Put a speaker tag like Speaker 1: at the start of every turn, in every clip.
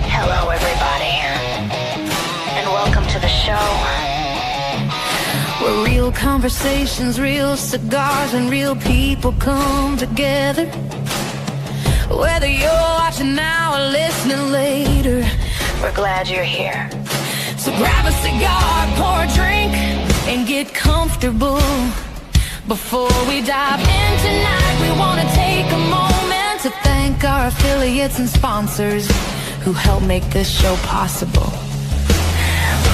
Speaker 1: Hello, everybody, and welcome to the show.
Speaker 2: Where real conversations, real cigars, and real people come together. Whether you're watching now or listening later,
Speaker 1: We're glad you're here.
Speaker 2: so grab a cigar, pour a drink, and get comfortable. Before we dive in tonight, we want to take a moment to thank our affiliates and sponsors who help make this show possible.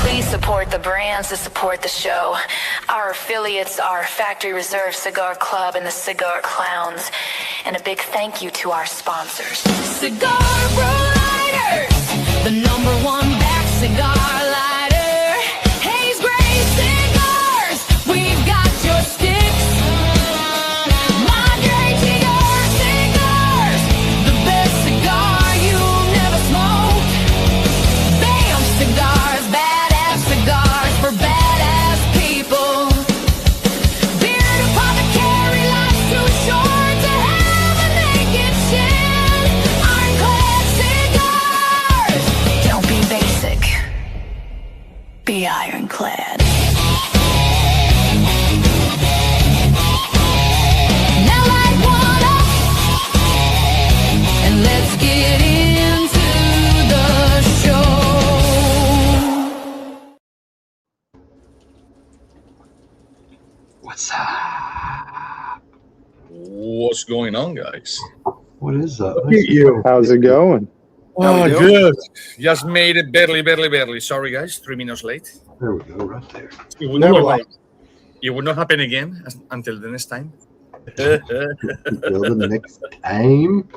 Speaker 1: Please support the brands that support the show. Our affiliates are Factory Reserve Cigar Club and the Cigar Clowns. And a big thank you to our sponsors.
Speaker 2: Cigar Lighters, the #1 back cigar lighter. Hayes Gray Cigars, we've got your sticks. Madre Cigar Cigars, the best cigar you'll never smoke. Bam Cigars, badass cigars for badass people. Beard Apothecary, life's too short to have a naked chin. Ironclad Cigars, don't be basic, be ironclad. Now light one up, and let's get into the show.
Speaker 3: What's up?
Speaker 4: What's going on, guys?
Speaker 3: What is up?
Speaker 5: Look at you. How's it going?
Speaker 4: Oh, good. Just made it barely. Sorry, guys. 3 minutes late.
Speaker 3: There we go, right there.
Speaker 4: It would not happen again until the next time.
Speaker 3: Until the next time.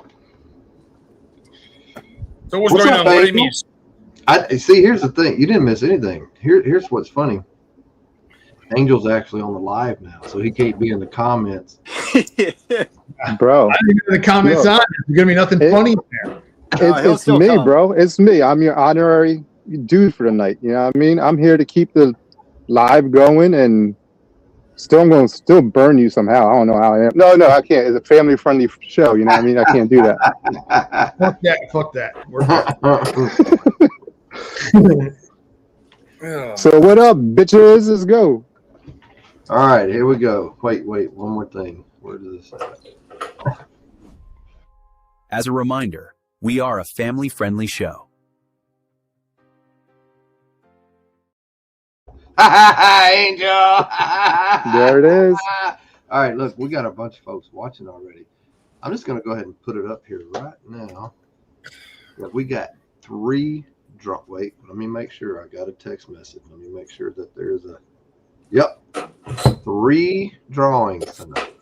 Speaker 4: So what's
Speaker 3: What's
Speaker 4: going
Speaker 3: up,
Speaker 4: on? What did I
Speaker 3: Angel?
Speaker 4: miss?
Speaker 3: I see. Here's the thing. You didn't miss anything. Here's what's funny. Angel's actually on the live now, so he can't be in the comments.
Speaker 5: Bro,
Speaker 6: I didn't know the comments
Speaker 5: Yo.
Speaker 6: on. There's gonna be nothing funny there.
Speaker 5: it's me, bro. It's me. I'm your honorary dude for the night. You know what I mean? I'm here to keep the live going, and I'm going to still burn you somehow. I don't know how I am. No, I can't. It's a family-friendly show. You know what I mean? I can't do that.
Speaker 6: Fuck that.
Speaker 5: So what up, bitches? Let's go.
Speaker 3: All right, here we go. Wait, one more thing. Where does this at?
Speaker 7: As a reminder, we are a family-friendly show.
Speaker 3: Angel.
Speaker 5: There it is.
Speaker 3: All right, look, we got a bunch of folks watching already. I'm just going to go ahead and put it up here right now. We got 3 drop. Wait, let me make sure. I got a text message. Let me make sure that there's a. Yep, 3 drawings tonight.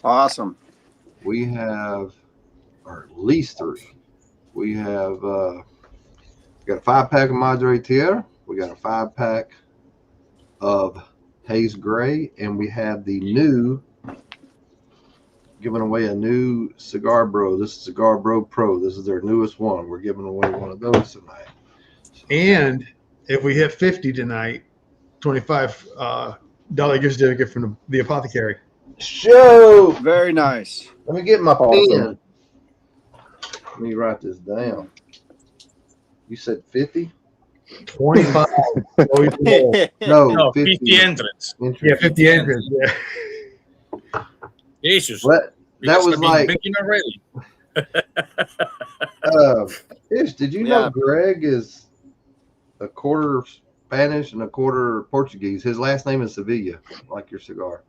Speaker 8: Awesome.
Speaker 3: We have, or at least 3. We have got a 5-pack of Madre Tierra. We got a 5-pack of Hayes Gray, and we have the new, giving away a new Cigar Bro. This is Cigar Bro Pro. This is their newest one. We're giving away one of those tonight.
Speaker 6: And if we hit 50 tonight, $25 gift certificate from the apothecary.
Speaker 3: Show.
Speaker 8: Very nice.
Speaker 3: Let me get my
Speaker 5: Awesome.
Speaker 3: pen. Let me write this down. You said 50?
Speaker 6: 25.
Speaker 3: No,
Speaker 4: 50 entrants.
Speaker 6: Yeah, 50 entrants. Yeah.
Speaker 4: Jesus.
Speaker 3: What? That was like.
Speaker 4: Thinking already.
Speaker 3: Ish, did you know Greg is a quarter Spanish and a quarter Portuguese? His last name is Sevilla, like your cigar.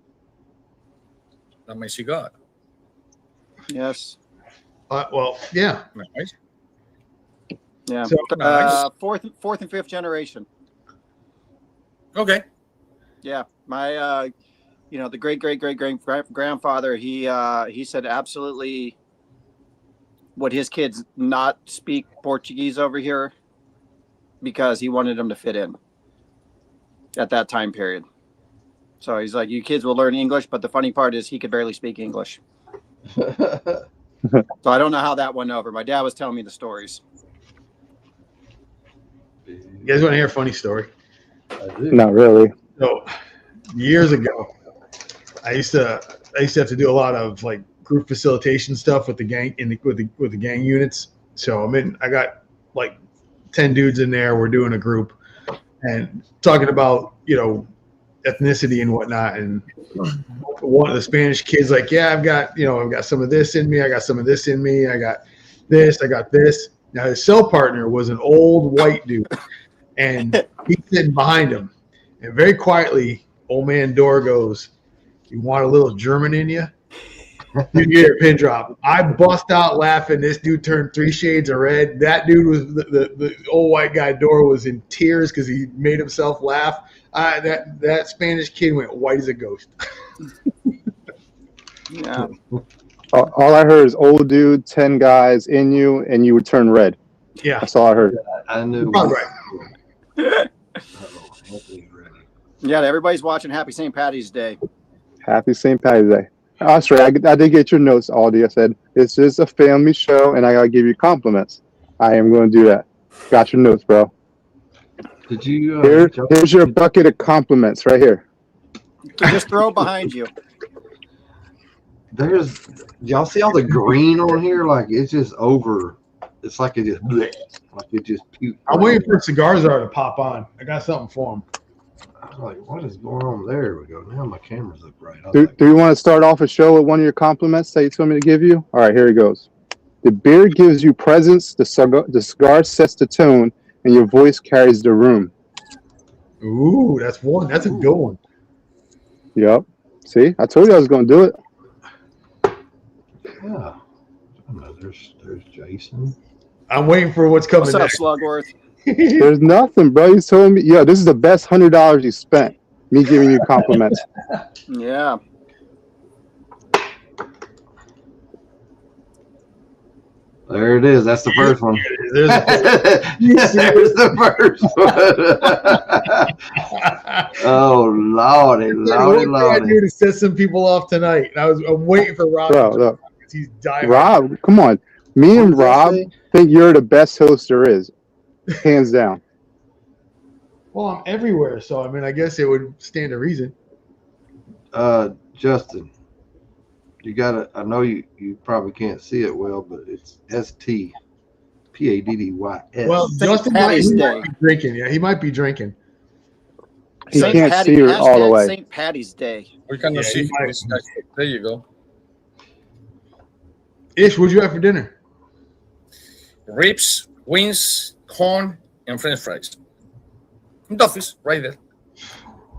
Speaker 4: That's my cigar.
Speaker 8: Yes.
Speaker 6: Well, yeah.
Speaker 4: Nice.
Speaker 8: Yeah.
Speaker 6: So,
Speaker 8: Fourth and fifth generation.
Speaker 4: Okay.
Speaker 8: Yeah. My, the great grandfather, he said absolutely would his kids not speak Portuguese over here because he wanted them to fit in at that time period. So he's like, you kids will learn English, but the funny part is he could barely speak English. So I don't know how that went over. My dad was telling me the stories.
Speaker 6: You guys want to hear a funny story?
Speaker 3: I do.
Speaker 5: Not really.
Speaker 6: So, years ago, I used to have to do a lot of like group facilitation stuff with the gang with the gang units. So I got like 10 dudes in there. We're doing a group and talking about, ethnicity and whatnot. And one of the Spanish kids like, yeah, I've got some of this in me. I got some of this in me. I got this. I got this. Now his cell partner was an old white dude, and he's sitting behind him. And very quietly, old man Dor goes, "You want a little German in you?" You get a pin drop. I bust out laughing. This dude turned 3 shades of red. That dude was the old white guy. Dor was in tears because he made himself laugh. That Spanish kid went white as a ghost.
Speaker 8: Yeah.
Speaker 5: All I heard is old dude, 10 guys in you, and you would turn red.
Speaker 6: Yeah,
Speaker 5: That's all I heard.
Speaker 3: I knew.
Speaker 6: you're probably right.
Speaker 8: Yeah, everybody's watching Happy St. Paddy's Day.
Speaker 5: Happy St. Paddy's Day. Oh, that's right. I did get your notes, Aldi. I said, it's just a family show, and I got to give you compliments. I am going to do that. Got your notes, bro.
Speaker 3: Did you?
Speaker 5: Here's your bucket of compliments right here.
Speaker 8: Just throw it behind you.
Speaker 3: Y'all see all the green on here? Like it's just over. It's like it just bleh, like it just puked.
Speaker 6: I'm waiting for Cigars to pop on. I got something for him.
Speaker 3: I was like, what is going on? There we go. Now my camera's up right.
Speaker 5: Do you want to start off a show with one of your compliments that you told me to give you? All right, here it goes. The beer gives you presence, the cigar sets the tone, and your voice carries the room.
Speaker 6: Ooh, that's one. That's a good one.
Speaker 5: Yep. See, I told you I was going to do it.
Speaker 3: Yeah. There's Jason.
Speaker 6: I'm waiting for what's coming
Speaker 8: What's up,
Speaker 6: next.
Speaker 8: Slugworth?
Speaker 5: There's nothing, bro. He's telling me, this is the best $100 you spent. Me giving you compliments.
Speaker 8: Yeah.
Speaker 3: There it is. That's the first one.
Speaker 6: There's
Speaker 3: There's the first one. Oh, lordy, lordy,
Speaker 6: what can I do
Speaker 3: lordy.
Speaker 6: to set some people off tonight? And I'm waiting for Rob.
Speaker 5: Bro, look.
Speaker 6: He's dying.
Speaker 5: Rob, come on. Me and
Speaker 3: What
Speaker 5: Rob
Speaker 3: did I say?
Speaker 5: think you're the best host there is. Hands down.
Speaker 6: Well, I'm everywhere, so I guess it would stand to reason.
Speaker 3: Justin, you gotta. I know you probably can't see it well, but it's STPADDYS.
Speaker 6: Well,
Speaker 8: St.
Speaker 6: Justin
Speaker 8: Paddy's
Speaker 6: might
Speaker 8: Day.
Speaker 6: be drinking. Yeah, he might be drinking.
Speaker 5: He
Speaker 8: St.
Speaker 5: can't
Speaker 8: Paddy,
Speaker 5: see it all the
Speaker 8: hashtag
Speaker 5: way.
Speaker 8: St. Paddy's Day.
Speaker 4: We cannot
Speaker 6: Yeah,
Speaker 4: see
Speaker 6: you might-
Speaker 4: this guy. There you go.
Speaker 6: Ish, what'd you have for dinner?
Speaker 4: Ribs, wings, corn, and French fries. Duffy's right there.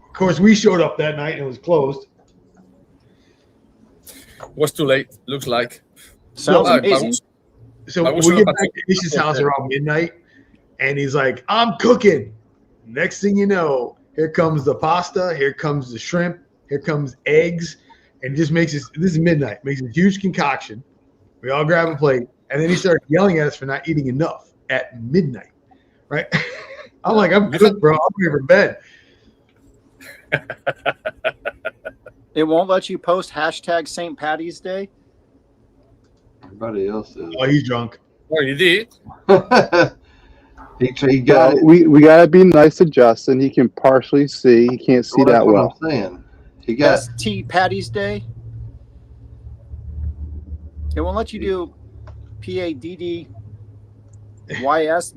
Speaker 6: Of course, we showed up that night and it was closed.
Speaker 4: Was too late. Looks like.
Speaker 8: Sounds
Speaker 4: Ah,
Speaker 8: amazing.
Speaker 6: So
Speaker 4: I was
Speaker 6: we
Speaker 4: on
Speaker 6: get
Speaker 4: the-
Speaker 6: back to Ish's house around midnight, and he's like, "I'm cooking." Next thing you know, here comes the pasta, here comes the shrimp, here comes eggs, and just makes this. This is midnight. Makes a huge concoction. We all grab a plate, and then he started yelling at us for not eating enough at midnight. Right? I'm like, I'm good, bro. I'm ready for bed.
Speaker 8: It won't let you post hashtag St. Paddy's Day.
Speaker 3: Everybody else is.
Speaker 6: Oh, he's drunk.
Speaker 4: Oh, you did?
Speaker 3: He got it.
Speaker 5: We gotta be nice to Justin. He can partially see. He can't see
Speaker 3: That's
Speaker 5: that
Speaker 3: what
Speaker 5: well.
Speaker 3: I'm saying. He got.
Speaker 8: ST Paddy's Day. It won't let you do PADDYS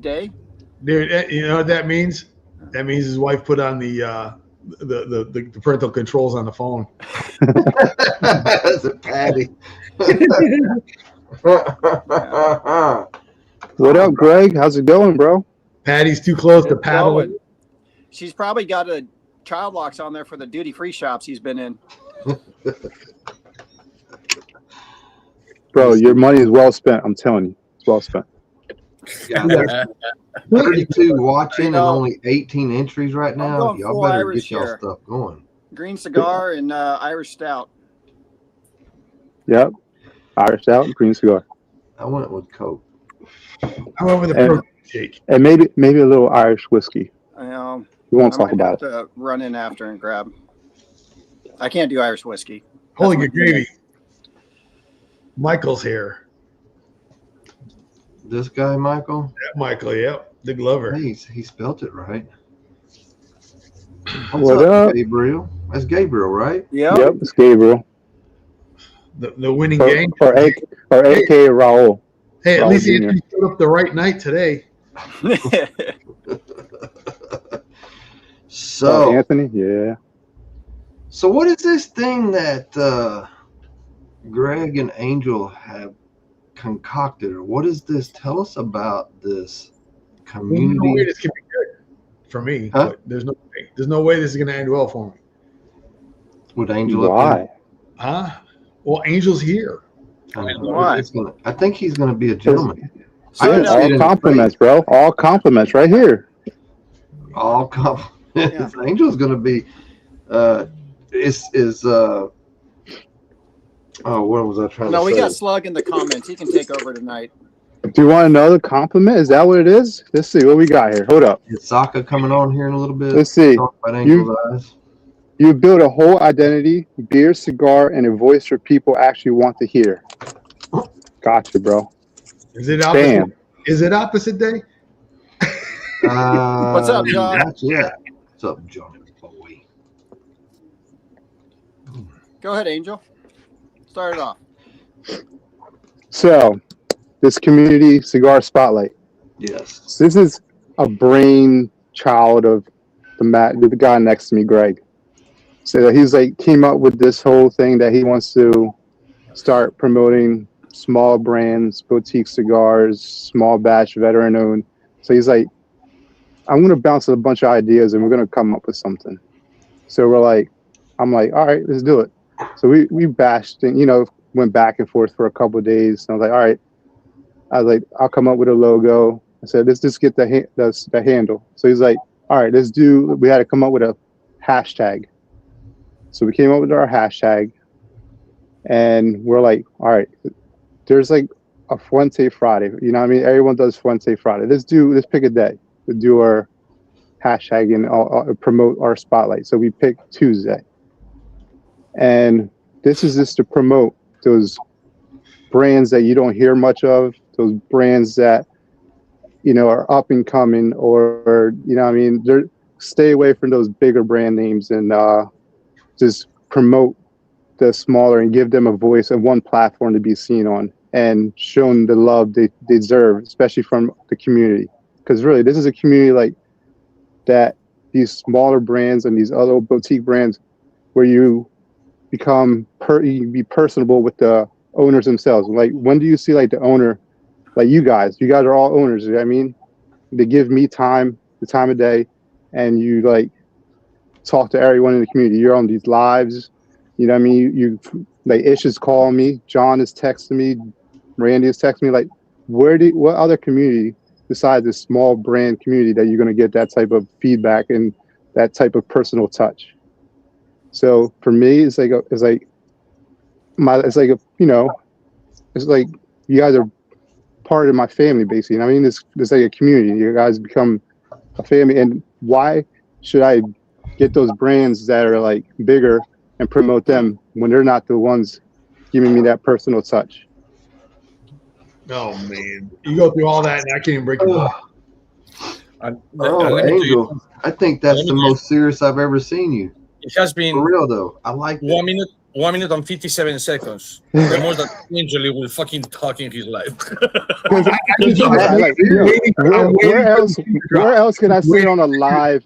Speaker 8: Day.
Speaker 6: Dude, you know what that means? That means his wife put on the parental controls on the phone.
Speaker 3: That's a Patty.
Speaker 5: What up, Greg? How's it going, bro?
Speaker 6: Patty's too close to
Speaker 8: It's
Speaker 6: paddle.
Speaker 8: going. She's probably got a child locks on there for the duty-free shops he's been in.
Speaker 5: Bro, your money is well spent. I'm telling you, it's well spent.
Speaker 3: Yeah, 32 watching and
Speaker 8: know.
Speaker 3: only 18 entries right now.
Speaker 8: going
Speaker 3: Y'all
Speaker 8: full
Speaker 3: better
Speaker 8: Irish
Speaker 3: get y'all
Speaker 8: here.
Speaker 3: stuff going.
Speaker 8: Green cigar and Irish stout.
Speaker 5: Yep. Irish out, green cigar,
Speaker 3: I went with Coke.
Speaker 6: I went with a
Speaker 5: And-
Speaker 6: protein shake.
Speaker 5: and maybe a little Irish whiskey.
Speaker 8: We
Speaker 5: We won't talk about it.
Speaker 8: to run in after and grab. I can't do Irish whiskey.
Speaker 6: Holy
Speaker 8: That's
Speaker 6: good gravy. Michael's here.
Speaker 3: This guy, Michael,
Speaker 6: Michael, yep. The Glover.
Speaker 3: hey, he spelt it right.
Speaker 5: What up?
Speaker 3: Gabriel? That's Gabriel, right?
Speaker 8: Yep.
Speaker 5: Yep, it's Gabriel.
Speaker 6: The winning
Speaker 5: Or,
Speaker 6: gang.
Speaker 5: or AKA Raul.
Speaker 6: Hey, at
Speaker 5: Raul
Speaker 6: least he
Speaker 5: Jr.
Speaker 6: showed up the right night today.
Speaker 3: So
Speaker 5: Anthony, yeah.
Speaker 3: So what is this thing that Greg and Angel have concocted, or what is this? Tell us about this community.
Speaker 6: There's no way this can be good for me.
Speaker 3: Huh?
Speaker 6: But there's no way this is going to end well for me.
Speaker 3: With Angel
Speaker 5: Why?
Speaker 6: Huh? Well, Angel's here.
Speaker 8: Why?
Speaker 3: I think he's going to be a gentleman.
Speaker 8: So
Speaker 3: I can
Speaker 8: no,
Speaker 3: see it in
Speaker 5: All
Speaker 3: his
Speaker 5: compliments,
Speaker 3: face.
Speaker 5: bro. All compliments right here.
Speaker 3: All compliments.
Speaker 8: Yeah.
Speaker 3: Angel's going to be. What was I trying to say?
Speaker 8: No, we got Slug in the comments. He can take over tonight.
Speaker 5: Do you want another compliment? Is that what it is? Let's see what we got here. Hold up.
Speaker 3: Is Saka coming on here in a little bit?
Speaker 5: Let's see.
Speaker 3: Talk about Angel's eyes.
Speaker 5: You build a whole identity, beer, cigar, and a voice for people actually want to hear. Gotcha, bro.
Speaker 6: Is it opposite?
Speaker 5: Bam.
Speaker 6: Is it opposite day?
Speaker 8: What's up, John?
Speaker 3: Yeah. What's up, John? Boy.
Speaker 8: Go ahead, Angel. Start it off.
Speaker 5: So, this community cigar spotlight.
Speaker 3: Yes.
Speaker 5: So this is a brain child of the guy next to me, Greg. So he's like came up with this whole thing that he wants to start promoting small brands, boutique cigars, small batch, veteran owned. So he's like, I'm going to bounce a bunch of ideas and we're going to come up with something. So I'm like, all right, let's do it. So we bashed and, went back and forth for a couple of days. And I was like, all right. I'll come up with a logo. I said, let's just get the handle. So he's like, all right, we had to come up with a hashtag. So we came up with our hashtag and we're like, all right, there's like a Fuente Friday. You know what I mean? Everyone does Fuente Friday. Let's pick a day to do our hashtag and promote our spotlight. So we picked Tuesday. And this is just to promote those brands that you don't hear much of, those brands that, are up and coming or stay away from those bigger brand names and just promote the smaller and give them a voice and one platform to be seen on and show them the love they deserve, especially from the community. Because really, this is a community like that, these smaller brands and these other boutique brands where you become you be personable with the owners themselves. Like, when do you see like the owner, like you guys are all owners, you know what I mean? They give me the time of day, and you like talk to everyone in the community. You're on these lives, you know what I mean? You like Ish is calling me, John is texting me, Randy is texting me. Like, what other community besides this small brand community that you're going to get that type of feedback and that type of personal touch? So for me, it's like you guys are part of my family, basically. I mean, it's like a community. You guys become a family. And why should I get those brands that are like bigger and promote them when they're not the ones giving me that personal touch?
Speaker 6: Oh man, you go through all that and I can't even break it up.
Speaker 3: Angel, I think that's the most serious I've ever seen you.
Speaker 4: It has been
Speaker 3: For real though. I like it.
Speaker 4: 1 minute and 57 seconds. The most that Angel will fucking talk in his life.
Speaker 5: Where else can I sit on a live?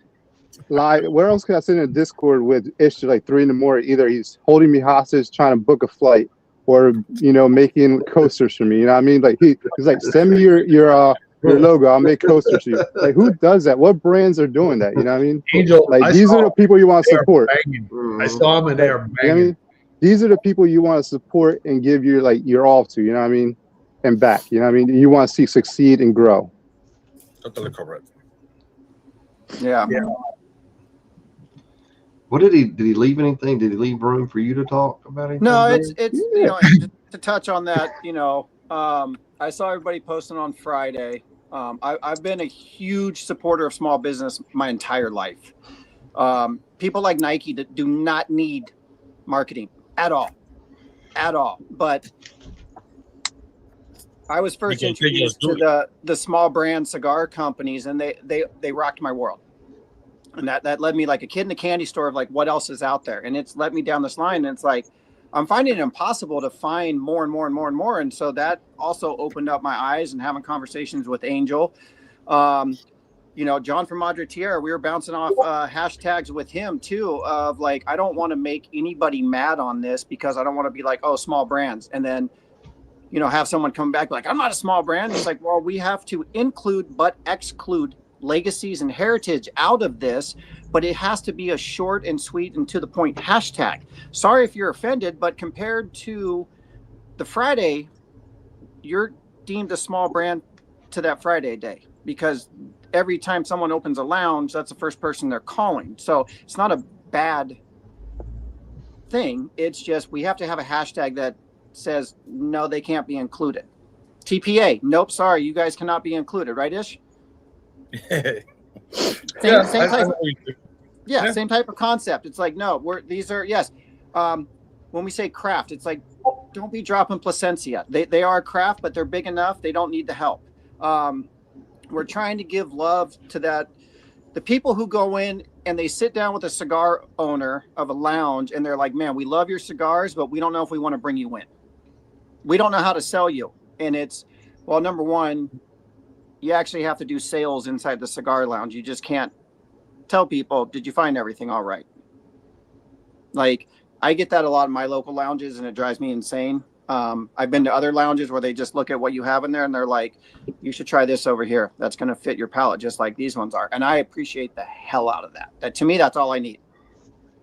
Speaker 5: Where else can I sit in a Discord with Ish like 3 a.m? Either he's holding me hostage, trying to book a flight, or making coasters for me. You know what I mean? Like he's like, send me your logo, I'll make coasters for you. Like, who does that? What brands are doing that? You know what I mean?
Speaker 6: Angel,
Speaker 5: like, these are the people you want to support.
Speaker 6: I saw them and they are banging.
Speaker 5: You know what I mean? These are the people you want to support and give your all to, you know what I mean? And back, you know what I mean? You want to see succeed and grow.
Speaker 4: Totally correct.
Speaker 8: Yeah.
Speaker 3: What did he leave anything? Did he leave room for you to talk about anything?
Speaker 8: No, it's to touch on that, I saw everybody posting on Friday. I've been a huge supporter of small business my entire life. People like Nike that do not need marketing at all. But I was first introduced to the small brand cigar companies, and they rocked my world. And that led me like a kid in a candy store of like, what else is out there? And it's led me down this line. And it's like, I'm finding it impossible to find more and more and more and more. And so that also opened up my eyes, and having conversations with Angel. You know, John from Madre Tierra, we were bouncing off hashtags with him too, of like, I don't want to make anybody mad on this, because I don't want to be like, oh, small brands. And then, you know, have someone come back like, I'm not a small brand. It's like, well, we have to include but exclude legacies and heritage out of this, but it has to be a short and sweet and to the point hashtag. Sorry if you're offended, but compared to the Friday, you're deemed a small brand to that Friday day, because every time someone opens a lounge, that's the first person they're calling. So it's not a bad thing. It's just, we have to have a hashtag that says, no, they can't be included. TPA, nope, sorry, you guys cannot be included, right, Ish? Same type of concept. It's like, no, yes. When we say craft, it's like, don't be dropping Placencia. They are craft, but they're big enough. They don't need the help. We're trying to give love to the people who go in and they sit down with a cigar owner of a lounge, and they're like, man, we love your cigars, but we don't know if we want to bring you in. We don't know how to sell you. And it's, well, number one, you actually have to do sales inside the cigar lounge. You just can't tell people, did you find everything all right? Like, I get that a lot in my local lounges, and it drives me insane. I've been to other lounges where they just look at what you have in there, and they're like, you should try this over here. That's going to fit your palate just like these ones are. And I appreciate the hell out of that. To me, that's all I need.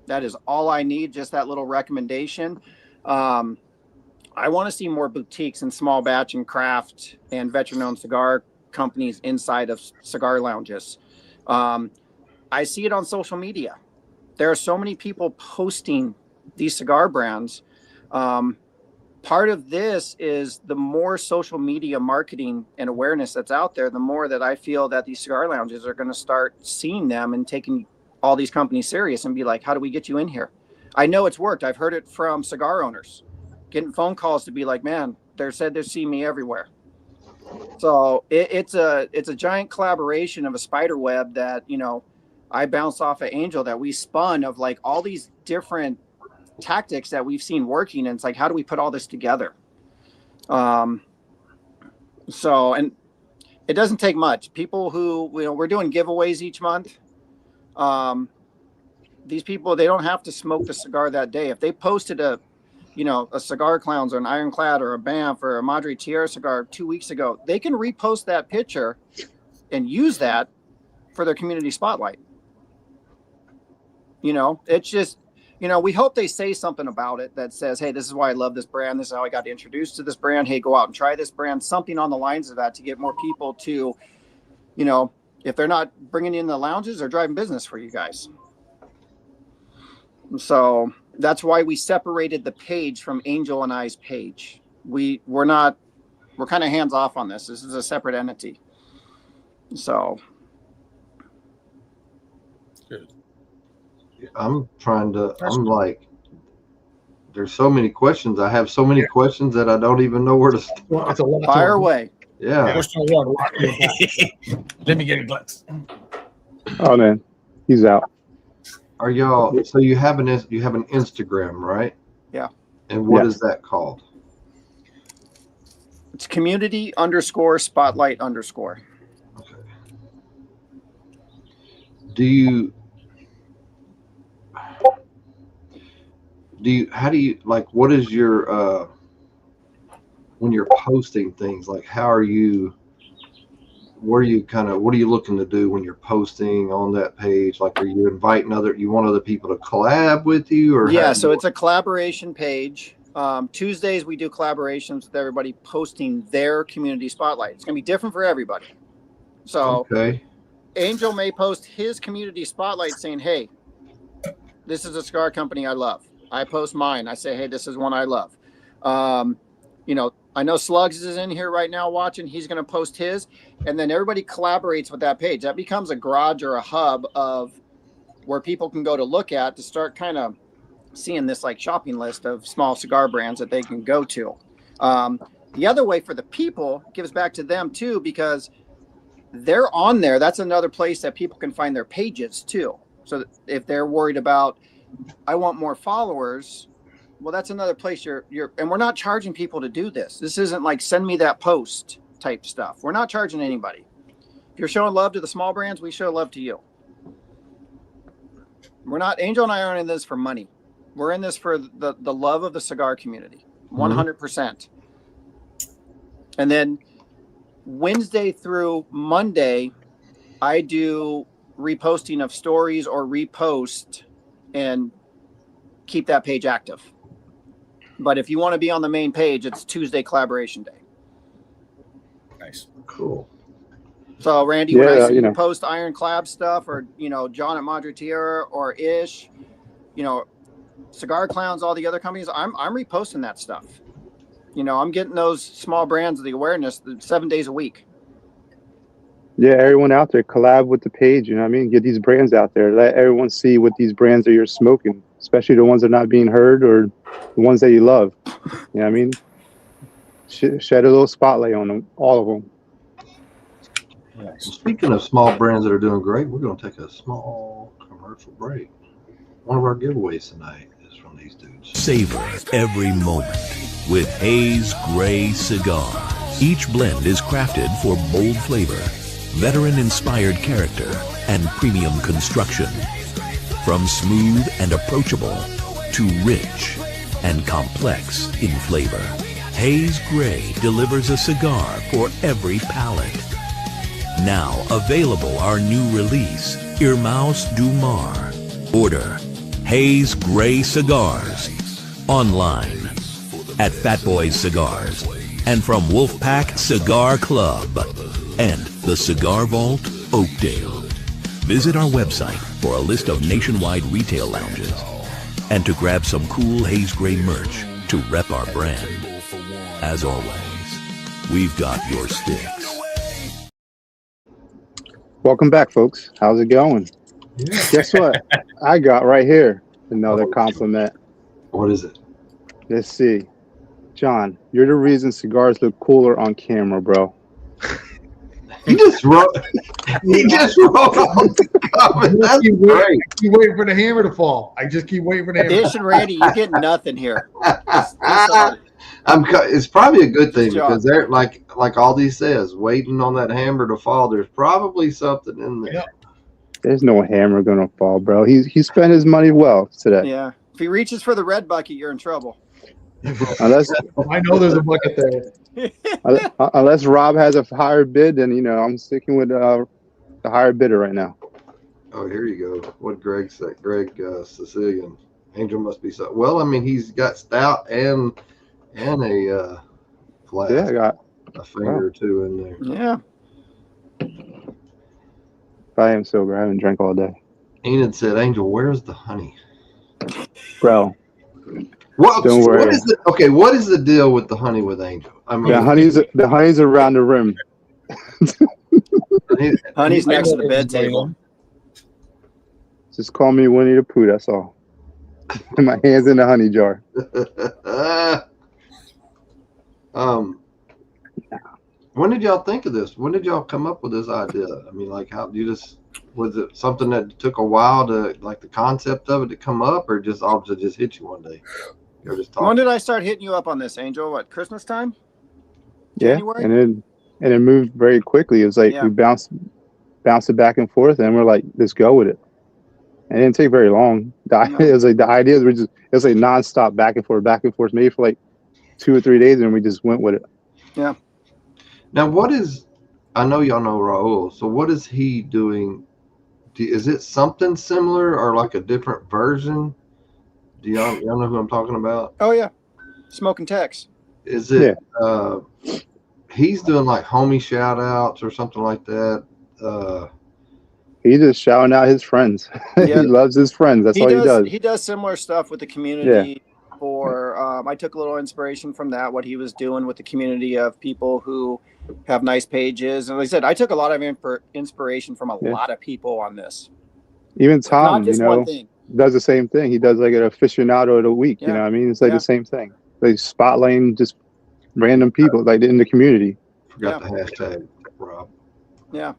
Speaker 8: That is all I need, just that little recommendation. I want to see more boutiques and small batch and craft and veteran-owned cigar companies inside of cigar lounges. I see it on social media. There are so many people posting these cigar brands. Part of this is the more social media marketing and awareness that's out there, the more that I feel that these cigar lounges are going to start seeing them and taking all these companies serious and be like, how do we get you in here? I know it's worked. I've heard it from cigar owners getting phone calls to be like, man, they're seeing me everywhere. So it's a giant collaboration of a spider web that, you know, I bounced off of Angel, that we spun of like all these different tactics that we've seen working. And it's like, how do we put all this together? And it doesn't take much. People who, you know, we're doing giveaways each month. These people, they don't have to smoke the cigar that day. If they posted a Cigar Clowns or an Ironclad or a Banff or a Madre Tierra cigar 2 weeks ago, they can repost that picture and use that for their community spotlight. You know, it's just, you know, we hope they say something about it that says, hey, this is why I love this brand. This is how I got introduced to this brand. Hey, go out and try this brand. Something on the lines of that to get more people to, you know, if they're not bringing in the lounges, they're driving business for you guys. So that's why we separated the page from Angel and I's page. We're kind of hands off on this. This is a separate entity. So.
Speaker 4: Good.
Speaker 3: I'm like, there's so many questions. I have so many questions that I don't even know where to start.
Speaker 6: Well, it's a lot.
Speaker 8: Fire away.
Speaker 3: Yeah.
Speaker 4: Question one. Let me get a glass.
Speaker 5: Oh man, he's out.
Speaker 3: Are y'all, so you have an Instagram, right?
Speaker 8: Yeah.
Speaker 3: And what is that called?
Speaker 8: It's community_spotlight_.
Speaker 3: Okay. How do you like, what is your when you're posting things, like what are you looking to do when you're posting on that page? Like, are you inviting you want other people to collab with you, or?
Speaker 8: Yeah, so it's a collaboration page. Tuesdays we do collaborations with everybody posting their community spotlight. It's gonna be different for everybody. So
Speaker 3: okay. Angel
Speaker 8: may post his community spotlight saying, hey, this is a cigar company I love. I post mine. I say, hey, this is one I love. You know, I know Slugs is in here right now watching. He's going to post his, and then everybody collaborates with that page. That becomes a garage or a hub of where people can go to look at to start kind of seeing this like shopping list of small cigar brands that they can go to. The other way for the people gives back to them too, because they're on there. That's another place that people can find their pages too. So if they're worried about, I want more followers, well, that's another place you're, and we're not charging people to do this. This isn't like send me that post type stuff. We're not charging anybody. If you're showing love to the small brands, we show love to you. We're not, Angel and I aren't in this for money. We're in this for the love of the cigar community, 100%. And then Wednesday through Monday, I do reposting of stories or repost and keep that page active. But if you want to be on the main page, it's Tuesday collaboration day.
Speaker 4: Nice.
Speaker 3: Cool.
Speaker 8: So Randy, when I see you post Ironclad stuff, or John at Madre Tierra or Ish, Cigar Clowns, all the other companies, I'm reposting that stuff. I'm getting those small brands the awareness 7 days a week.
Speaker 5: Yeah, everyone out there, collab with the page. You know what I mean? Get these brands out there. Let everyone see what these brands that you're smoking, especially the ones that are not being heard or the ones that you love. You know what I mean? Shed a little spotlight on them, all of them.
Speaker 3: Well, speaking of small brands that are doing great, we're going to take a small commercial break. One of our giveaways tonight is from these dudes.
Speaker 9: Savor every moment with Hayes Gray Cigar. Each blend is crafted for bold flavor, veteran-inspired character, and premium construction. From smooth and approachable to rich and complex in flavor, Hayes Gray delivers a cigar for every palate. Now available our new release, Irmãos do Mar. Order Hayes Gray Cigars online at Fat Boys Cigars and from Wolfpack Cigar Club and the Cigar Vault, Oakdale. Visit our website for a list of nationwide retail lounges and to grab some cool Hayes Gray merch to rep our brand. As always, we've got your sticks.
Speaker 5: Welcome back, folks. How's it going?
Speaker 3: Yeah.
Speaker 5: Guess what? I got right here another compliment.
Speaker 3: What is it?
Speaker 5: Let's see. John, you're the reason cigars look cooler on camera, bro.
Speaker 3: He just wrote on the comment. That's great.
Speaker 6: I keep waiting for the hammer to fall. I just keep waiting for the hammer.
Speaker 8: Ish and Randy, you get nothing here.
Speaker 3: It's probably a good thing because they're like Aldi says, waiting on that hammer to fall. There's probably something in there.
Speaker 6: Yeah.
Speaker 5: There's no hammer gonna fall, bro. He spent his money well today.
Speaker 8: Yeah. If he reaches for the red bucket, you're in trouble.
Speaker 5: Unless
Speaker 6: I know there's a bucket there.
Speaker 5: unless Rob has a higher bid, then I'm sticking with the higher bidder right now.
Speaker 3: Oh, here you go. What Greg said. Greg Sicilian. Angel must be so. Well, I mean, he's got stout and a flask.
Speaker 5: Yeah, I got
Speaker 3: a finger or two in there.
Speaker 8: Yeah.
Speaker 5: I am sober. I haven't drank all day.
Speaker 3: Enid said, "Angel, where's the honey?"
Speaker 5: Bro.
Speaker 3: Well,
Speaker 5: don't worry.
Speaker 3: What is the deal with the honey with Angel? I mean,
Speaker 5: the honey's around the rim.
Speaker 8: Honey's next to the bed table.
Speaker 5: Just call me Winnie the Pooh. That's all. My hands in the honey jar.
Speaker 3: When did y'all think of this? When did y'all come up with this idea? I mean, like, how you just was it something that took a while to like the concept of it to come up, or just all just hit you one day? You were just talking.
Speaker 8: When did I start hitting you up on this, Angel? What, Christmas time?
Speaker 5: Yeah,
Speaker 8: January?
Speaker 5: and it moved very quickly. It was like we bounced it back and forth, and we're like, let's go with it. And it didn't take very long. It was like the ideas were it was like nonstop back and forth, maybe for like 2 or 3 days, and we just went with it.
Speaker 8: Yeah.
Speaker 3: Now, I know y'all know Raul, so what is he doing? Is it something similar or like a different version? Do y'all know who I'm talking about?
Speaker 8: Oh, yeah. Smoking Tex.
Speaker 3: Is it, he's doing like homie shout outs or something like that?
Speaker 5: He's just shouting out his friends.
Speaker 8: Yeah.
Speaker 5: He loves his friends. That's all he does.
Speaker 8: He does similar stuff with the community. I took a little inspiration from that, what he was doing with the community of people who have nice pages. And like I said, I took a lot of inspiration from a lot of people on this.
Speaker 5: Even Tom,
Speaker 8: one thing.
Speaker 5: does the same thing. He does like an aficionado of the week. You know what I mean? It's like the same thing. Like spotlighting just random people like in the community.
Speaker 3: Forgot the hashtag, Rob.
Speaker 8: Yeah.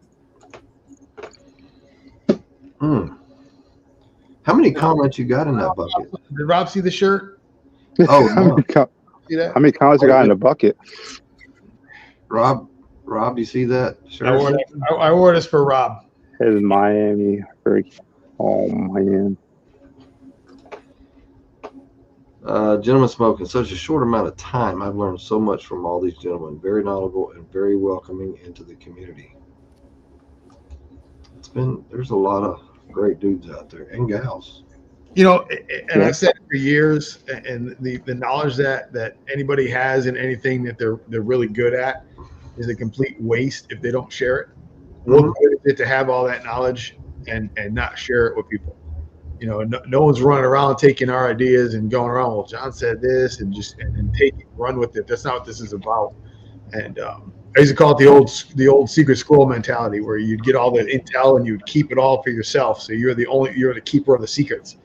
Speaker 3: How many comments you got in that bucket?
Speaker 6: Did Rob see the shirt?
Speaker 3: Oh, no.
Speaker 6: See that?
Speaker 5: How many comments you got in the bucket?
Speaker 3: Rob, you see that shirt?
Speaker 6: I wore this for Rob.
Speaker 5: It is Miami Hurricane. Oh, man.
Speaker 3: Gentlemen smoke in such a short amount of time. I've learned so much from all these gentlemen. Very knowledgeable and very welcoming into the community. There's a lot of great dudes out there and gals.
Speaker 6: You know, and I've said it for years, and the knowledge that anybody has in anything that they're really good at is a complete waste if they don't share it. What good is it to have all that knowledge and not share it with people? You know, no one's running around taking our ideas and going around, well, John said this, and run with it. That's not what this is about. And I used to call it the old secret squirrel mentality, where you'd get all the intel and you'd keep it all for yourself. So you're the keeper of the secrets.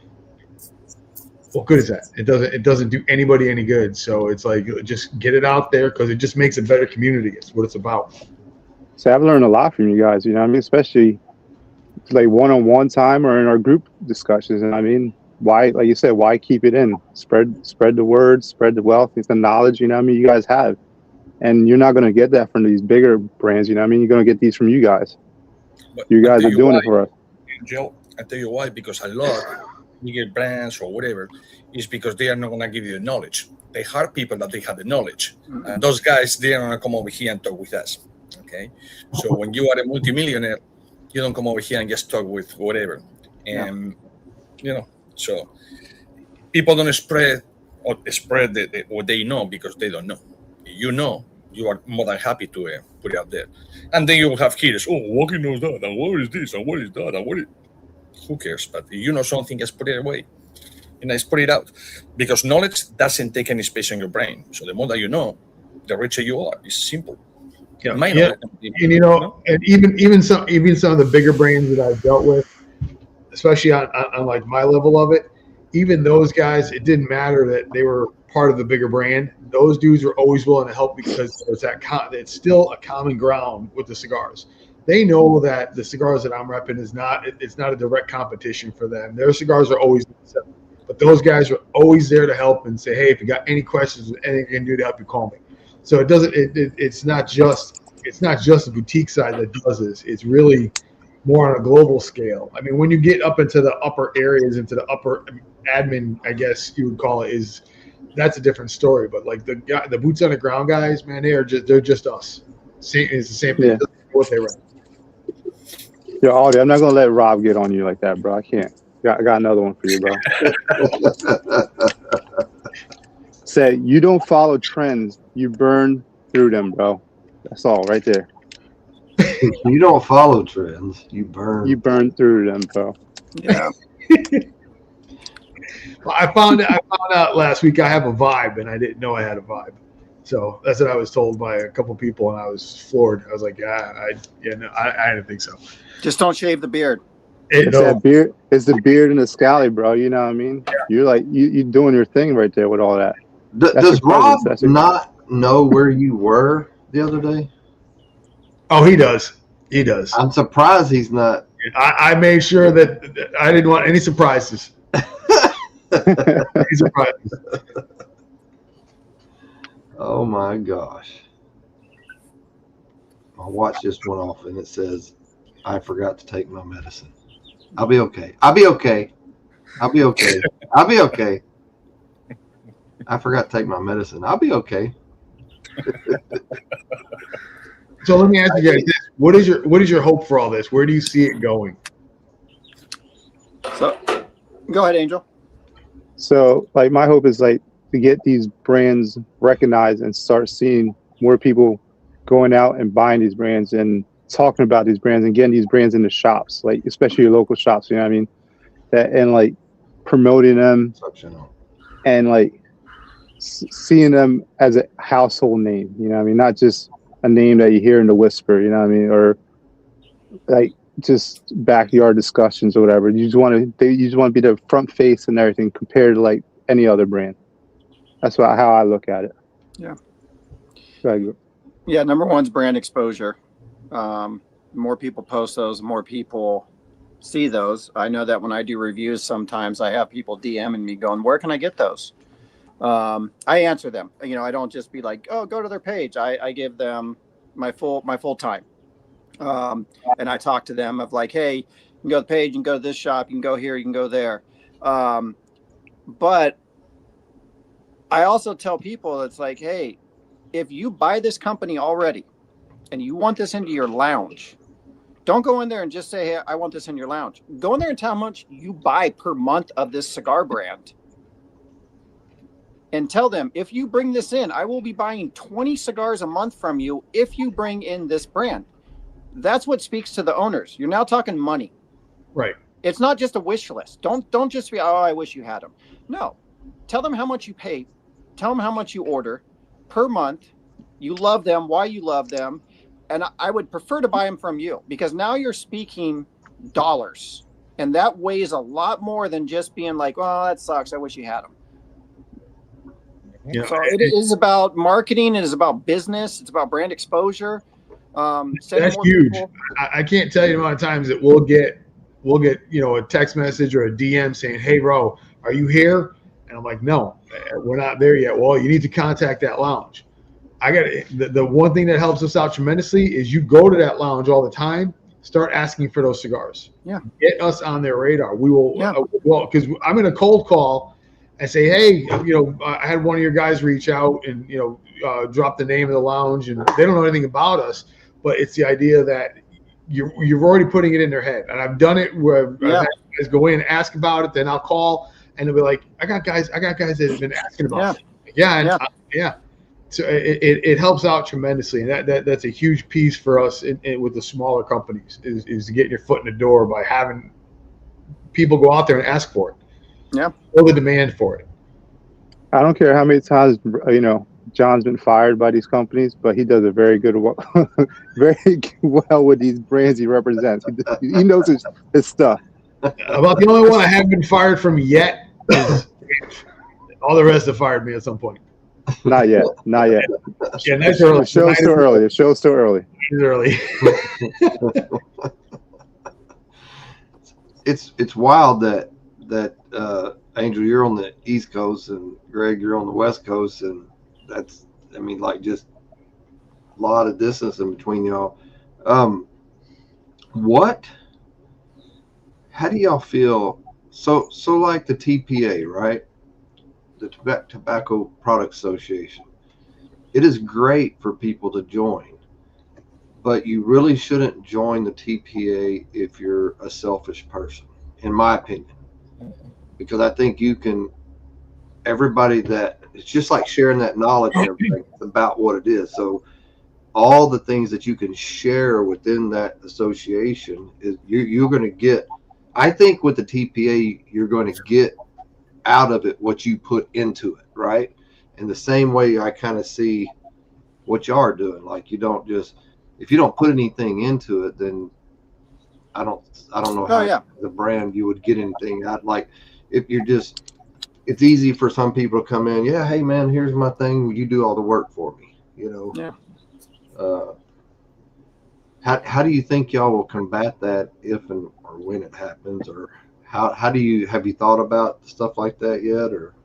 Speaker 6: What good is that? It doesn't do anybody any good. So it's like, just get it out there, because it just makes a better community. It's what it's about.
Speaker 5: So I've learned a lot from you guys, you know what I mean? Especially like one-on-one time or in our group discussions. And I mean, why, like you said, why keep it in? Spread the word, spread the wealth, it's the knowledge, you know what I mean, you guys have. And you're not going to get that from these bigger brands, you know what I mean? You're going to get these from you guys.
Speaker 4: But
Speaker 5: you guys are doing it for us.
Speaker 4: Joe, I tell you why, because a lot bigger brands or whatever is because they are not going to give you the knowledge. They hire people that they have the knowledge. And those guys, they are going to come over here and talk with us. Okay? So when you are a multimillionaire, you don't come over here and just talk with whatever. And, you know, so people don't spread what they know because they don't know. You know, you are more than happy to put it out there. And then you will have kids, Walkie knows that, and what is this, and what is that, and what is... Who cares? But if you know something, just put it away. And just put it out. Because knowledge doesn't take any space in your brain. So the more that you know, the richer you are. It's simple.
Speaker 6: Yeah. And you know, and even some of the bigger brands that I've dealt with, especially on like my level of it, even those guys, it didn't matter that they were part of the bigger brand. Those dudes were always willing to help because it's still a common ground with the cigars. They know that the cigars that I'm repping it's not a direct competition for them. Their cigars are always separate. But those guys are always there to help and say, hey, if you got any questions, anything you can do to help you, call me. So it's not just the boutique side that does this. It's really more on a global scale. I mean, when you get up into the upper areas, into the upper admin, I guess you would call it, that's a different story. But like the boots on the ground guys, man, they're just us. It's the same thing. Yeah. What they run.
Speaker 5: Yo, Audie, I'm not gonna let Rob get on you like that, bro. I can't. I got another one for you, bro. Say, you don't follow trends, you burn through them, bro. That's all right there.
Speaker 3: You don't follow trends, you burn.
Speaker 5: You burn through them, bro.
Speaker 8: Yeah.
Speaker 6: Well, I found out last week I have a vibe, and I didn't know I had a vibe. So that's what I was told by a couple people, and I was floored. I was like, I didn't think so.
Speaker 8: Just don't shave the beard.
Speaker 5: That beard. It's the beard and the scally, bro. You know what I mean? Yeah. You're like you doing your thing right there with all that.
Speaker 3: Does Rob not know where you were the other day?
Speaker 6: Oh, he does. He does.
Speaker 3: I'm surprised he's not.
Speaker 6: I made sure that I didn't want any surprises. Any surprises.
Speaker 3: Oh my gosh. My watch just went off and it says, I forgot to take my medicine. I'll be okay. I'll be okay. I'll be okay. I'll be okay. I forgot to take my medicine. I'll be okay.
Speaker 6: So let me ask you guys this. What is your hope for all this? Where do you see it going?
Speaker 8: So go ahead, Angel.
Speaker 5: So like my hope is like to get these brands recognized and start seeing more people going out and buying these brands and talking about these brands and getting these brands in the shops, like especially your local shops, you know what I mean? That and like promoting them and like seeing them as a household name, you know what I mean? Not just a name that you hear in the whisper, you know what I mean? Or like just backyard discussions or whatever. You just want to be the front face and everything compared to like any other brand. That's how I look at it.
Speaker 8: Yeah. Yeah. Number one's brand exposure. More people post those, more people see those. I know that when I do reviews, sometimes I have people DMing me going, "Where can I get those?" I answer them. You know, I don't just be like, "Oh, go to their page." I give them my full time, and I talk to them of like, "Hey, you can go to the page, you can go to this shop, you can go here, you can go there." But I also tell people, it's like, hey, if you buy this company already and you want this into your lounge, don't go in there and just say, hey, I want this in your lounge. Go in there and tell how much you buy per month of this cigar brand. And tell them, if you bring this in, I will be buying 20 cigars a month from you if you bring in this brand. That's what speaks to the owners. You're now talking money.
Speaker 6: Right.
Speaker 8: It's not just a wish list. Don't just be, oh, I wish you had them. No. Tell them how much you pay. Tell them how much you order per month. You love them, why you love them. And I would prefer to buy them from you, because now you're speaking dollars. And that weighs a lot more than just being like, oh, that sucks, I wish you had them.
Speaker 6: Yeah.
Speaker 8: So it is about marketing. It is about business. It's about brand exposure.
Speaker 6: That's huge. I can't tell you the amount of times that we'll get, you know, a text message or a DM saying, hey, bro, are you here? And I'm like, no, we're not there yet. Well, you need to contact that lounge. I got the one thing that helps us out tremendously is you go to that lounge all the time, start asking for those cigars.
Speaker 8: Yeah.
Speaker 6: Get us on their radar. We will,
Speaker 8: Yeah.
Speaker 6: well, because I'm in a cold call and say, hey, you know, I had one of your guys reach out and, you know, drop the name of the lounge, and they don't know anything about us, but it's the idea that you're already putting it in their head. And I've done it where I've had guys go in and ask about it, then I'll call and they'll be like, I got guys that have been asking about it. Yeah. So it helps out tremendously, and that's a huge piece for us with the smaller companies is getting your foot in the door by having people go out there and ask for it.
Speaker 8: Yeah,
Speaker 6: feel the demand for it.
Speaker 5: I don't care how many times, you know, John's been fired by these companies, but he does a very very well with these brands he represents. He knows his stuff.
Speaker 6: About the only one I haven't been fired from yet is all the rest have fired me at some point.
Speaker 5: Not yet.
Speaker 6: Yeah, that's early.
Speaker 5: The show's still early.
Speaker 6: It's early.
Speaker 3: It's wild that Angel, you're on the East Coast, and Greg, you're on the West Coast, and that's, I mean, like, just a lot of distance in between y'all. How do y'all feel? So like the TPA, right? The Tobacco Product Association. It is great for people to join, but you really shouldn't join the TPA if you're a selfish person, in my opinion, because I think everybody that, it's just like sharing that knowledge and everything about what it is. So all the things that you can share within that association is you're going to get, I think with the TPA, you're going to get out of it what you put into it, right? In the same way I kind of see what y'all are doing. Like, you don't just, if you don't put anything into it, then I don't know how the brand you would get anything out. Like, if you're just, it's easy for some people to come in, hey man, here's my thing, you do all the work for me, you know. How do you think y'all will combat that if and or when it happens, or how do you, have you thought about stuff like that yet? Or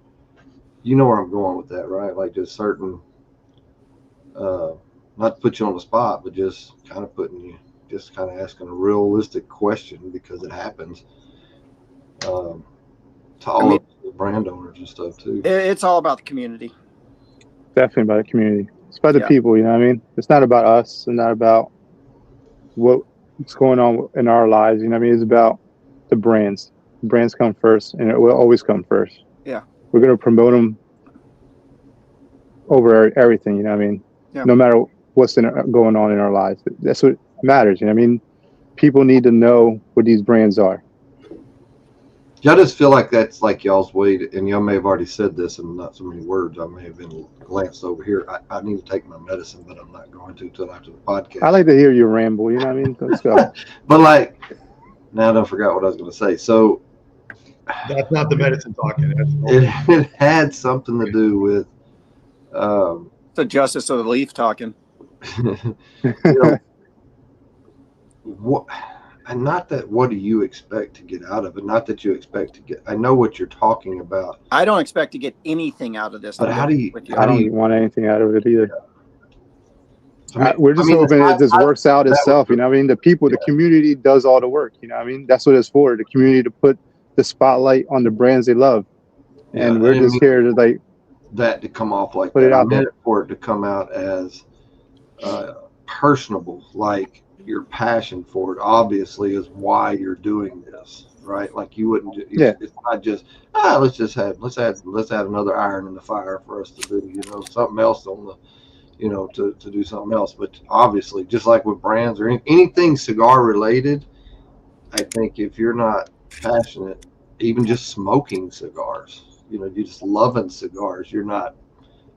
Speaker 3: you know where I'm going with that, right? Like, just certain, not to put you on the spot, but just kind of asking a realistic question, because it happens to all of the brand owners and stuff too.
Speaker 8: It's all about the community.
Speaker 5: Definitely about the community. It's about the people, you know what I mean? It's not about us and not about what's going on in our lives, you know what I mean? It's about the brands. The brands come first, and it will always come first. Yeah. We're going to promote them over everything, you know what I mean? Yeah. No matter what's going on in our lives. That's what matters, you know what I mean? People need to know what these brands are.
Speaker 3: I just feel like that's like y'all's way, and y'all may have already said this in not so many words. I may have been glanced over here. I need to take my medicine, but I'm not going to until after the podcast.
Speaker 5: I like to hear you ramble, you know what I mean? Let's go.
Speaker 3: But like, now I don't forget what I was going to say. So
Speaker 6: that's not the medicine talking.
Speaker 3: It had something to do with
Speaker 8: the justice of the leaf talking.
Speaker 3: You know, and not that what do you expect to get out of it? Not that you expect to get. I know what you're talking about.
Speaker 8: I don't expect to get anything out of this.
Speaker 3: But how do you?
Speaker 5: I don't want anything out of it either.
Speaker 3: We're just
Speaker 5: hoping it just works out itself. You know what I mean? The people, the community does all the work. You know what I mean? That's what it's for. The community to put the spotlight on the brands they love. And we're just here to like
Speaker 3: that to come off like
Speaker 5: put it out there.
Speaker 3: For it to come out as personable, like your passion for it obviously is why you're doing this, right? Like you wouldn't. It's not just let's add another iron in the fire for us to do, something else on the. To do something else. But obviously, just like with brands or anything cigar related, I think if you're not passionate, even just smoking cigars, you're just loving cigars, you're not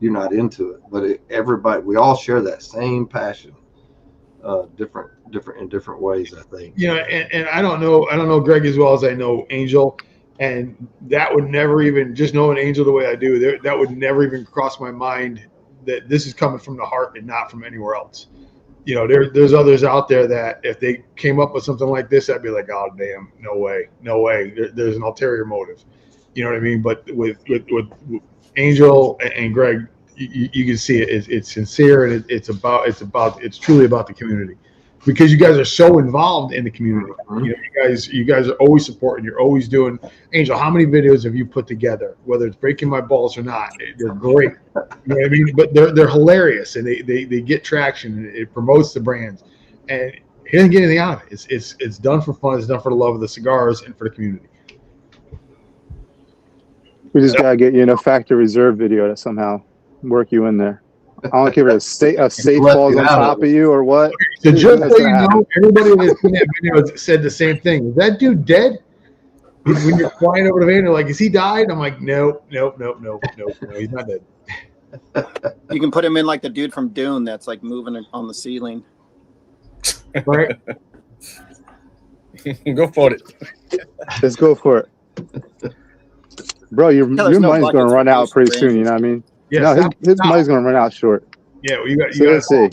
Speaker 3: into it. But everybody, we all share that same passion, different in different ways, I think.
Speaker 6: And I don't know Greg as well as I know Angel, and that would never even, just knowing Angel the way I do, that would never even cross my mind that this is coming from the heart and not from anywhere else. There's others out there that if they came up with something like this, I'd be like, oh damn, no way. There's an ulterior motive. You know what I mean? But with Angel and Greg, you can see it. It's sincere, and it's truly about the community, because you guys are so involved in the community. You guys are always supporting. You're always doing. Angel, how many videos have you put together? Whether it's breaking my balls or not, they're great. You know what I mean? But they're hilarious, and they get traction, and it promotes the brands. And he doesn't get anything out of it. It's done for fun. It's done for the love of the cigars and for the community.
Speaker 5: We just gotta get a factory reserve video to somehow work you in there. I don't care if a safe falls on top of you or what.
Speaker 6: So just so you know, everybody that's in that video said the same thing. Is that dude dead? When you're flying over the van, they're like, "Is he died?" I'm like, "No, he's not dead."
Speaker 8: You can put him in like the dude from Dune that's like moving on the ceiling.
Speaker 6: Right.
Speaker 4: Go for it.
Speaker 5: Let's go for it, bro. Your money's gonna run out pretty soon. You know what I mean?
Speaker 6: Yeah,
Speaker 5: no, his money's going to run out short.
Speaker 6: Yeah, well, you got
Speaker 5: let's see.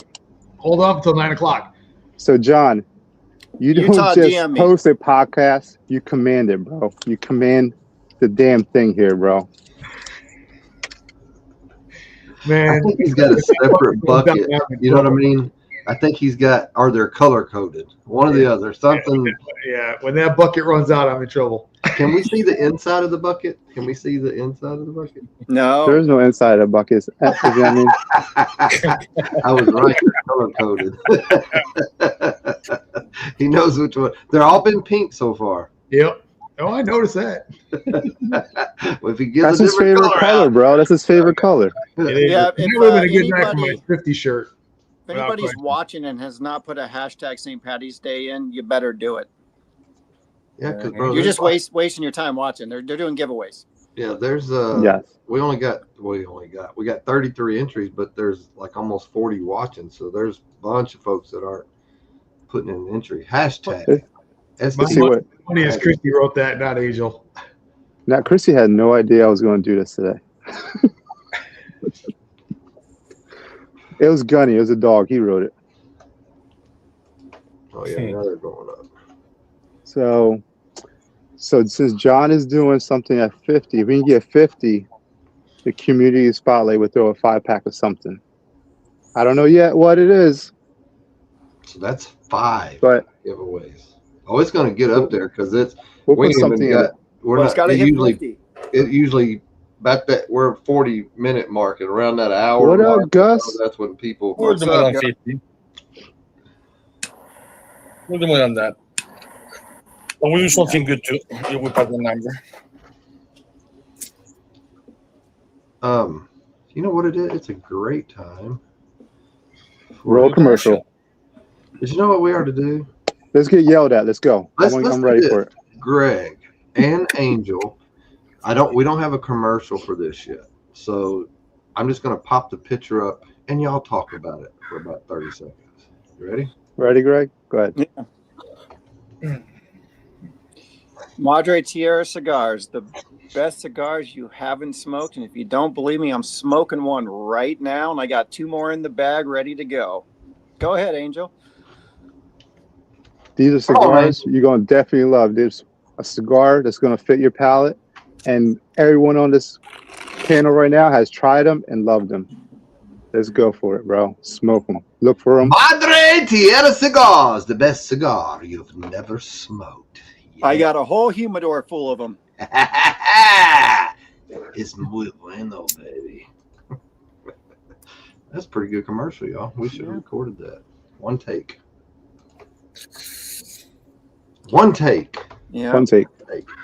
Speaker 6: Hold off until 9 o'clock.
Speaker 5: So, John, you don't just post a podcast. You command it, bro. You command the damn thing here, bro.
Speaker 6: Man,
Speaker 3: I think he's got a separate bucket. You know what I mean? I think he's got, or they're color coded. One or the other. Something.
Speaker 6: Yeah, when that bucket runs out, I'm in trouble.
Speaker 3: Can we see the inside of the bucket? Can we see the inside of the bucket?
Speaker 8: No.
Speaker 5: There's no inside of the buckets. You know what I mean?
Speaker 3: I was right. Color coded. He knows which one. They're all been pink so far.
Speaker 6: Yep. Oh, I noticed that.
Speaker 3: Well, if he gives
Speaker 5: That's
Speaker 3: a
Speaker 5: his
Speaker 3: different
Speaker 5: favorite color, bro. That's his favorite color.
Speaker 6: Yeah, it would have been a good night for my 50 shirt.
Speaker 8: If anybody's watching and has not put a hashtag St. Paddy's Day in, you better do it.
Speaker 3: Yeah, because bro,
Speaker 8: you're just wasting your time watching. They're doing giveaways.
Speaker 3: Yeah, there's we got 33 entries, but there's like almost 40 watching. So there's a bunch of folks that aren't putting in an entry. Hashtag.
Speaker 6: Funny as Christy wrote that, not Angel.
Speaker 5: Now, Christy had no idea I was going to do this today. It was Gunny. It was a dog. He wrote it.
Speaker 3: Oh, yeah. Now they're going up.
Speaker 5: So since John is doing something at 50, if we can get 50, the community spotlight would throw a 5-pack of something. I don't know yet what it is.
Speaker 3: So that's 5
Speaker 5: giveaways.
Speaker 3: Oh, it's going to get up there because it's
Speaker 5: it's
Speaker 8: got to hit 50.
Speaker 3: It usually about that we're 40-minute mark and around that hour.
Speaker 5: What
Speaker 3: mark,
Speaker 5: up, Gus?
Speaker 3: so that's when people.
Speaker 4: We're doing on 50. We're doing on that. But we do something good too. If we pass the number.
Speaker 3: You know what it is? It's a great time.
Speaker 5: Roll commercial.
Speaker 3: But you know what we are to do?
Speaker 5: Let's get yelled at. Let's go. I'm ready for it.
Speaker 3: Greg and Angel. We don't have a commercial for this yet. So I'm just going to pop the picture up and y'all talk about it for about 30 seconds. You ready?
Speaker 5: Ready, Greg? Go ahead.
Speaker 8: Yeah. Madre Tierra cigars, the best cigars you haven't smoked. And if you don't believe me, I'm smoking one right now, and I got 2 more in the bag ready to go. Go ahead, Angel.
Speaker 5: These are cigars you're going to definitely love. There's a cigar that's going to fit your palate, and everyone on this panel right now has tried them and loved them. Let's go for it, bro. Smoke them. Look for them.
Speaker 3: Madre Tierra Cigars, the best cigar you've never smoked. Yeah.
Speaker 8: I got a whole humidor full of them.
Speaker 3: It's muy bueno, baby. That's a pretty good commercial, y'all. We should have recorded that. One take.
Speaker 8: Yeah.
Speaker 5: One take.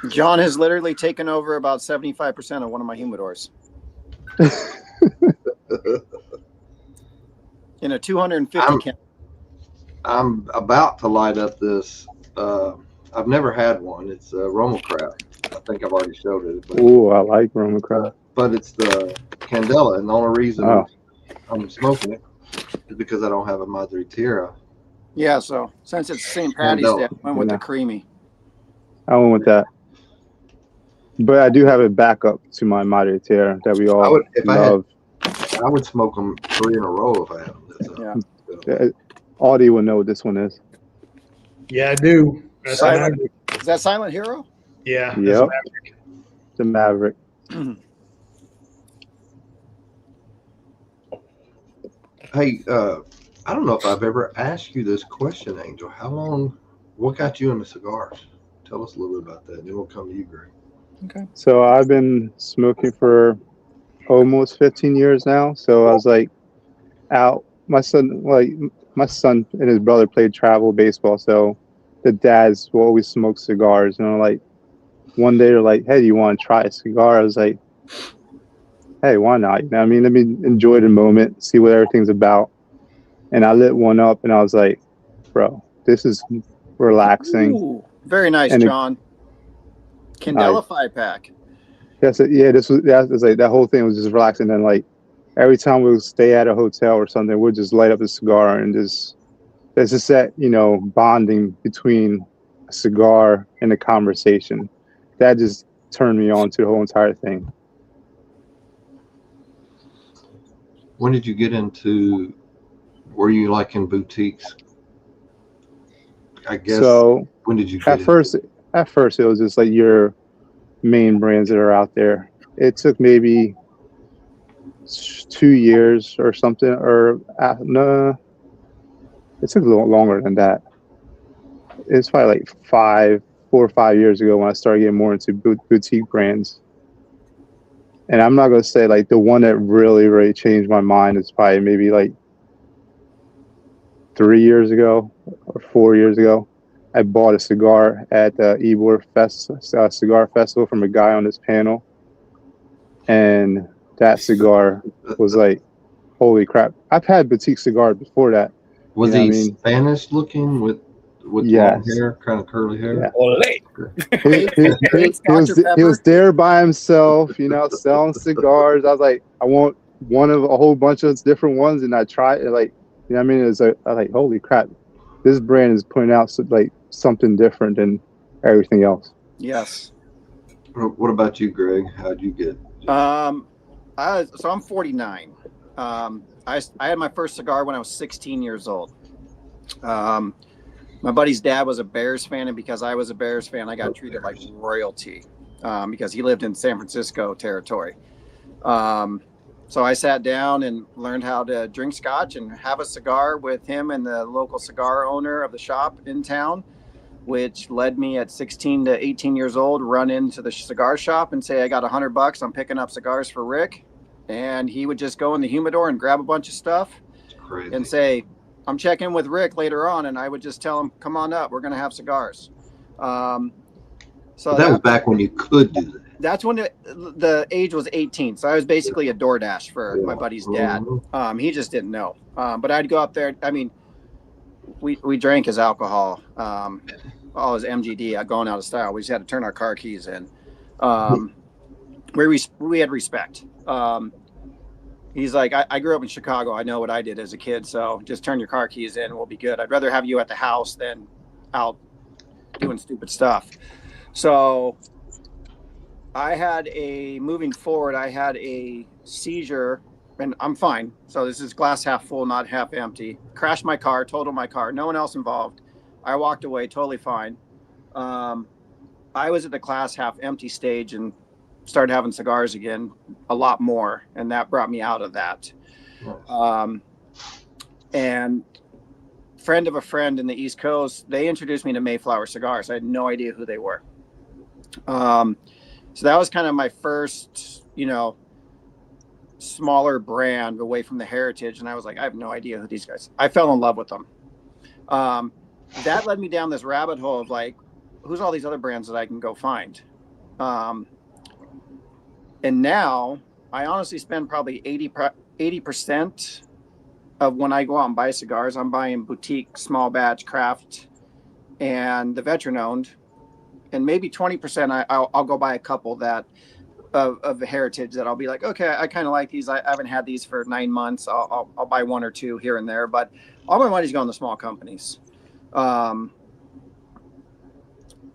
Speaker 8: John has literally taken over about 75% of one of my humidors. In a 250 count.
Speaker 3: I'm about to light up this. I've never had one. It's a Roma Craft. I think I've already showed it.
Speaker 5: Oh, I like Roma Craft.
Speaker 3: But it's the Candela, and the only reason I'm smoking it is because I don't have a Madre Tierra.
Speaker 8: Yeah, so since it's Saint Paddy's Day, I went with the creamy.
Speaker 5: I went with that. But I do have a backup to my Madre Tierra that we all love.
Speaker 3: I would smoke them 3 in a row if I had them.
Speaker 8: Yeah.
Speaker 5: Audie will know what this one is.
Speaker 6: Yeah, I do.
Speaker 8: Is that Silent Hero?
Speaker 6: Yeah.
Speaker 5: Yep. The Maverick.
Speaker 3: Hey, I don't know if I've ever asked you this question, Angel. What got you into cigars? Tell us a little bit about that, and then we'll come to you, Greg.
Speaker 8: Okay.
Speaker 5: So I've been smoking for almost 15 years now. So I was like out. My son and his brother played travel baseball. So the dads will always smoke cigars. You know, like one day they're like, "Hey, do you want to try a cigar?" I was like, "Hey, why not?" You know what I mean? Let me enjoy the moment, see what everything's about. And I lit one up, and I was like, "Bro, this is relaxing."
Speaker 8: Ooh, very nice, and John. Candela 5-pack.
Speaker 5: That's it. Yeah, that's like that whole thing was just relaxing. And like every time we would stay at a hotel or something, we'd just light up a cigar and there's just that, bonding between a cigar and a conversation. That just turned me on to the whole entire thing.
Speaker 3: When did you get into? Were you like in boutiques? I guess. So when did you get
Speaker 5: At first, it was just like your main brands that are out there. It took maybe 2 years or something, or no, it took a little longer than that. It's probably like 4 or 5 years ago when I started getting more into boutique brands. And I'm not going to say like the one that really, really changed my mind is probably maybe like 3 years ago or 4 years ago. I bought a cigar at the Ybor Cigar Festival from a guy on this panel. And that cigar was like, holy crap. I've had boutique cigars before that.
Speaker 3: Was he Spanish looking with long hair, kind of curly hair?
Speaker 5: Yeah. He was there by himself, selling cigars. I was like, I want one of a whole bunch of different ones. And I tried it, like, I was like, holy crap. This brand is putting out like something different than everything else.
Speaker 8: Yes.
Speaker 3: What about you, Greg? How'd you get?
Speaker 8: So I'm 49. I had my first cigar when I was 16 years old. My buddy's dad was a Bears fan, and because I was a Bears fan, I got treated like royalty because he lived in San Francisco territory. So I sat down and learned how to drink scotch and have a cigar with him and the local cigar owner of the shop in town, which led me at 16 to 18 years old, run into the cigar shop and say, I got $100. I'm picking up cigars for Rick. And he would just go in the humidor and grab a bunch of stuff and say, I'm checking with Rick later on. And I would just tell him, come on up. We're going to have cigars. So
Speaker 3: that was back when you could do that.
Speaker 8: That's when the age was 18. So I was basically a DoorDash for my buddy's dad. He just didn't know. But I'd go up there. I mean, we drank his alcohol, all his MGD, going out of style. We just had to turn our car keys in. We had respect. He's like, I grew up in Chicago. I know what I did as a kid. So just turn your car keys in. We'll be good. I'd rather have you at the house than out doing stupid stuff. So moving forward, I had a seizure, and I'm fine. So this is glass half full, not half empty. Crashed my car, totaled my car. No one else involved. I walked away totally fine. I was at the glass half empty stage and started having cigars again a lot more, and that brought me out of that. And friend of a friend in the East Coast, they introduced me to Mayflower cigars. I had no idea who they were. So that was kind of my first, smaller brand away from the heritage. And I was like, I have no idea who these guys. I fell in love with them. That led me down this rabbit hole of like, who's all these other brands that I can go find? And now I honestly spend probably 80% of when I go out and buy cigars, I'm buying boutique, small batch, craft, and the veteran owned, and maybe 20% I'll go buy a couple that of heritage that I'll be like, okay, I kind of like these. I haven't had these for 9 months. I'll buy one or two here and there, but all my money's going to small companies.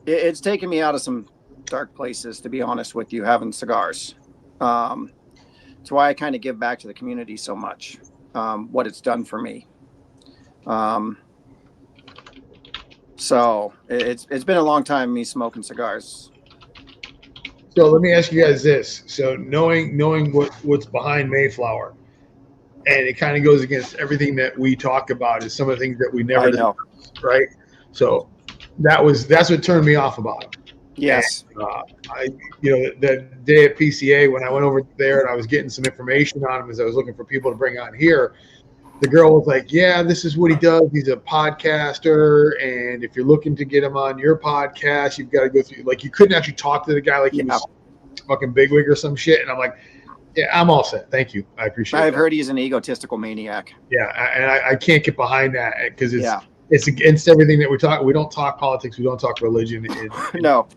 Speaker 8: It's taken me out of some dark places, to be honest with you, having cigars. It's why I kind of give back to the community so much, what it's done for me. So it's been a long time me smoking cigars.
Speaker 6: So let me ask you guys this. So knowing what's behind Mayflower, and it kind of goes against everything that we talk about, is some of the things that we never
Speaker 8: know.
Speaker 6: discussed, right? So that's what turned me off about it.
Speaker 8: Yes.
Speaker 6: And, that day at PCA when I went over there and I was getting some information on him as I was looking for people to bring on here, the girl was like, yeah, this is what he does. He's a podcaster. And if you're looking to get him on your podcast, you've got to go through, like, you couldn't actually talk to the guy like he was fucking bigwig or some shit. And I'm like, yeah, I'm all set. Thank you. I appreciate it.
Speaker 8: I've heard he's an egotistical maniac.
Speaker 6: Yeah. And I can't get behind that because it's against everything that we talk. We don't talk politics. We don't talk religion.
Speaker 8: No.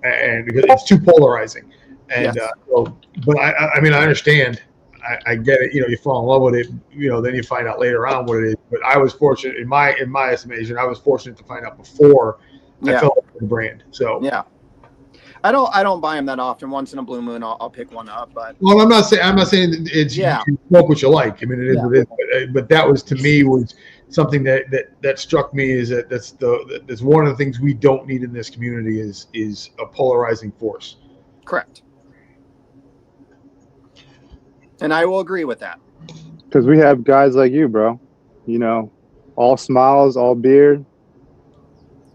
Speaker 6: And because it's too polarizing. And
Speaker 8: Yes.
Speaker 6: But I mean, I understand. I get it. You fall in love with it. Then you find out later on what it is. But I was fortunate in my estimation. I was fortunate to find out before I fell into the brand. So
Speaker 8: yeah, I don't buy them that often. Once in a blue moon, I'll pick one up. But
Speaker 6: I'm not saying it's you smoke what you like. I mean, it is what it is. But that was, to me, was something that struck me, is that's one of the things we don't need in this community is a polarizing force.
Speaker 8: Correct. And I will agree with that.
Speaker 5: Because we have guys like you, bro. All smiles, all beard,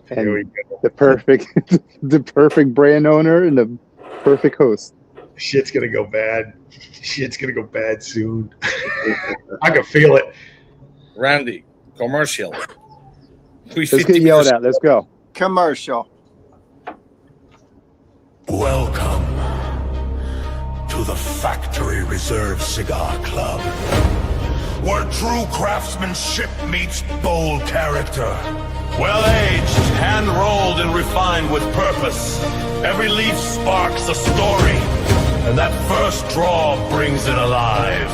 Speaker 5: and the perfect brand owner and the perfect host.
Speaker 6: Shit's gonna go bad. Shit's gonna go bad soon. I can feel it.
Speaker 4: Randy, commercial.
Speaker 5: Let's get yelled at. Let's go.
Speaker 8: Commercial.
Speaker 10: Welcome to the Factory Reserve Cigar Club, where true craftsmanship meets bold character. Well-aged, hand-rolled, and refined with purpose. Every leaf sparks a story, and that first draw brings it alive.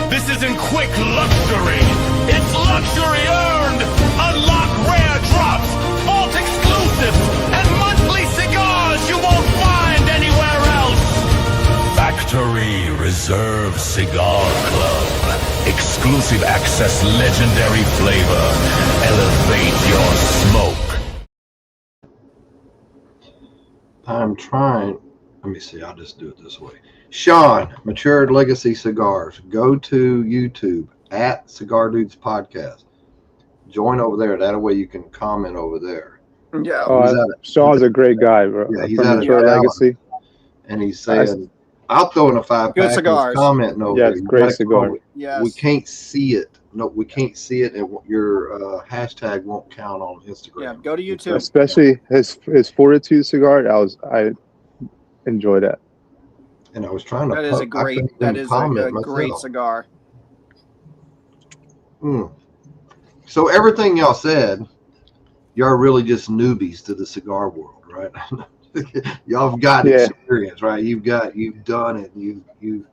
Speaker 10: This isn't quick luxury. It's luxury earned. Unlock rare drops, vault exclusives, and monthly cigars you won't find anywhere else. Factory Reserve Cigar Club. Exclusive access, legendary flavor. Elevate your smoke.
Speaker 3: I'm trying. Let me see. I'll just do it this way. Sean, Matured Legacy Cigars. Go to YouTube at Cigar Dudes Podcast. Join over there. That way you can comment over there.
Speaker 8: Yeah.
Speaker 5: Sean's a great guy, bro.
Speaker 3: Yeah, he's
Speaker 5: from
Speaker 3: at
Speaker 5: Matured Legacy.
Speaker 3: And he's saying, I'll throw in a 5-pack.
Speaker 8: Good cigars.
Speaker 3: He's commenting over
Speaker 5: Yes,
Speaker 3: there.
Speaker 5: great cigar.
Speaker 8: Yes.
Speaker 3: We can't see it. No, we can't see it, and your hashtag won't count on Instagram.
Speaker 8: Yeah, go to YouTube.
Speaker 5: Especially his Fortitude cigar. I enjoy that.
Speaker 3: And I was trying to.
Speaker 8: That is a great cigar.
Speaker 3: So everything y'all said, y'all really just newbies to the cigar world, right? Y'all have got experience, right? You've done it.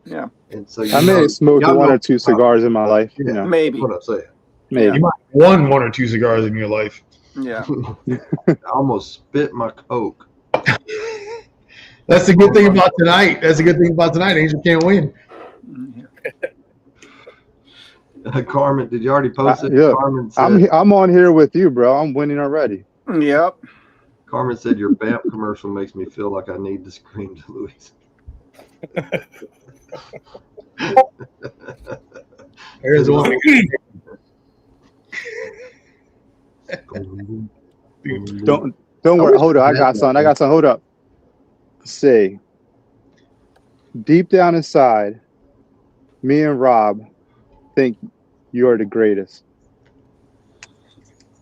Speaker 8: Yeah.
Speaker 3: And so
Speaker 5: I may have smoked one or two cigars in my life.
Speaker 3: Yeah,
Speaker 8: maybe.
Speaker 3: What I'm saying.
Speaker 5: Maybe.
Speaker 6: You might have won 1 or 2 cigars in your life.
Speaker 8: Yeah.
Speaker 3: I almost spit my Coke.
Speaker 6: That's the good thing about tonight. Angel can't win.
Speaker 3: Carmen, did you already post it?
Speaker 5: Yeah.
Speaker 3: Carmen said,
Speaker 5: I'm on here with you, bro. I'm winning already.
Speaker 8: Yep.
Speaker 3: Carmen said your BAMP commercial makes me feel like I need to scream to Louise.
Speaker 6: There's one.
Speaker 5: Don't worry. Hold up. I got something. Hold up. Say, deep down inside, me and Rob think you're the greatest.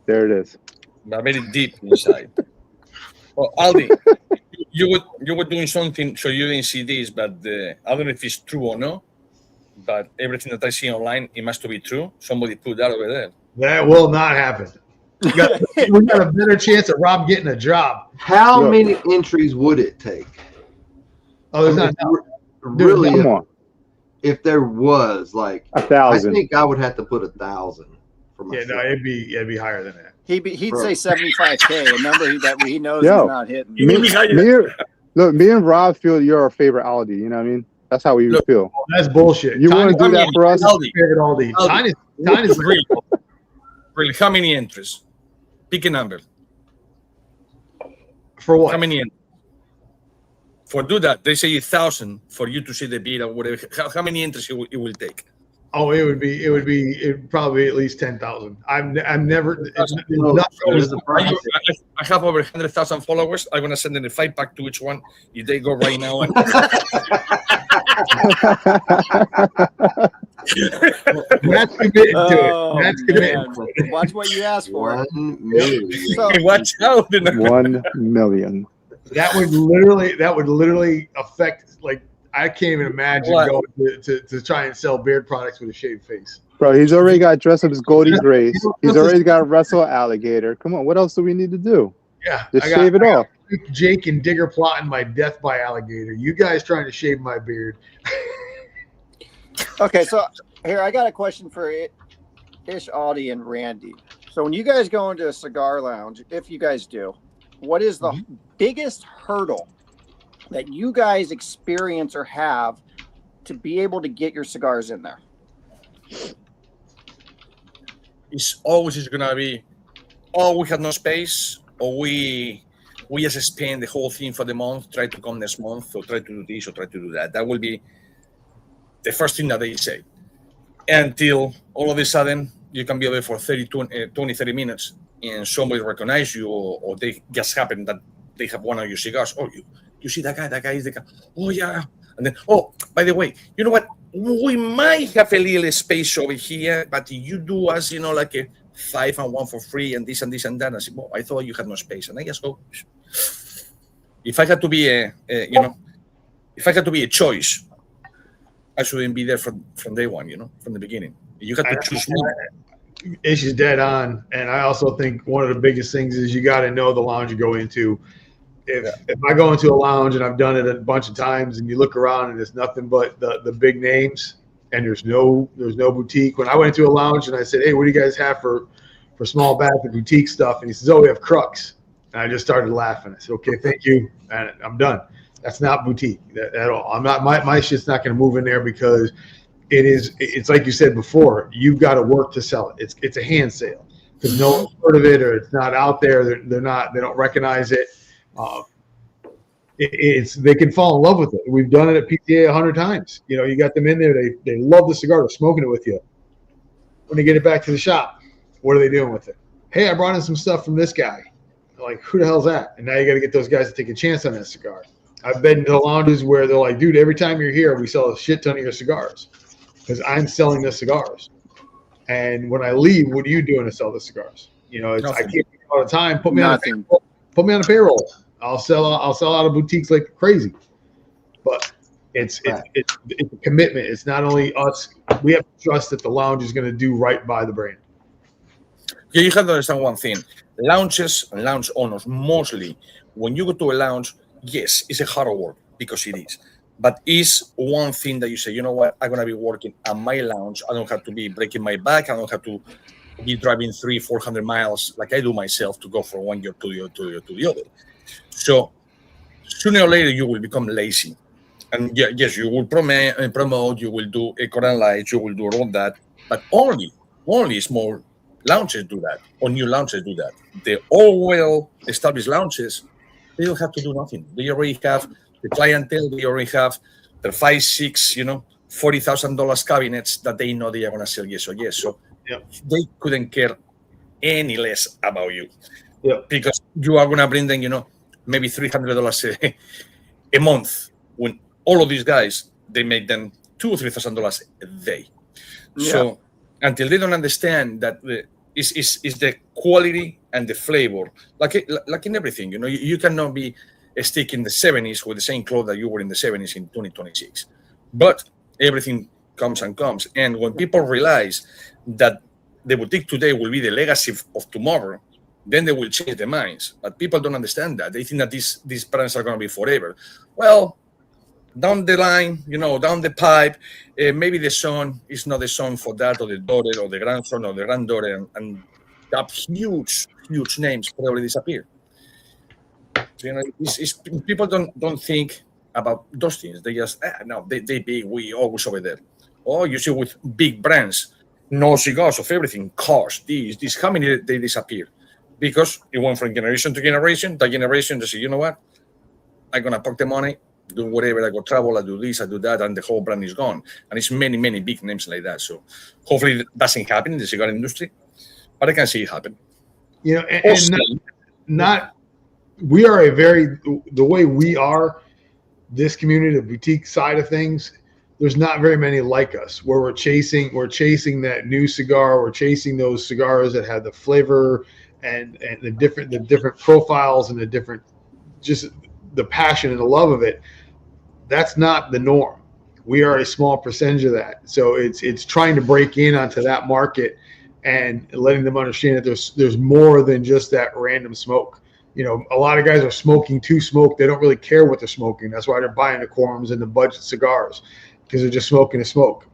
Speaker 5: There it is.
Speaker 4: But very deep inside. Well, Aldi, you were doing something, so you didn't see this, but I don't know if it's true or not. But everything that I see online, it must be true. Somebody put that over there.
Speaker 6: That will not happen. We got a better chance of Rob getting a job.
Speaker 3: How many entries would it take?
Speaker 6: Oh, there's not.
Speaker 3: Really,
Speaker 5: Come on.
Speaker 3: if there was like
Speaker 5: 1,000.
Speaker 3: I think I would have to put 1,000 for myself.
Speaker 6: Yeah, no, it'd be higher than that.
Speaker 8: He'd
Speaker 3: Bro.
Speaker 8: say 75K, a number that he knows
Speaker 5: Yo.
Speaker 8: he's not hitting.
Speaker 5: Me and Rob feel you're our favorite Aldi. You know what I mean? That's how we feel.
Speaker 6: Oh, that's bullshit.
Speaker 5: You want to do that for us?
Speaker 4: Aldi.
Speaker 6: Favorite Aldi. Tiny's
Speaker 4: Really, really, how many entries? Pick a number.
Speaker 6: For what?
Speaker 4: How many entries? For do that, they say 1,000 for you to see the beat or whatever. How many entries it will take?
Speaker 6: Oh, it would probably at least 10,000. I'm never. It's not,
Speaker 4: I have over 100,000 followers. I'm gonna send them a 5-pack to each one. If they go right now, and
Speaker 6: That's committed to it. That's committed.
Speaker 8: Watch what you ask for.
Speaker 3: 1 million.
Speaker 8: So,
Speaker 4: watch out.
Speaker 5: 1 million.
Speaker 6: That would literally affect, like, I can't even imagine going to try and sell beard products with a shaved face.
Speaker 5: Bro, he's already got dressed up as Goldie Grace. He's already got wrestle alligator. Come on, what else do we need to do?
Speaker 6: Yeah,
Speaker 5: Just shave it off.
Speaker 6: Jake and Digger plotting my death by alligator. You guys trying to shave my beard.
Speaker 8: okay, so here I got a question for Ish, Audie, and Randy. So when you guys go into a cigar lounge, if you guys do, what is the biggest hurdle that you guys experience or have to be able to get your cigars in there?
Speaker 4: It's always going to be, oh, we have no space, or we just spend the whole thing for the month, try to come next month, or try to do this, or try to do that. That will be the first thing that they say. Until all of a sudden, you can be over for 20, 30 minutes, and somebody recognize you, or they just happen that they have one of your cigars. Oh, you see that guy? That guy is the guy. Oh, yeah. And then, oh, by the way, you know what? We might have a little space over here, but you do us, like a 5 and 1 for free, and this and this and that. I said, well, I thought you had no space, and I just go. If I had to be if I had to be a choice, I shouldn't be there from day one. From the beginning. You have to choose one.
Speaker 6: Ish is dead on, and I also think one of the biggest things is you got to know the lounge you go into. If I go into a lounge, and I've done it a bunch of times, and you look around and it's nothing but the big names, and there's no boutique. When I went into a lounge and I said, hey, what do you guys have for small batch of boutique stuff? And he says, oh, we have Crux. And I just started laughing. I said, okay, thank you, and I'm done. That's not boutique at all. I'm not. My shit's not going to move in there because it's like you said before. You've got to work to sell it. It's a hand sale because no one's heard of it, or it's not out there. They don't recognize it. They can fall in love with it. We've done it at PTA 100 times. You got them in there. They love the cigar. They're smoking it with you. When they get it back to the shop, what are they doing with it? Hey, I brought in some stuff from this guy. They're like, who the hell's that? And now you got to get those guys to take a chance on that cigar. I've been to lounges where they're like, dude, every time you're here, we sell a shit ton of your cigars because I'm selling the cigars. And when I leave, what are you doing to sell the cigars? I can't do it all the time. Put me on a payroll. I'll sell out of boutiques like crazy. But it's a commitment. It's not only us. We have to trust that the lounge is going to do right by the brand.
Speaker 4: Yeah, you have to understand one thing. Lounges and lounge owners, mostly, when you go to a lounge, yes, it's a hard work because it is. But it's one thing that you say, you know what, I'm going to be working at my lounge. I don't have to be breaking my back. I don't have to be driving 300-400 miles like I do myself to go from one year to the other. So sooner or later, you will become lazy. And yes, you will promote, you will do Echo and Lights, you will do all that. but only small launches do that, or new launches do that. The all well-established launches, they don't have to do nothing. They already have the clientele. They already have their 5, 6, $40,000 cabinets that they know they are going to sell yes or yes. So they couldn't care any less about you, because you are going to bring them, maybe $300 a month. When all of these guys, they make them $2,000 or $3,000 a day. So until they don't understand that is the quality and the flavor, like in everything, you cannot be stick in the 70s with the same clothes that you were in the 70s in 2026. But everything comes and comes. And when people realize that the boutique today will be the legacy of tomorrow, then they will change their minds. But people don't understand that. They think that these brands are going to be forever. Well, down the line, down the pipe, maybe the son is not the son for that, or the daughter, or the grandson, or the granddaughter, and that huge names probably disappear. So, people don't think about those things. They just, no, they big, we always over there. Or you see with big brands, no cigars of everything, cars, these, how many they disappear? Because it went from generation to generation. That generation just say, you know what? I'm going to pocket the money, do whatever, I go travel, I do this, I do that, and the whole brand is gone. And it's many, many big names like that. So hopefully it doesn't happen in the cigar industry, but I can see it happen.
Speaker 6: We are the way we are, this community, the boutique side of things, there's not very many like us, where we're chasing that new cigar, we're chasing those cigars that have the flavor and the different profiles and the different, just the passion and the love of it. That's not the norm. We are a small percentage of that. So it's trying to break in onto that market and letting them understand that there's more than just that random smoke. A lot of guys are smoking to smoke. They don't really care what they're smoking. That's why they're buying the Quorums and the budget cigars, because they're just smoking to smoke.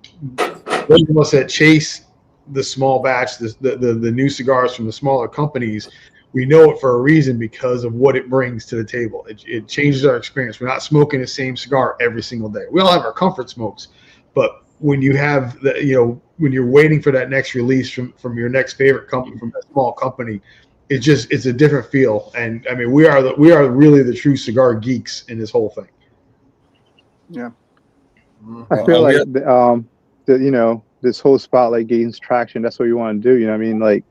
Speaker 6: Those of us that chase the small batch, the new cigars from the smaller companies, we know it for a reason, because of what it brings to the table. It changes our experience. We're not smoking the same cigar every single day. We all have our comfort smokes, but when you have when you're waiting for that next release from your next favorite company, from that small company, it's a different feel. And I mean, we are really the true cigar geeks in this whole thing.
Speaker 8: Yeah.
Speaker 5: I feel like this whole spotlight gains traction. That's what you want to do. Like,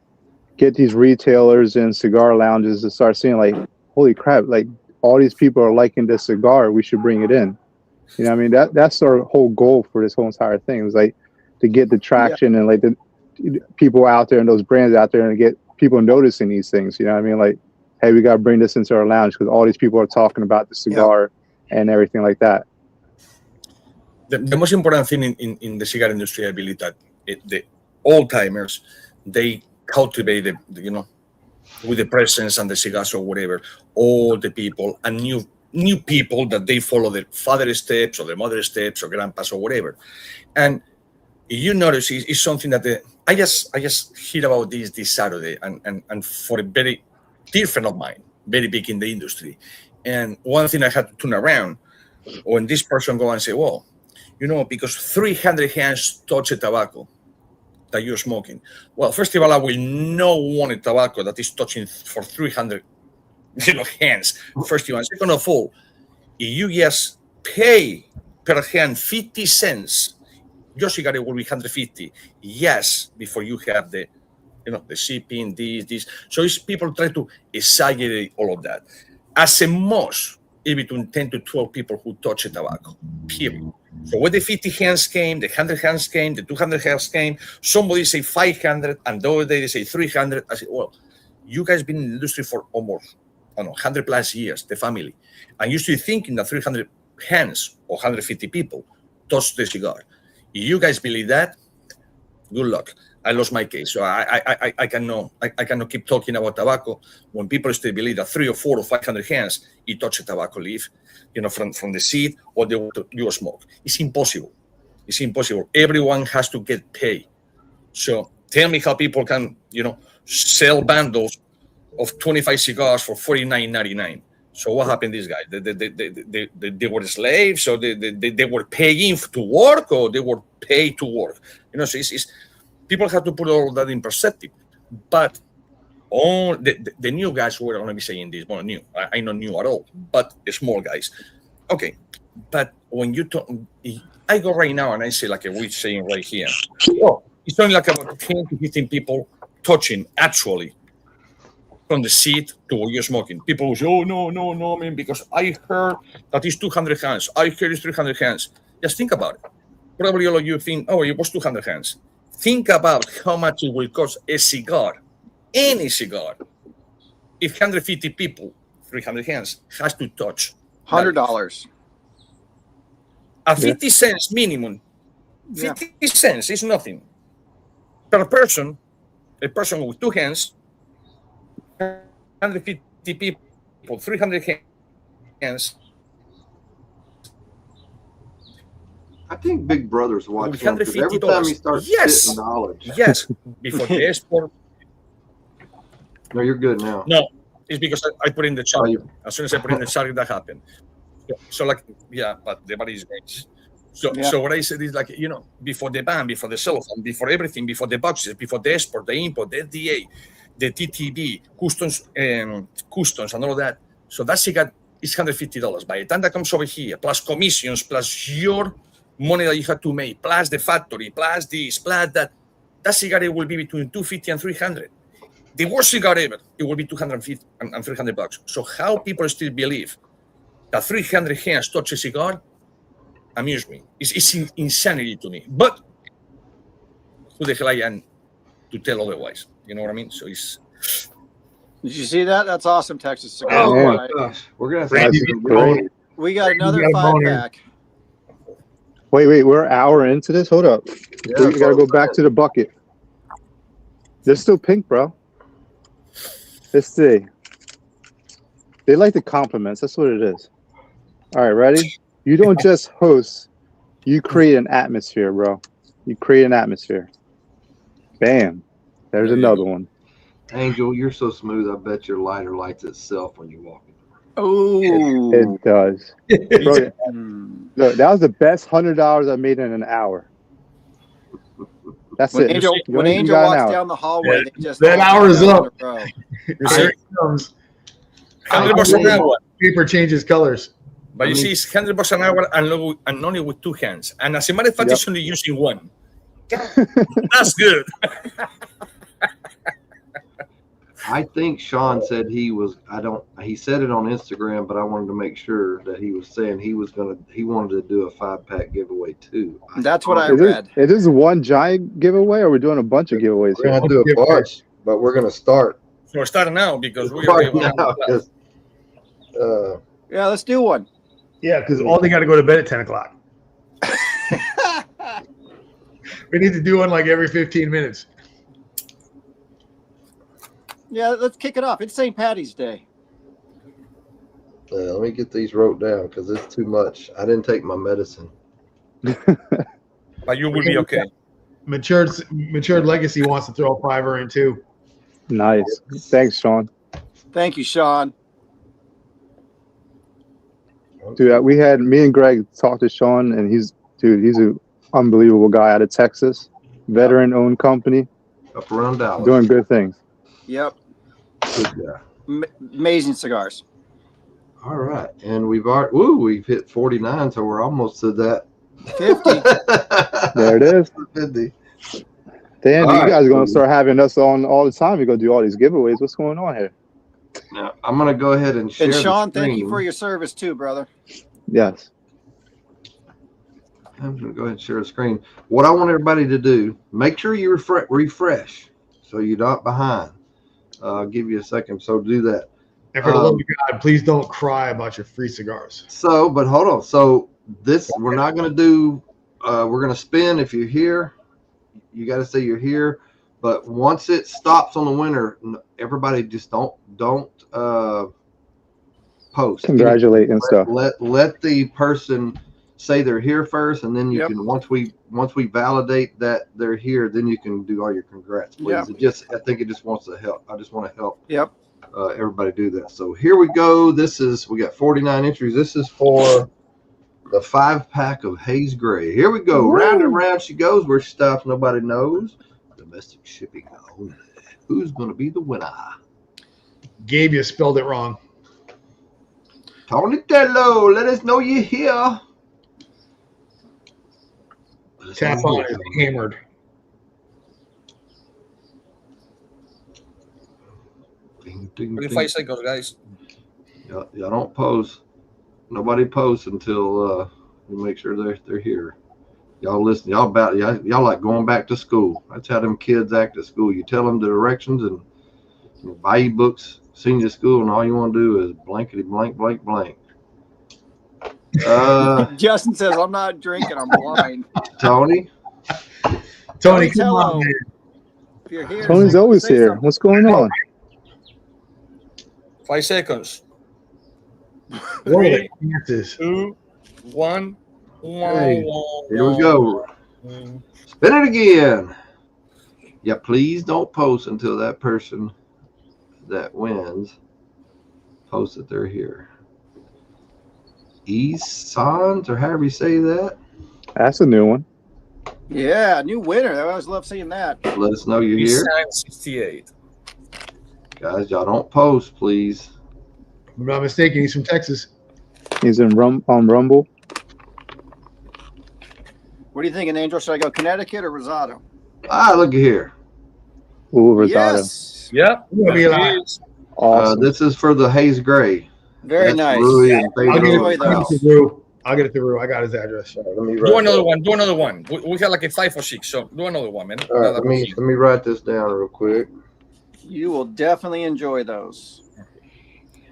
Speaker 5: get these retailers and cigar lounges to start seeing, like, holy crap, like, all these people are liking this cigar, we should bring it in. That's our whole goal for this whole entire thing, is like to get the traction and like the people out there and those brands out there and get people noticing these things. Like, hey, we got to bring this into our lounge because all these people are talking about the cigar and everything like that.
Speaker 4: The most important thing in the cigar industry, I believe, that the old timers, they cultivate with the presence and the cigars or whatever, all the people and new people that they follow their father's steps or their mother's steps or grandpa's or whatever. And you notice it's something that I just heard about this Saturday, and for a very dear friend of mine, very big in the industry. And one thing I had to turn around when this person go and say, well, because 300 hands touch a tobacco that you're smoking. Well, first of all, I will not want a tobacco that is touching for 300 hands. First of all. Second of all, if you just pay per hand 50 cents, your cigar will be 150. Yes, before you have the shipping, this. So it's people try to exaggerate all of that. As a most, it's between 10 to 12 people who touch a tobacco, period. So when the 50 hands came, the 100 hands came, the 200 hands came, somebody say 500, and the other day they say 300. I said, well, you guys been in the industry for almost, 100 plus years, the family. And you still thinking that 300 hands or 150 people touch the cigar. If you guys believe that, good luck. I lost my case. So I cannot keep talking about tobacco when people still believe that 300 or 400 or 500 hands, you touch a tobacco leaf, from the seed or your smoke. It's impossible. It's impossible. Everyone has to get paid. So tell me how people can, sell bundles of 25 cigars for $49.99. So what happened to these guys? They were slaves, or they were paying to work, or they were paid to work. So people have to put all of that in perspective. But all the new guys who are going to be saying this, well, new, I'm not new at all, but the small guys. Okay, but when you talk, I go right now and I say, like we're saying right here, oh, it's only like about 10 to 15 people touching actually from the seat to what you're smoking. People will say, oh, no, man, because I heard that it's 200 hands. I heard it's 300 hands. Just think about it. Probably all of you think, oh, it was 200 hands. Think about how much it will cost a cigar, any cigar, if 150 people, 300 hands, has to touch.
Speaker 8: $100.
Speaker 4: At 50 cents minimum. 50 cents is nothing. Per person, a person with 2 hands, 150 people, 300 hands.
Speaker 3: I think Big Brother's watching him, 'cause every time he starts spitting knowledge.
Speaker 4: Yes, before the export.
Speaker 3: No, you're good now.
Speaker 4: No, it's because I put in the charger. As soon as I put in the charger, that happened. So like, yeah, but the body is great. So what I said is like, you know, before the ban, before the cell phone, before everything, before the boxes, before the export, the import, the FDA, the TTB, customs and all of that. So that cigar is $150. By the time that comes over here, plus commissions, plus your money that you have to make, plus the factory, plus this, plus that, that cigar will be between $250 and $300. The worst cigar ever, it will be $250 and $300. So how people still believe that 300 hands touch a cigar, amuse me. It's insanity to me. But who the hell I am to tell otherwise? You know what I mean? So it's.
Speaker 8: Did you see that? That's awesome, Texas Cigar.
Speaker 3: Oh my gosh, we're gonna have to.
Speaker 8: We got another 5-pack.
Speaker 5: Wait, we're an hour into this? Hold up.
Speaker 3: Yeah,
Speaker 5: we gotta go back to the bucket. They're still pink, bro. Let's see. They like the compliments. That's what it is. All right, ready? You don't just host. You create an atmosphere, bro. You create an atmosphere. Bam. There's another one.
Speaker 3: Angel, you're so smooth. I bet your lighter lights itself when you walk in.
Speaker 8: Oh,
Speaker 5: it does. Bro, look, that was the best $100 I made in an hour. That's
Speaker 8: when
Speaker 5: it.
Speaker 8: When Angel walks down the hallway, they just
Speaker 6: that hour is up.
Speaker 4: Here it comes. $100 an hour.
Speaker 6: Paper changes colors.
Speaker 4: But you see, it's $100 an hour and only with 2 hands. And as a matter of fact, it's only using one. That's good.
Speaker 3: I think Sean said he said it on Instagram, but I wanted to make sure that he was saying he wanted to do a 5-pack giveaway too.
Speaker 8: That's what I read.
Speaker 5: Is this one giant giveaway, or we're doing a bunch of giveaways?
Speaker 3: We're going to do a bunch, but we're going to start.
Speaker 4: So we're starting now because we are
Speaker 8: yeah, let's do one.
Speaker 6: Yeah, because all they got to go to bed at 10 o'clock. We need to do one like every 15 minutes.
Speaker 8: Yeah, let's kick it off. It's Saint Paddy's Day.
Speaker 3: Let me get these wrote down because it's too much. I didn't take my medicine.
Speaker 4: But you will be okay.
Speaker 6: Matured Legacy wants to throw a $5 in too.
Speaker 5: Nice. Thanks, Sean.
Speaker 8: Thank you, Sean.
Speaker 5: Dude, me and Greg talked to Sean, and he's an unbelievable guy out of Texas, veteran-owned company,
Speaker 3: up around Dallas,
Speaker 5: doing good things.
Speaker 8: Yep.
Speaker 3: Good guy.
Speaker 8: Amazing cigars.
Speaker 3: All right, and we've hit 49, so we're almost to that
Speaker 8: 50.
Speaker 5: There it is.
Speaker 3: 50.
Speaker 5: Dan, you guys are going to start having us on all the time. You're going to do all these giveaways. What's going on here?
Speaker 3: Now, I'm going to go ahead and share.
Speaker 8: And Sean,
Speaker 3: the screen.
Speaker 8: thank you for your service too, brother.
Speaker 5: Yes.
Speaker 3: I'm going to go ahead and share the screen. What I want everybody to do, make sure you refresh so you're not behind. I'll give you a second. So do that.
Speaker 6: And for the love of God, please don't cry about your free cigars.
Speaker 3: So, but hold on. So we're not going to do, we're going to spin. If you're here, you got to say you're here. But once it stops on the winner, everybody just don't post.
Speaker 5: Congratulate and stuff.
Speaker 3: Let the person say they're here first, and then you can once we validate that they're here, then you can do all your congrats, please. I think it just wants to help. I just want to help. Everybody do that. So here we go. We got 49 entries. This is for the 5-pack of Haze Gray. Here we go. Round and round she goes. Where she stops, nobody knows. The domestic shipping only. Who's going to be the winner?
Speaker 6: Gabe, you spelled it wrong.
Speaker 3: Tony Tello, let us know you're here.
Speaker 6: Tap on is hammered.
Speaker 3: Ding, ding,
Speaker 4: 25 seconds, guys.
Speaker 3: Y'all don't post. Nobody posts until we make sure they're here. Y'all listen. Y'all like going back to school. That's how them kids act at school. You tell them the directions and buy you books, senior school, and all you want to do is blankety blank blank blank.
Speaker 8: Justin says, "I'm not drinking. I'm blind."
Speaker 3: Tony,
Speaker 6: come on, man.
Speaker 8: If you're here,
Speaker 5: Tony's always here.
Speaker 8: something.
Speaker 5: What's going on?
Speaker 4: 5 seconds.
Speaker 6: What are
Speaker 4: 3,
Speaker 6: the chances?
Speaker 4: 2, 1.
Speaker 3: Hey, here we go. Spin it again. Yeah, please don't post until that person that wins posts that they're here. Esans, or however you say that.
Speaker 5: That's a new one.
Speaker 8: Yeah, new winner. I always love seeing that.
Speaker 3: Let us know you're here.
Speaker 4: 68.
Speaker 3: Guys, y'all don't post, please.
Speaker 6: If I'm not mistaken, he's from Texas.
Speaker 5: He's on Rumble.
Speaker 8: What are you thinking, Angel? Should I go Connecticut or Rosado?
Speaker 3: Look at here.
Speaker 5: Ooh, Rosado.
Speaker 8: Yes.
Speaker 4: Yep.
Speaker 5: Awesome.
Speaker 3: This is for the Haze Gray.
Speaker 8: Very
Speaker 3: That's
Speaker 8: nice.
Speaker 3: Rui and
Speaker 6: I'll
Speaker 3: Pedro.
Speaker 6: get it to Rue. I'll get it to Rue. I got his address.
Speaker 3: Let me
Speaker 4: Do
Speaker 3: write
Speaker 4: another
Speaker 3: that.
Speaker 4: one. Do another one. We have like a 5 or 6, so do another one, man.
Speaker 3: All right, let me write this down real quick.
Speaker 8: You will definitely enjoy those.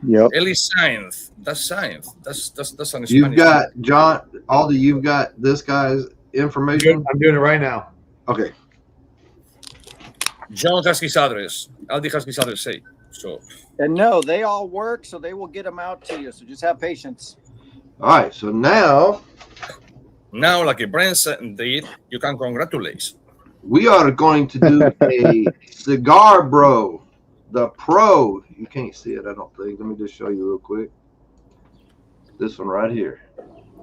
Speaker 5: Yep.
Speaker 4: Ellie Sainz. That's Sainz. That's on
Speaker 3: You've
Speaker 4: Spanish.
Speaker 3: got John Aldi. You've got this guy's information.
Speaker 6: I'm doing it right now.
Speaker 3: Okay.
Speaker 4: John has his address. Aldi has his address. Say so.
Speaker 8: And no, they all work, so they will get them out to you. So just have patience.
Speaker 3: All right. So now
Speaker 4: Like a brand did, you can congratulate.
Speaker 3: we are going to do a Cigar Bro, the Pro. You can't see it, I don't think. Let me just show you real quick. This one right here,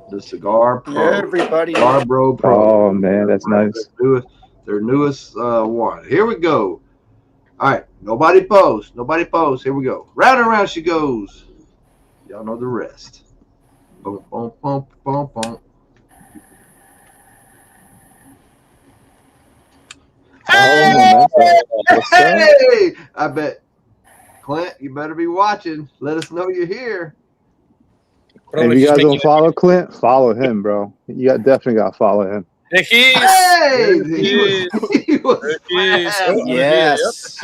Speaker 3: the Cigar Pro.
Speaker 8: Everybody.
Speaker 3: Cigar Bro Pro.
Speaker 5: Oh man, that's nice.
Speaker 3: Their newest one. Here we go. All right. Nobody post. Nobody post. Here we go. Round and round she goes. Y'all know the rest. Boom, boom, boom, boom, boom. Hey! I bet, Clint, you better be watching. Let us know you're here.
Speaker 5: If you guys don't follow Clint, follow him, bro. You definitely got to follow him.
Speaker 3: Hey! He was fast.
Speaker 8: Yes.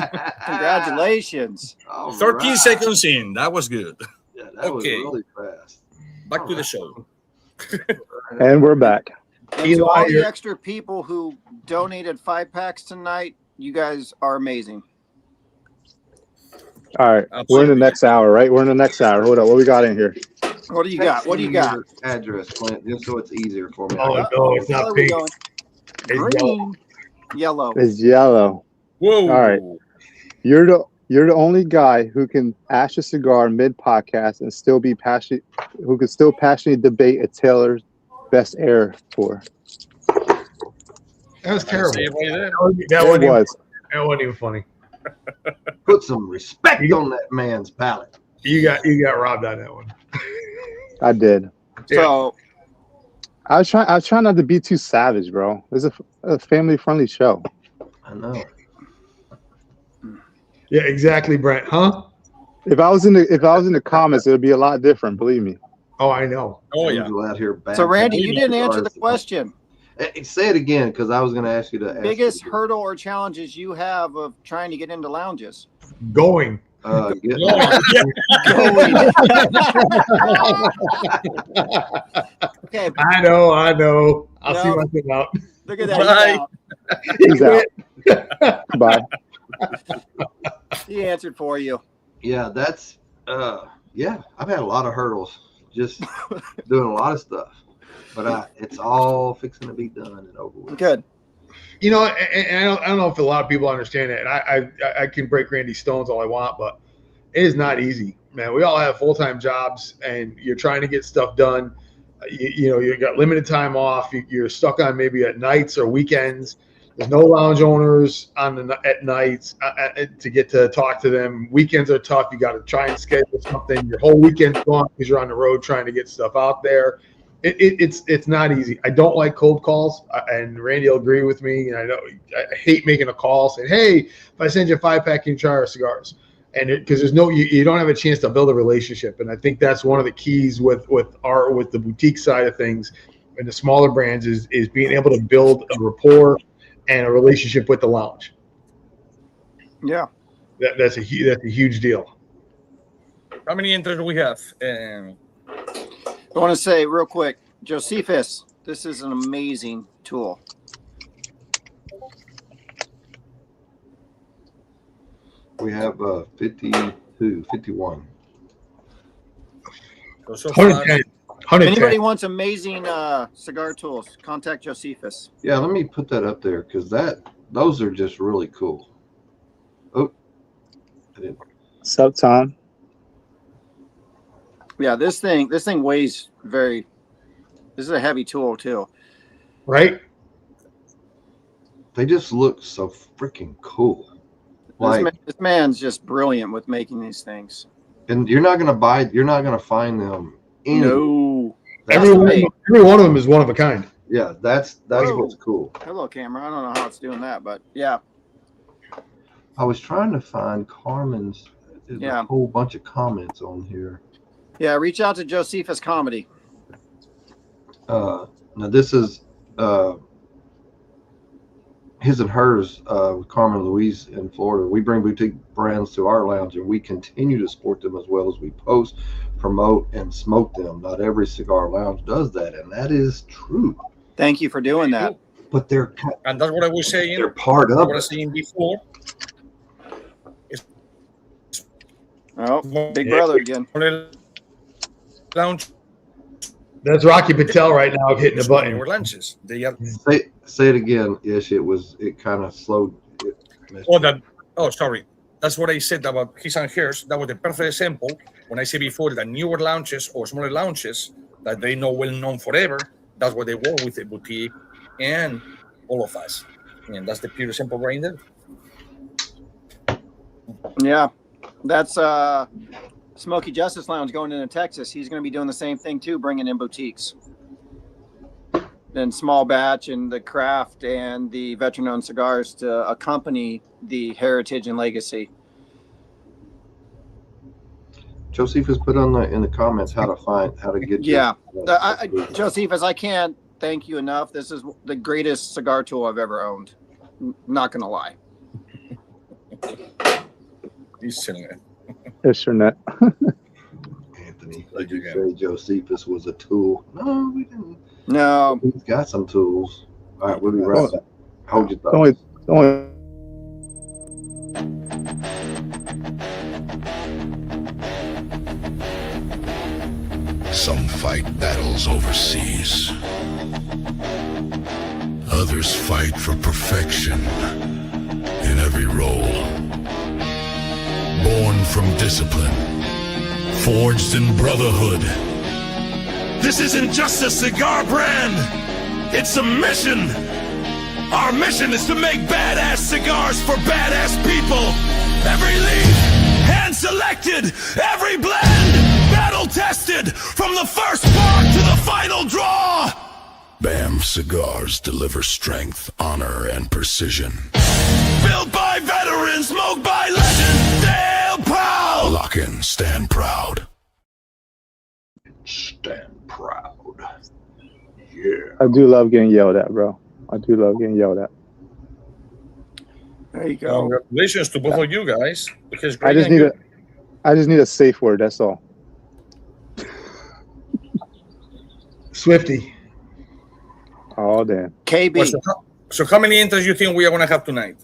Speaker 8: Congratulations.
Speaker 4: 13 seconds in. That was good.
Speaker 3: Yeah, that was really fast.
Speaker 4: Back to the show.
Speaker 5: And we're back.
Speaker 8: And to all the extra people who donated 5 packs tonight, you guys are amazing.
Speaker 5: All right. We're in the next hour, right? We're in the next hour. Hold up. What we got in here?
Speaker 8: What do you got? What do you got?
Speaker 3: Address, Clint, just so it's easier for me.
Speaker 6: Oh, no, it's not pink.
Speaker 8: It's green. Yellow.
Speaker 5: It's yellow.
Speaker 4: Whoa.
Speaker 5: All right. You're the only guy who can ash a cigar mid podcast and still be passionate, who can still passionately debate a Taylor's best air for.
Speaker 6: That was terrible.
Speaker 5: That
Speaker 6: wasn't even funny.
Speaker 3: Put some respect on that man's palate.
Speaker 6: You got robbed on that one.
Speaker 5: I did.
Speaker 8: So
Speaker 5: I was trying not to be too savage, bro. It's a family friendly show.
Speaker 3: I know.
Speaker 6: Yeah, exactly, Brent. Huh?
Speaker 5: If I was in the comments, it would be a lot different. Believe me.
Speaker 6: Oh, I know.
Speaker 4: Oh yeah.
Speaker 3: Out here
Speaker 8: so Randy, you didn't answer the question.
Speaker 3: Say it again, because I was going to ask you to.
Speaker 8: Biggest hurdle or challenges you have of trying to get into lounges?
Speaker 6: Going.
Speaker 3: Going.
Speaker 8: Okay.
Speaker 6: I know. I'll see myself out.
Speaker 8: Look at that.
Speaker 5: He's out. Bye.
Speaker 8: He answered for you.
Speaker 3: Yeah, that's I've had a lot of hurdles just doing a lot of stuff, but it's all fixing to be done and over with.
Speaker 8: Good.
Speaker 6: You know, and I don't know if a lot of people understand it, and I can break Randy's stones all I want, but it is not easy, man. We all have full-time jobs, and you're trying to get stuff done. You know, you got limited time off. You're stuck on maybe at nights or weekends. There's no lounge owners at nights to get to talk to them. Weekends are tough. You got to try and schedule something. Your whole weekend's gone because you're on the road trying to get stuff out there. It's not easy. I don't like cold calls, and Randy will agree with me. And I know I hate making a call saying, "Hey, if I send you a 5-pack, can you try our cigars?" And because there's no, you don't have a chance to build a relationship. And I think that's one of the keys with the boutique side of things and the smaller brands is being able to build a rapport and a relationship with the lounge.
Speaker 8: Yeah,
Speaker 6: that's a huge deal.
Speaker 4: How many entries do we have?
Speaker 8: I want to say real quick, Josephus, this is an amazing tool.
Speaker 3: We have 52, 51.
Speaker 4: So far,
Speaker 6: 110.
Speaker 8: If anybody wants amazing cigar tools, contact Josephus.
Speaker 3: Yeah, let me put that up there because those are just really cool. Oh, I didn't.
Speaker 5: What's up, Tom?
Speaker 8: Yeah, this thing weighs very. This is a heavy tool too.
Speaker 6: Right?
Speaker 3: They just look so freaking cool.
Speaker 8: This man's just brilliant with making these things.
Speaker 3: And you're not gonna find them anywhere.
Speaker 8: No.
Speaker 6: Every one of them is one of a kind.
Speaker 3: Yeah, that's what's cool.
Speaker 8: Hello, camera. I don't know how it's doing that, but yeah.
Speaker 3: I was trying to find Carmen's. There's a whole bunch of comments on here.
Speaker 8: Yeah, reach out to Josephus Comedy.
Speaker 3: Now this is his and hers with Carmen Louise in Florida. We bring boutique brands to our lounge, and we continue to support them as well as we post, promote, and smoke them. Not every cigar lounge does that, and that is true.
Speaker 8: Thank you for doing that.
Speaker 3: But
Speaker 4: and that's what I was saying.
Speaker 3: They're part of
Speaker 4: what I was saying before.
Speaker 8: Oh, Big Brother again.
Speaker 4: Lounge.
Speaker 6: That's Rocky Patel right now hitting the button.
Speaker 4: Lunches. They are.
Speaker 3: Say it again. Ish. It kind of slowed.
Speaker 4: Sorry. That's what I said about his and hers. That was the perfect example. When I say before that newer lounges or smaller lounges that they know well known forever, that's what they work with the boutique and all of us. And that's the pure example right there.
Speaker 8: Yeah. That's Smoky Justice Lounge going into Texas. He's going to be doing the same thing too, bringing in boutiques. Then small batch and the craft and the veteran-owned cigars to accompany the heritage and legacy.
Speaker 3: Josephus put in the comments how to get.
Speaker 8: Yeah, Josephus, I can't thank you enough. This is the greatest cigar tool I've ever owned. Not gonna lie.
Speaker 4: He's sitting there.
Speaker 5: It's your net.
Speaker 3: Anthony, did you say Josephus was a tool? No, we didn't.
Speaker 8: No.
Speaker 3: He's got some tools. All right, we'll be right back. Hold your thoughts.
Speaker 10: Some fight battles overseas. Others fight for perfection in every role. Born from discipline, forged in brotherhood. This isn't just a cigar brand, it's a mission. Our mission is to make badass cigars for badass people. Every leaf, hand-selected, every blend, battle-tested, from the first spark to the final draw. BAM Cigars deliver strength, honor, and precision. Built by veterans, smoked by legends, Dale Proud. Lock in, stand proud.
Speaker 3: Stand proud. Yeah.
Speaker 5: I do love getting yelled at, bro. I do love getting yelled at.
Speaker 8: There you go.
Speaker 4: Congratulations to both of you guys. Because
Speaker 5: I just need a safe word. That's all.
Speaker 6: Swifty.
Speaker 5: Oh, damn.
Speaker 8: KB.
Speaker 4: So how many entrants you think we are going to have tonight?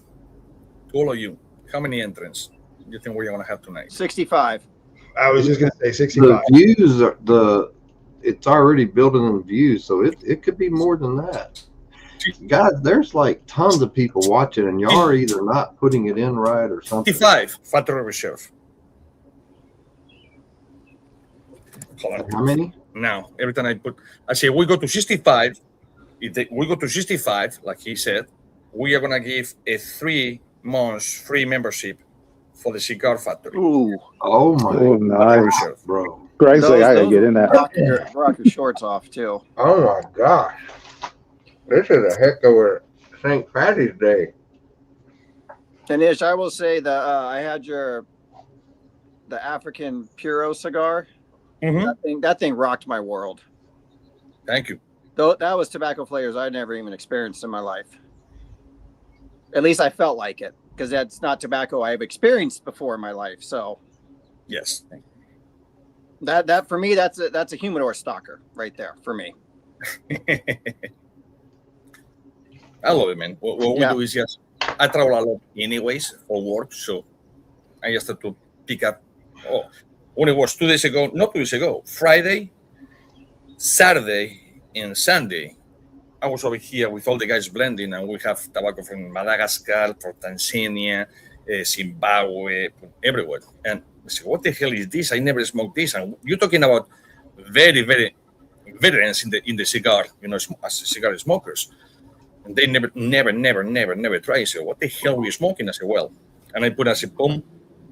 Speaker 4: All of you. How many entrants do you think we are going to have tonight?
Speaker 8: 65.
Speaker 6: I was just going to say 65.
Speaker 3: The views are it's already building in views, so it could be more than that. Guys, there's like tons of people watching, and y'all are either not putting it in right or something.
Speaker 4: 55 Factory Reserve. Hold on.
Speaker 3: How many?
Speaker 4: Now, every time I say we go to 65, we go to 65, like he said, we are gonna give a 3 months free membership for the Cigar Factory.
Speaker 8: Ooh.
Speaker 3: Oh my
Speaker 5: nice,
Speaker 3: bro.
Speaker 5: Greg's like, I gotta get in that.
Speaker 8: Rock your shorts off too.
Speaker 3: Oh my gosh. This is a heck of a Saint Paddy's Day.
Speaker 8: And Ish, I will say that I had the African Puro cigar.
Speaker 4: Mm-hmm.
Speaker 8: That thing rocked my world.
Speaker 4: Thank you.
Speaker 8: Though that was tobacco flavors I never even experienced in my life. At least I felt like it, because that's not tobacco I've experienced before in my life. So
Speaker 4: yes,
Speaker 8: that for me, that's a humidor stalker right there for me.
Speaker 4: I love it, man. What we do is just, I travel a lot anyways for work, so I just have to pick up. Oh, when it was 2 days ago, not 2 days ago, Friday, Saturday, and Sunday, I was over here with all the guys blending, and we have tobacco from Madagascar, from Tanzania, Zimbabwe, everywhere. And I said, what the hell is this? I never smoked this. And you're talking about very, very veterans in the cigar, as cigar smokers. And they never try. So what the hell are you smoking? I said, well, and I said, boom,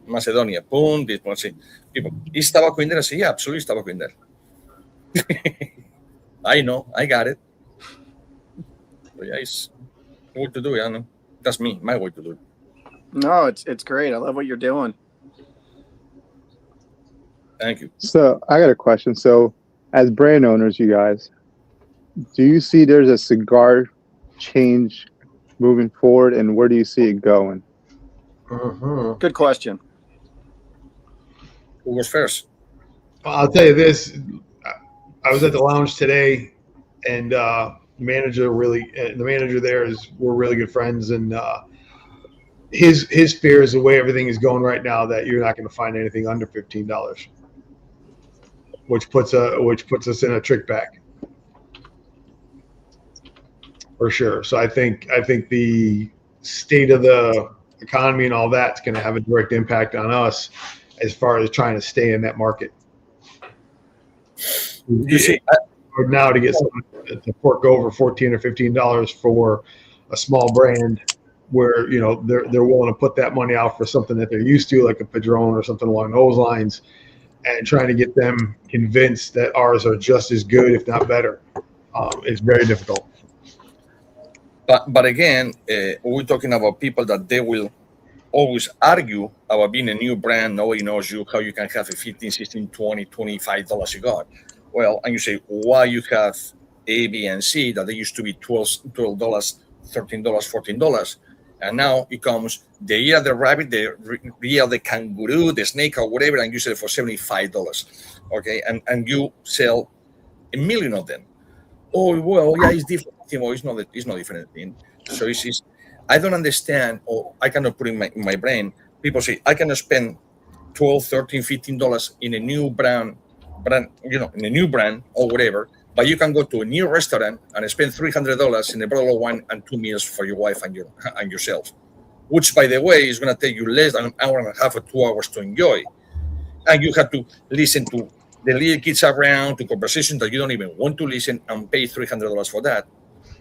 Speaker 4: Macedonia, boom, this one. I said, people, is tobacco in there? I said, yeah, absolutely, is tobacco in there. I know, I got it. So yeah, it's what to do. I know that's my way to do it.
Speaker 8: No, it's great. I love what you're doing.
Speaker 4: Thank you.
Speaker 5: So I got a question. So as brand owners, you guys, do you see there's a cigar change moving forward, and where do you see it going?
Speaker 8: Good question.
Speaker 4: Who was first?
Speaker 6: I'll tell you this. I was at the lounge today, and the manager there we're really good friends, and his fear is the way everything is going right now that you're not going to find anything under $15, which puts us in a trick bag for sure. So I think the state of the economy and all that's going to have a direct impact on us as far as trying to stay in that market.
Speaker 4: You see,
Speaker 6: now to get someone to fork over $14 or $15 for a small brand, where they're willing to put that money out for something that they're used to, like a Padron or something along those lines, and trying to get them convinced that ours are just as good, if not better, is very difficult.
Speaker 4: But again, we're talking about people that they will always argue about being a new brand. Nobody knows you, how you can have a $15, $16, $20, $25 cigar. Well, and you say, why you have A, B, and C that they used to be $12, $13, $14, and now it comes the year of the rabbit, the year of the kangaroo, the snake, or whatever, and you sell it for $75. Okay, and you sell 1 million of them. Oh well, yeah, it's different. Well, it's not different thing. So it's I don't understand, or I cannot put in my brain. People say I cannot spend $12, $13, $15 in a new brand, in a new brand or whatever, but you can go to a new restaurant and spend $300 in a bottle of wine and 2 meals for your wife and yourself, which, by the way, is going to take you less than an hour and a half or 2 hours to enjoy. And you have to listen to the little kids around, to conversations that you don't even want to listen, and pay $300 for that.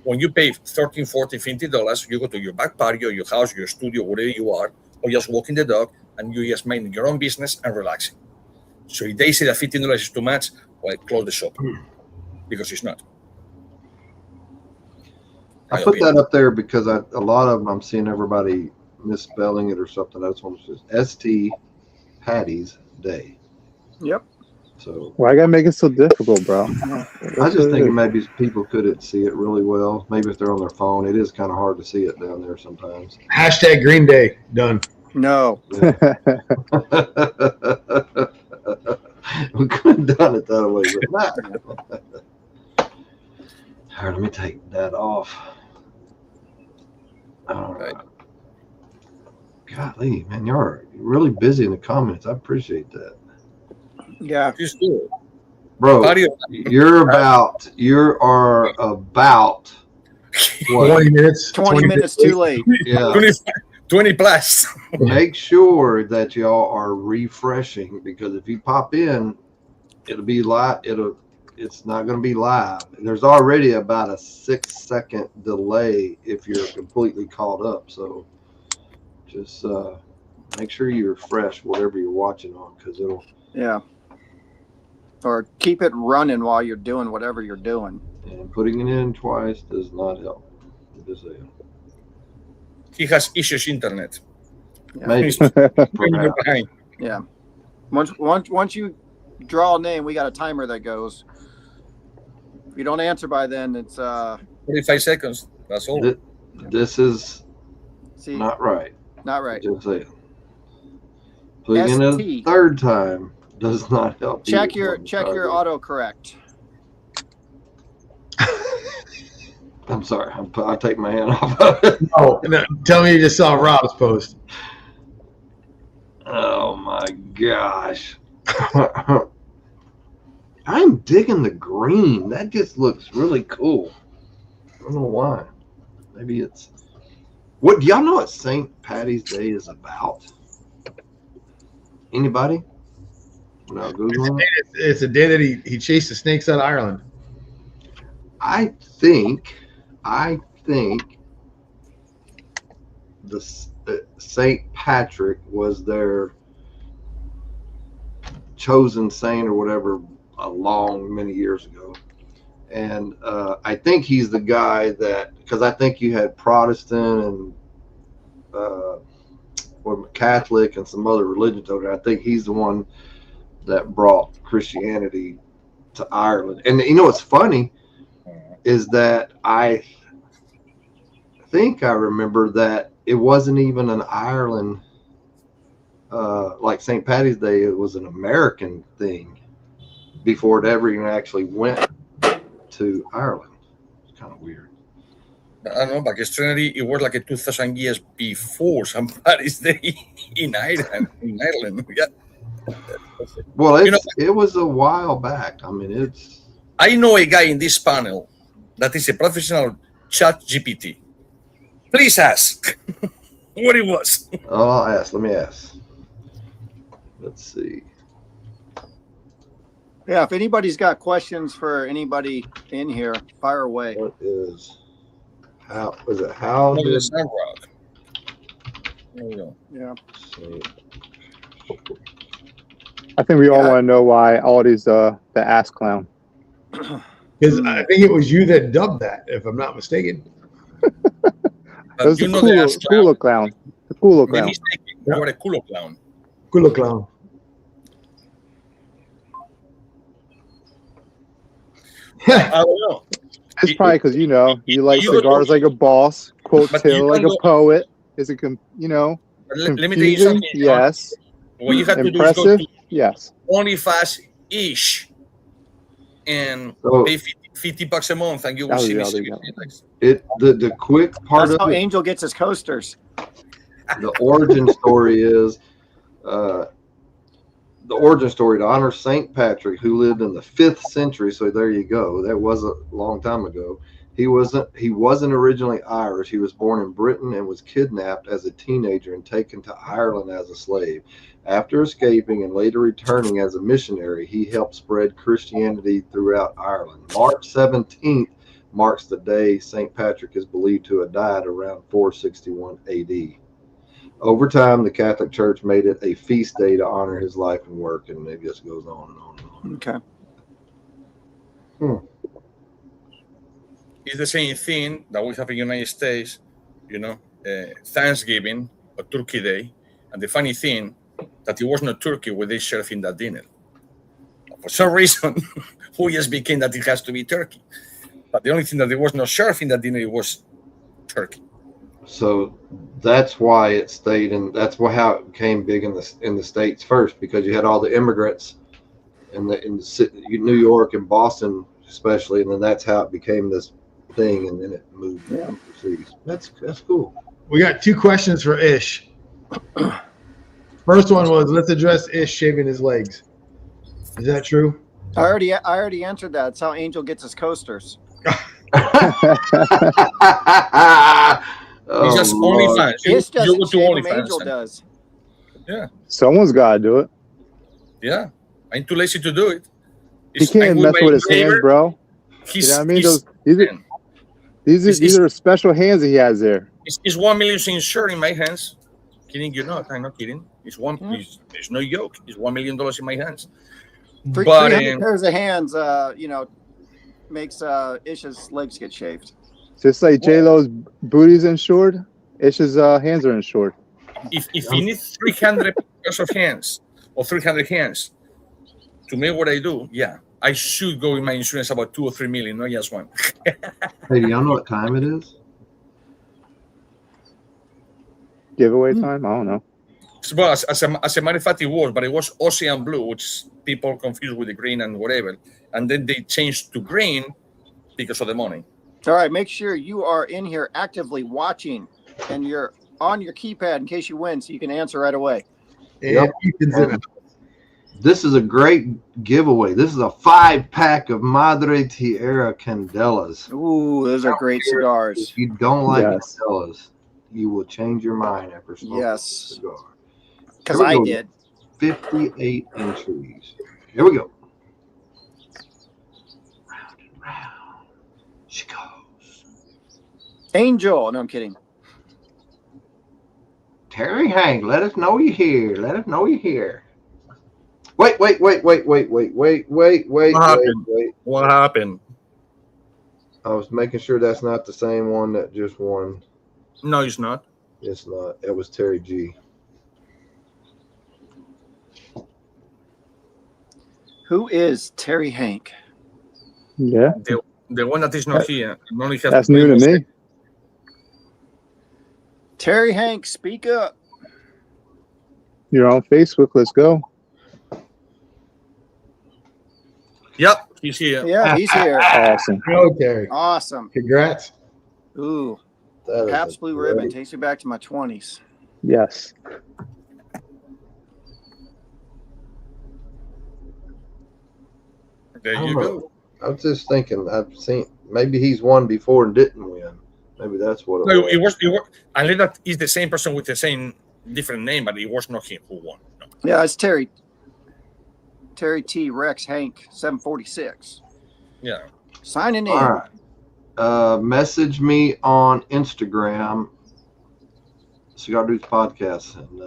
Speaker 4: When you pay $13, $14, $15, you go to your back patio, your house, your studio, wherever you are, or just walking the dog, and you just mind your own business and relaxing. So if they say that $15 is too much, well, close the shop, because it's not.
Speaker 3: I put that up there because a lot of them I'm seeing everybody misspelling it or something. That's one that says St. Paddy's Day.
Speaker 8: Yep.
Speaker 3: So
Speaker 5: why gotta make it so difficult, bro?
Speaker 3: I just think maybe people couldn't see it really well. Maybe if they're on their phone, it is kind of hard to see it down there sometimes.
Speaker 6: # Green Day. Done.
Speaker 8: No.
Speaker 3: We could have done it that way, but not. All right, let me take that off. All right. Golly, man, you're really busy in the comments. I appreciate that.
Speaker 8: Yeah.
Speaker 4: Just do it.
Speaker 3: Bro, you are about what?
Speaker 6: 20 minutes.
Speaker 8: 20 minutes too late.
Speaker 3: Yeah.
Speaker 4: 20 plus.
Speaker 3: Make sure that y'all are refreshing, because if you pop in, it'll be light. it's not going to be live. There's already about a 6-second delay if you're completely caught up. So just make sure you refresh whatever you're watching on, because it'll.
Speaker 8: Yeah. Or keep it running while you're doing whatever you're doing.
Speaker 3: And putting it in twice does not help. Just saying.
Speaker 4: He has issues internet.
Speaker 8: Yeah.
Speaker 3: Maybe.
Speaker 4: Behind.
Speaker 8: Yeah. Once you draw a name, we got a timer that goes. If you don't answer by then, it's
Speaker 4: 45 seconds. That's all.
Speaker 3: This is
Speaker 8: see,
Speaker 3: not right.
Speaker 8: not right.
Speaker 3: Just saying. Putting in a
Speaker 8: ST.
Speaker 3: third time does not help.
Speaker 8: Check
Speaker 3: either.
Speaker 8: your autocorrect.
Speaker 3: I'm sorry. I'll take my hand off of it.
Speaker 6: Oh, no, tell me you just saw Rob's post.
Speaker 3: Oh my gosh. I'm digging the green. That just looks really cool. I don't know why. Maybe it's. What do y'all know what Saint Paddy's Day is about? Anybody? No, Google.
Speaker 6: It's a day that he chased the snakes out of Ireland.
Speaker 3: I think the Saint Patrick was their chosen saint or whatever many years ago, and I think he's the guy that, because I think you had Protestant and Catholic and some other religions over there. I think he's the one that brought Christianity to Ireland. And you know what's funny is that I think I remember that it wasn't even an Ireland, like St. Paddy's Day, it was an American thing before it ever even actually went to Ireland. It's kind of weird.
Speaker 4: I don't know, but extraordinary, it was like 2,000 years before St. Paddy's Day in Ireland. Yeah.
Speaker 3: Well, it was a while back. I mean,
Speaker 4: I know a guy in this panel that is a professional chat GPT. Please ask what it was.
Speaker 3: Oh, I'll ask. Let me ask. Let's see.
Speaker 8: Yeah, if anybody's got questions for anybody in here, fire away.
Speaker 3: What is how did
Speaker 4: There we go.
Speaker 8: Yeah.
Speaker 5: I think we all want to know why Aldi's the ass clown.
Speaker 6: Because I think it was you that dubbed that, if I'm not mistaken.
Speaker 5: It was the culo clown. The culo clown.
Speaker 4: You are a culo clown.
Speaker 6: Culo clown.
Speaker 4: I don't know.
Speaker 5: It's probably because you like cigars like a boss, quote Till like a poet. Is it
Speaker 4: Let me tell you
Speaker 5: confusing?
Speaker 4: something.
Speaker 5: Yes.
Speaker 4: What you have to
Speaker 5: Impressive?
Speaker 4: do is go to
Speaker 5: Yes.
Speaker 4: OnlyFans-ish and pay $50 a month, and you will see me.
Speaker 3: The quick part
Speaker 8: That's how
Speaker 3: of it,
Speaker 8: Angel gets his coasters.
Speaker 3: the origin story is the origin story to honor Saint Patrick, who lived in the 5th century. So there you go. That was a long time ago. He wasn't originally Irish. He was born in Britain and was kidnapped as a teenager and taken to Ireland as a slave. After escaping and later returning as a missionary, he helped spread Christianity throughout Ireland. March 17th marks the day St. Patrick is believed to have died, around 461 AD. Over time, the Catholic Church made it a feast day to honor his life and work, and it just goes on and on and on.
Speaker 8: Okay.
Speaker 4: It's the same thing that we have in the United States, Thanksgiving or Turkey Day. And the funny thing, that it was not turkey when they served in that dinner. For some reason, we just became that it has to be turkey. But the only thing that there was no served in that dinner, it was turkey.
Speaker 3: So that's why it stayed, and that's how it became big in the States first, because you had all the immigrants in the city, New York and Boston especially, and then that's how it became this thing, and then it moved overseas. That's cool.
Speaker 6: We got 2 questions for Ish. First one was, let's address Ish shaving his legs. Is that true?
Speaker 8: I already answered that. It's how Angel gets his coasters.
Speaker 4: It's just OnlyFans.
Speaker 8: Ish
Speaker 4: You go
Speaker 8: doesn't
Speaker 4: to
Speaker 8: shave him,
Speaker 4: OnlyFans.
Speaker 8: Angel does.
Speaker 4: Yeah.
Speaker 5: Someone's got to do it.
Speaker 4: Yeah. I'm too lazy to do it.
Speaker 5: He can't mess with his hands, bro. You know what I mean? These are special hands he has there.
Speaker 4: It's 1 million insured in my hands. Kidding you not? I'm not kidding. It's one. There's no joke. It's $1 million in my hands.
Speaker 8: 300 pairs of hands, makes Ish's legs get shaved.
Speaker 5: Just like J-Lo's booty's insured, Ish's hands are insured.
Speaker 4: If you need 300 pairs of hands or 300 hands to make what I do, yeah, I should go in my insurance about 2 or 3 million, not just one.
Speaker 3: Hey, do y'all know what time it is?
Speaker 5: Giveaway time? I don't know.
Speaker 4: Well, as a matter of fact, it was, but it was ocean blue, which people confuse with the green and whatever. And then they changed to green because of the money.
Speaker 8: All right, make sure you are in here actively watching and you're on your keypad in case you win so you can answer right away.
Speaker 3: Yep. This is a great giveaway. This is a 5-pack of Madre Tierra Candelas.
Speaker 8: Ooh, those are great cigars.
Speaker 3: If you don't like Candelas, you will change your mind after smoking a cigar.
Speaker 8: Because I did.
Speaker 3: 58 entries. Here we go. Round and round. She goes.
Speaker 8: Angel. No, I'm kidding.
Speaker 3: Terry Hank, let us know you're here. Let us know you're here. Wait.
Speaker 4: What happened?
Speaker 3: I was making sure that's not the same one that just won.
Speaker 4: No, it's not.
Speaker 3: It's not. It was Terry G.
Speaker 8: Who is Terry Hank?
Speaker 5: Yeah.
Speaker 4: The one that is not here. Only has
Speaker 5: that's new to me.
Speaker 8: Terry Hank, speak up.
Speaker 5: You're on Facebook. Let's go.
Speaker 4: Yep, he's here.
Speaker 8: Yeah, he's here.
Speaker 5: Awesome.
Speaker 6: Go, Terry.
Speaker 8: Awesome.
Speaker 6: Congrats.
Speaker 8: Ooh. Pabst Blue Ribbon takes me back to my 20s.
Speaker 5: Yes.
Speaker 4: There you go.
Speaker 3: I was just thinking, I've seen, maybe he's won before and didn't win. Maybe that's what it was.
Speaker 4: It was. Unless that is the same person with the same different name, but it was not him who won. No.
Speaker 8: Yeah, it's Terry. Terry T. Rex Hank 746.
Speaker 4: Yeah.
Speaker 8: Signing in.
Speaker 3: All right. Message me on Instagram, Cigar Dudes Podcast, and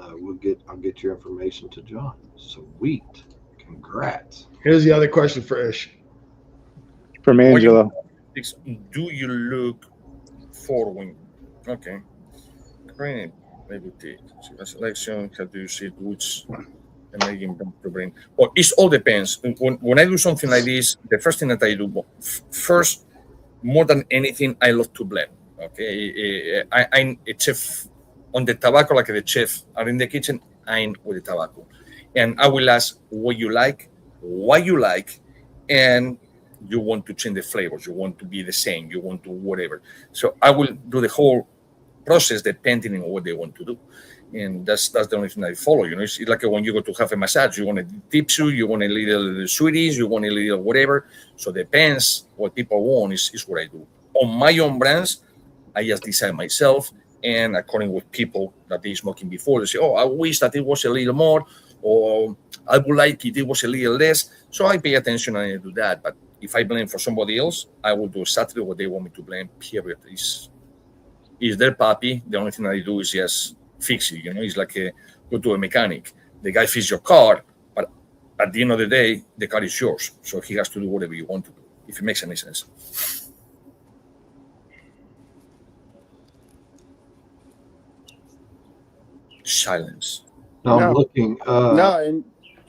Speaker 3: I'll get your information to John. Sweet. Congrats.
Speaker 6: Here's the other question for Ish.
Speaker 5: From Angela.
Speaker 4: Do you look for win? Okay. Great. Maybe the selection. How do you see goods? And making them to bring. Well, it all depends. When I do something like this, the first thing that I do, first, more than anything, I love to blend. Okay, I'm a chef on the tobacco, like the chef are in the kitchen. I'm with the tobacco, and I will ask what you like, why you like, and you want to change the flavors. You want to be the same. You want to whatever. So I will do the whole process depending on what they want to do. And that's the only thing I follow. You know, it's like when you go to have a massage, you want a tissue, you want a little sweeties, you want a little whatever. So depends what people want is what I do. On my own brands, I just decide myself, and according with people that they smoking before, they say, "Oh, I wish that it was a little more," or "I would like it was a little less." So I pay attention and I do that. But if I blend for somebody else, I will do exactly what they want me to blend. Period. Is their puppy. The only thing I do is just fix it. You know, it's like go to a mechanic. The guy fixes your car, but at the end of the day, the car is yours. So he has to do whatever you want to do, if it makes any sense. Silence.
Speaker 3: No, I'm looking.
Speaker 8: No,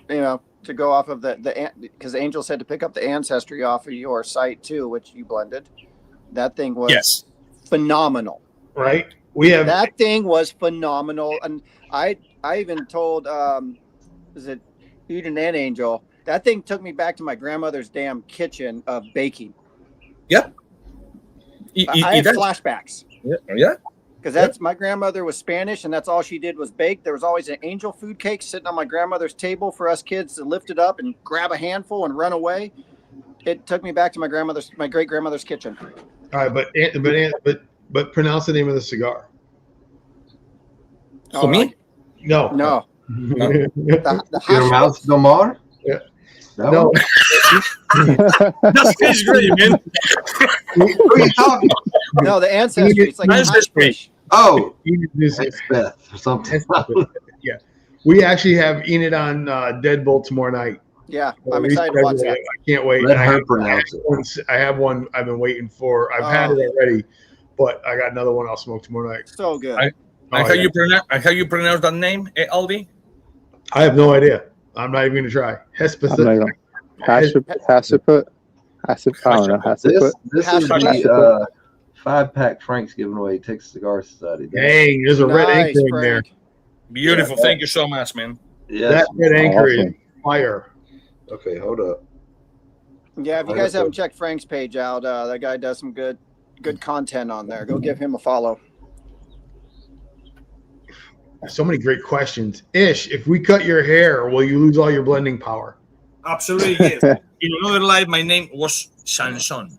Speaker 8: and to go off of the because Angel said to pick up the ancestry off of your site too, which you blended. That thing was phenomenal.
Speaker 6: Right.
Speaker 8: That thing was phenomenal, and I even told is it Eden and Angel, that thing took me back to my grandmother's damn kitchen of baking.
Speaker 4: Yep.
Speaker 8: I had flashbacks.
Speaker 4: Yeah.
Speaker 8: Because my grandmother was Spanish, and that's all she did was bake. There was always an Angel food cake sitting on my grandmother's table for us kids to lift it up and grab a handful and run away. It took me back to my great grandmother's kitchen.
Speaker 6: All right, but pronounce the name of the cigar.
Speaker 4: For me?
Speaker 6: No.
Speaker 8: The
Speaker 3: Your mouth no more?
Speaker 6: Yeah. No.
Speaker 4: That's his great, man.
Speaker 3: Who are you talking?
Speaker 8: No, the ancestry. It's like
Speaker 4: Ancestry.
Speaker 3: Oh,
Speaker 6: This
Speaker 3: it's Beth or something.
Speaker 6: yeah, we actually have Enid on Deadbolt tomorrow night.
Speaker 8: Yeah, I'm excited to watch that.
Speaker 6: I can't wait.
Speaker 3: Let her pronounce it.
Speaker 6: I have one I've been waiting for. I've had it already, but I got another one I'll smoke tomorrow night.
Speaker 8: So good.
Speaker 4: How you pronounce that name, Aldi?
Speaker 6: I have no idea. I'm not even going to try. Hespeth.
Speaker 5: Hasiput. I don't know. Hasiput.
Speaker 3: This is the 5-pack Frank's giving away. Texas Cigar Society.
Speaker 6: Dang, there's a red
Speaker 8: Nice,
Speaker 6: anchor in there.
Speaker 8: Frank.
Speaker 4: Beautiful. Thank you so much, man.
Speaker 3: Yes.
Speaker 6: That red anchor is
Speaker 5: Awesome.
Speaker 6: fire.
Speaker 3: Okay, hold up.
Speaker 8: Yeah, if you guys haven't checked Frank's page out, that guy does some good content on there. Go give him a follow.
Speaker 6: So many great questions. Ish, if we cut your hair, will you lose all your blending power?
Speaker 4: Absolutely, yes. In another life, my name was Samson.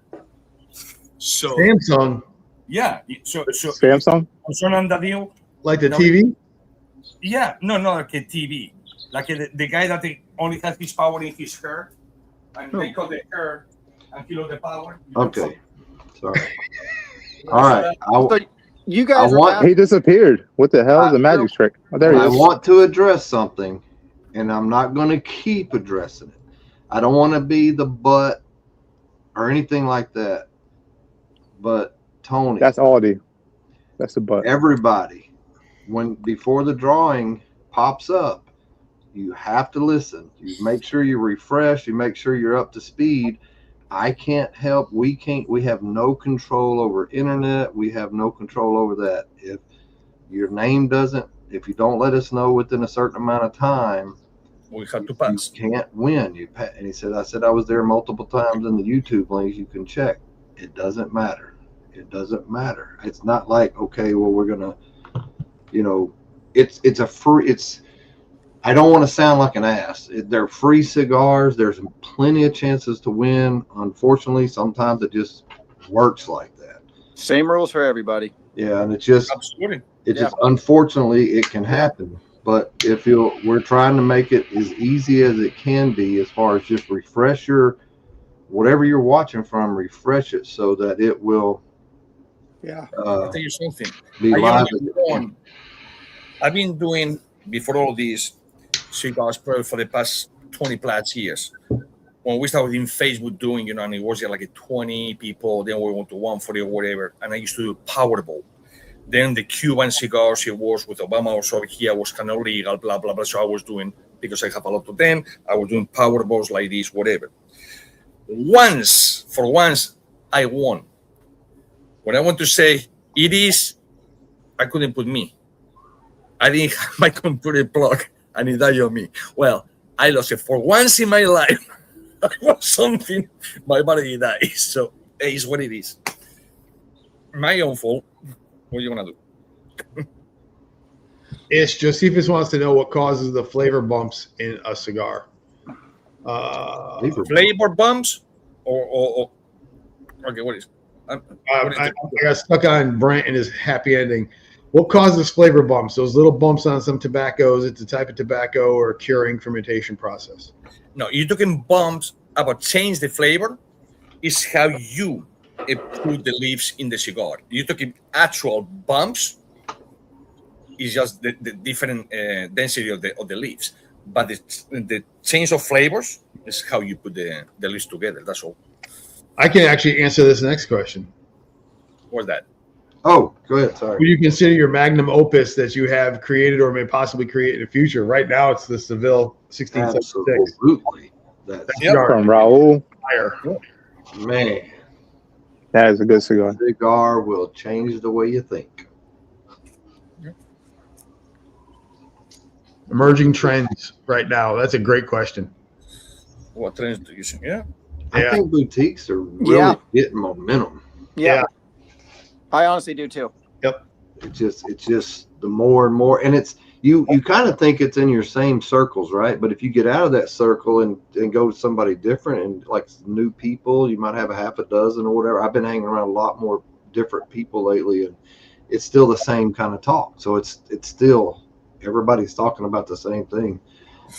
Speaker 4: So
Speaker 6: Samsung,
Speaker 4: yeah, so
Speaker 5: Samsung?
Speaker 4: Samson and Dadio.
Speaker 6: like the
Speaker 4: No.
Speaker 6: TV?
Speaker 4: Yeah, no, like a TV, like the guy that only has his power in his hair, and they cut the hair and he lost the power.
Speaker 3: Okay. Sorry. All right.
Speaker 8: So you guys
Speaker 3: I
Speaker 8: are
Speaker 3: want-
Speaker 8: out-
Speaker 5: He disappeared. What the hell is a magic trick? Oh, there he
Speaker 3: I
Speaker 5: is.
Speaker 3: want to address something, and I'm not going to keep addressing it. I don't want to be the butt or anything like that. But Tony,
Speaker 5: That's Aldi. That's the butt.
Speaker 3: everybody, before the drawing pops up, you have to listen. You make sure you're refreshed. You make sure you're up to speed. I can't help. We have no control over internet. We have no control over that. If your name if you don't let us know within a certain amount of time,
Speaker 4: We have to pass.
Speaker 3: you can't win. And he said, I was there multiple times in the YouTube links. You can check. It doesn't matter. It doesn't matter. It's not like, okay, well, we're going to, I don't want to sound like an ass. They're free cigars. There's plenty of chances to win. Unfortunately, sometimes it just works like that.
Speaker 8: Same rules for everybody.
Speaker 3: Yeah. And it's just,
Speaker 4: Absolutely.
Speaker 3: unfortunately, it can happen. But we're trying to make it as easy as it can be, as far as just refresh whatever you're watching from, refresh it so that it will
Speaker 4: I'll tell you something.
Speaker 3: be live.
Speaker 4: I've been doing, before all these cigars for the past 20 plus years. When we started in Facebook doing, and it was like 20 people, then we went to 140 or whatever, and I used to do Powerball. Then the Cuban cigars, it was with Obama also over here, was kind of legal, blah, blah, blah. So I was doing, because I have a lot of them, I was doing Powerballs like this, whatever. For once, I won. When I want to say it is, I couldn't put me. I didn't have my computer plug, and it died on me. Well, I lost it for once in my life. I was something, my body died. So it is what it is. My own fault. What are you gonna do?
Speaker 6: Ish, Josephus wants to know what causes the flavor bumps in a cigar.
Speaker 4: Flavor bumps or okay, what is?
Speaker 6: I got stuck on Brent and his happy ending. What causes flavor bumps? Those little bumps on some tobaccos. It's a type of tobacco or curing fermentation process.
Speaker 4: No, you're talking bumps about change the flavor. Is how you put the leaves in the cigar. You're talking actual bumps. It's just the different density of the leaves. But the change of flavors is how you put the leaves together. That's all.
Speaker 6: I can actually answer this next question.
Speaker 4: What's that?
Speaker 3: Oh, go ahead. Sorry.
Speaker 6: Would you consider your magnum opus that you have created or may possibly create in the future? Right now, it's the Seville 1676.
Speaker 3: Absolutely. That's
Speaker 5: From Raul.
Speaker 6: Fire.
Speaker 3: Man,
Speaker 5: That is a good cigar.
Speaker 3: cigar will change the way you think.
Speaker 6: Emerging trends right now. That's a great question.
Speaker 4: What trends do you see? Yeah.
Speaker 3: I
Speaker 6: Yeah.
Speaker 3: think boutiques are really getting momentum.
Speaker 8: Yeah. I honestly do too.
Speaker 3: It's just the more and more, and it's you kind of think it's in your same circles, right? But if you get out of that circle and go to somebody different and like new people, you might have a half a dozen or whatever. I've been hanging around a lot more different people lately, and it's still the same kind of talk. So it's still everybody's talking about the same thing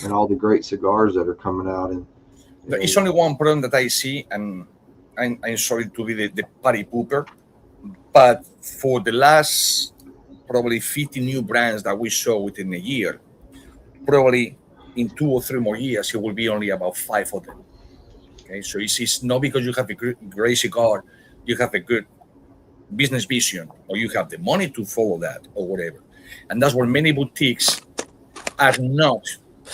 Speaker 3: and all the great cigars that are coming out. And
Speaker 4: There is only one problem that I see, and I'm sorry to be the party pooper, but for the last probably 50 new brands that we saw within a year, probably in 2 or 3 more years, it will be only about 5 of them. Okay, so it's not because you have a great cigar, you have a good business vision, or you have the money to follow that, or whatever. And that's where many boutiques are not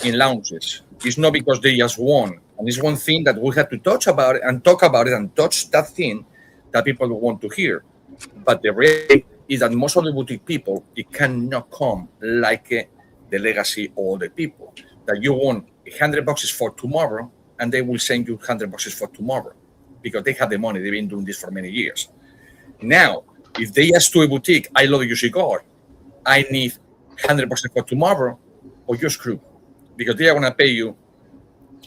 Speaker 4: in launches. It's not because they just won. And it's one thing that we have to touch about it and talk about it and touch that thing that people want to hear. But the reality is that most of the boutique people, it cannot come like the legacy of the people. That you want $100 for tomorrow, and they will send you $100 for tomorrow because they have the money. They've been doing this for many years. Now, if they ask to a boutique, I love your cigar, I need $100 for tomorrow, or you're screwed. Because they are going to pay you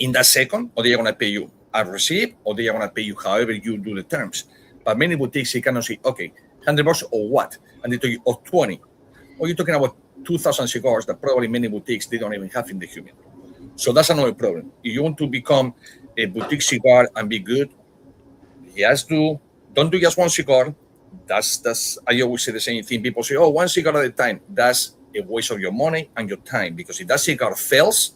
Speaker 4: in that second, or they are going to pay you a receipt, or they are going to pay you however you do the terms. But many boutiques, you cannot say, okay, $100 or what? And they tell you, or 20. Or you're talking about 2,000 cigars that probably many boutiques, they don't even have in the humidor. So that's another problem. If you want to become a boutique cigar and be good, don't do just one cigar. That's I always say the same thing. People say, oh, one cigar at a time. That's a waste of your money and your time, because if that cigar fails,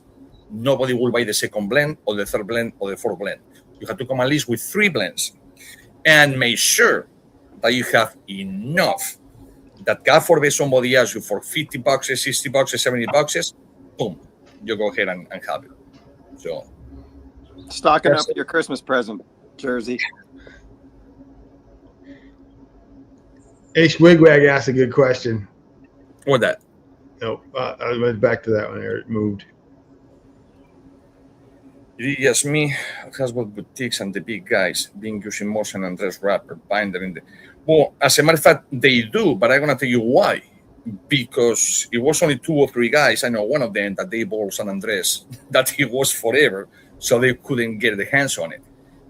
Speaker 4: nobody will buy the second blend or the third blend or the fourth blend. You have to come at least with 3 blends and make sure that you have enough that God forbid somebody asks you for $50, $60, $70, boom, you go ahead and have it. So
Speaker 8: stocking up for your Christmas present, Jersey.
Speaker 6: H. Wigwag asked a good question.
Speaker 4: What that?
Speaker 6: No, I went back to that one there. It moved.
Speaker 4: Yes, me, has what boutiques and the big guys being using more San Andres wrapper binder in the. Well, as a matter of fact, they do, but I'm gonna tell you why. Because it was only 2 or 3 guys. I know one of them that they bought San Andres that it was forever, so they couldn't get their hands on it.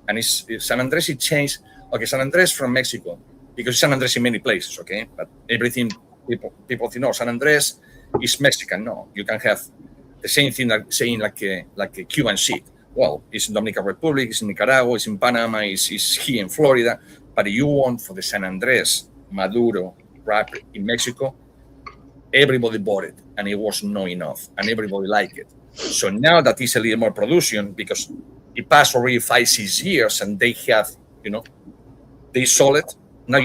Speaker 4: And it's San Andres. It changed. Okay, San Andres from Mexico, because San Andres in many places. Okay, but everything people think, no, San Andres is Mexican. No, you can have the same thing like saying like a Cuban seed. Well, it's in Dominican Republic, it's in Nicaragua, it's in Panama, it's here in Florida. But you want for the San Andres Maduro wrapper in Mexico, everybody bought it, and it was not enough, and everybody liked it. So now that is a little more production, because it passed already 5-6 years, and they have, they sold it. Now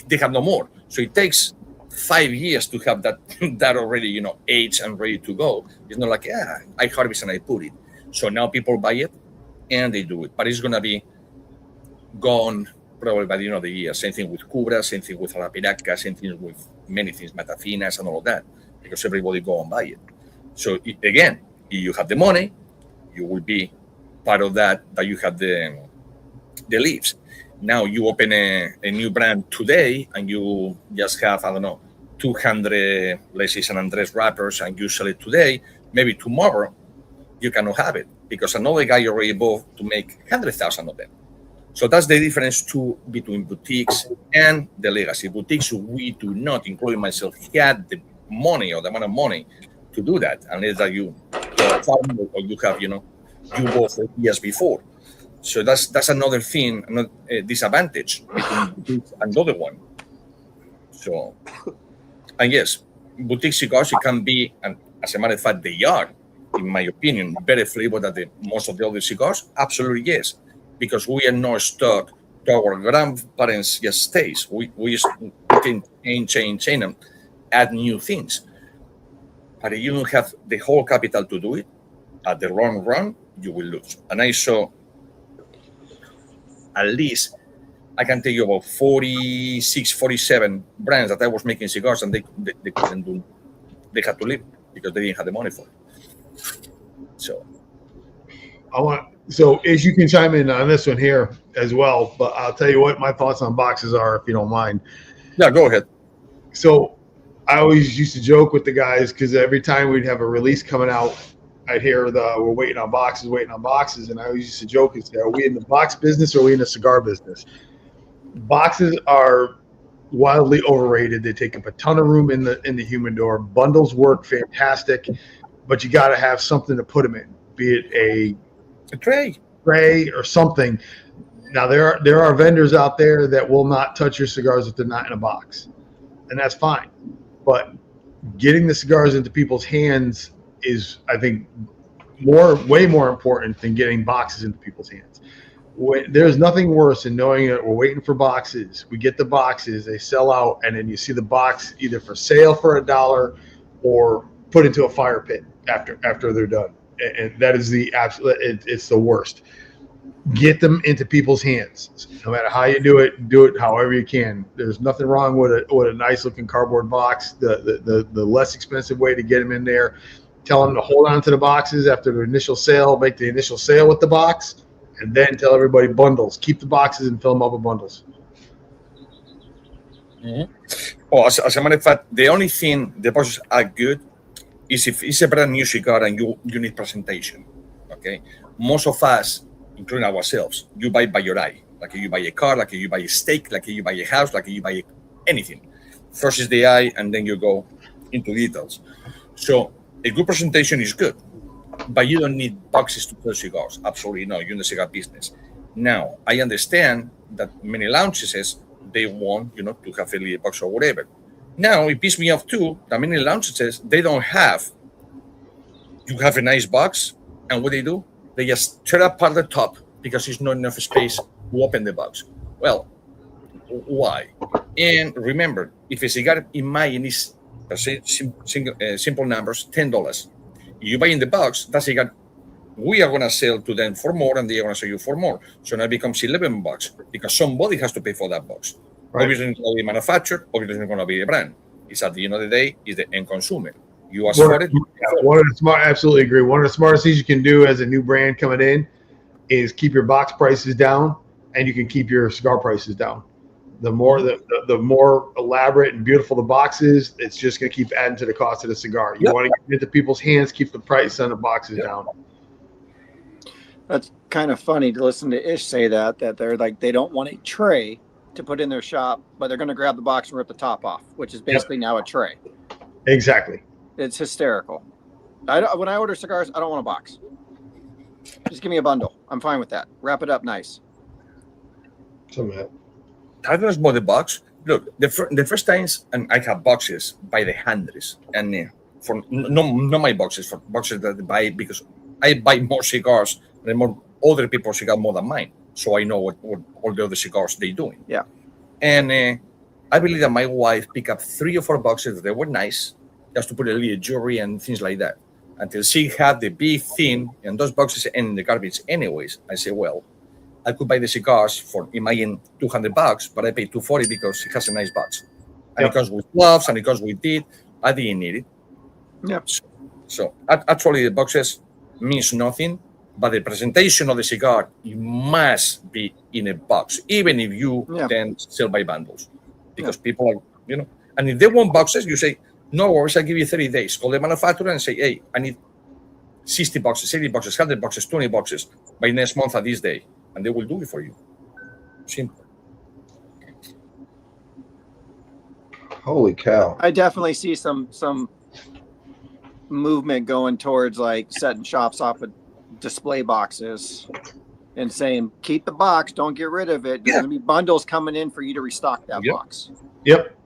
Speaker 4: they have no more. So it takes 5 years to have that already, aged and ready to go. It's not like, I harvest and I put it. So now people buy it and they do it, but it's gonna be gone probably by the end of the year. Same thing with Cubra, same thing with Alapiraca, same thing with many things, Matafinas and all of that, because everybody go and buy it. So again, if you have the money, you will be part of that you have the leaves. Now you open a new brand today and you just have, 200, let's say San Andres wrappers, and you sell it today. Maybe tomorrow you cannot have it because another guy already bought to make 100,000 of them. So that's the difference between boutiques and the legacy. Boutiques, we do not, including myself, had the money or the amount of money to do that, unless that you or you have, you bought for years before. So that's another thing, another disadvantage between boutiques and the other one. So, and yes, boutique cigars, it can be, and as a matter of fact, they are, in my opinion, better flavor than most of the other cigars. Absolutely yes, because we are not stuck to our grandparents' taste. We can change and add new things. But if you don't have the whole capital to do it, at the long run, you will lose. And I saw at least, I can tell you about 46, 47 brands that I was making cigars, and they couldn't do. They had to leave because they didn't have the money for it. So
Speaker 6: as you can chime in on this one here as well, but I'll tell you what my thoughts on boxes are, if you don't mind.
Speaker 4: Yeah, go ahead.
Speaker 6: So I always used to joke with the guys, because every time we'd have a release coming out, I'd hear we're waiting on boxes, and I always used to joke and say, are we in the box business or are we in the cigar business? Boxes are wildly overrated. They take up a ton of room in the humidor. Bundles work fantastic, but you got to have something to put them in, be it a
Speaker 4: tray,
Speaker 6: tray or something. Now there are vendors out there that will not touch your cigars if they're not in a box, and that's fine. But getting the cigars into people's hands is, I think, way more important than getting boxes into people's hands. There's nothing worse than knowing that we're waiting for boxes. We get the boxes, they sell out, and then you see the box either for sale for $1 or put into a fire pit after they're done. And that is the absolute. It's the worst. Get them into people's hands. No matter how you do it however you can. There's nothing wrong with a nice looking cardboard box. The less expensive way to get them in there. Tell them to hold on to the boxes after the initial sale. Make the initial sale with the box, and then tell everybody bundles. Keep the boxes and fill them up with bundles.
Speaker 4: Mm-hmm. Well, as a matter of fact, the only thing the boxes are good is if it's a brand new cigar and you need presentation. Okay, most of us, including ourselves, you buy by your eye. Like you buy a car, like you buy a steak, like you buy a house, like you buy anything. First is the eye, and then you go into details. So a good presentation is good, but you don't need boxes to sell cigars. Absolutely no. You're in the cigar business. Now, I understand that many lounges, they want, to have a little box or whatever. Now, it pisses me off too that many lounges, they don't have, you have a nice box, and what they do? They just tear apart the top because there's not enough space to open the box. Well, why? And remember, if a cigar in mine is, let's say, simple numbers, $10, you buy in the box, that cigar, we are going to sell to them for more, and they are going to sell you for more. So now it becomes $11 because somebody has to pay for that box. Right. Obviously, it's going to be manufactured. Obviously, it's going to be a brand. It's at the end of the day, is the end consumer. You afford it.
Speaker 6: Absolutely agree. One of the smartest things you can do as a new brand coming in is keep your box prices down, and you can keep your cigar prices down. The more the more elaborate and beautiful the box is, it's just going to keep adding to the cost of the cigar. You want to get it into people's hands, keep the price on the boxes down.
Speaker 8: That's kind of funny to listen to Ish say that they're like, they don't want a tray to put in their shop, but they're going to grab the box and rip the top off, which is basically now a tray.
Speaker 6: Exactly.
Speaker 8: It's hysterical. When I order cigars, I don't want a box. Just give me a bundle. I'm fine with that. Wrap it up nice.
Speaker 4: I don't know the box. Look, the first times, and I have boxes by the hundreds, and for not my boxes, for boxes that I buy because I buy more cigars than more other people's cigars more than mine, so I know what all the other cigars they're doing.
Speaker 8: Yeah,
Speaker 4: and I believe that my wife picked up 3 or 4 boxes that were nice, just to put a little jewelry and things like that, until she had the big thing, and those boxes end in the garbage anyways. I say, well, I could buy the cigars for, imagine, $200, but I pay $240 because it has a nice box. And it comes with gloves, and it comes with it. I didn't need it.
Speaker 8: Yeah.
Speaker 4: So actually, the boxes means nothing, but the presentation of the cigar, it must be in a box, even if you then sell by bundles. Because people are, and if they want boxes, you say, no worries, I'll give you 30 days. Call the manufacturer and say, hey, I need 60 boxes, 80 boxes, 100 boxes, 20 boxes by next month at this day. And they will do it for you. Simple.
Speaker 3: Holy cow.
Speaker 8: I definitely see some movement going towards like setting shops off with display boxes and saying, keep the box, don't get rid of it. There's going to be bundles coming in for you to restock that box.
Speaker 6: Yep.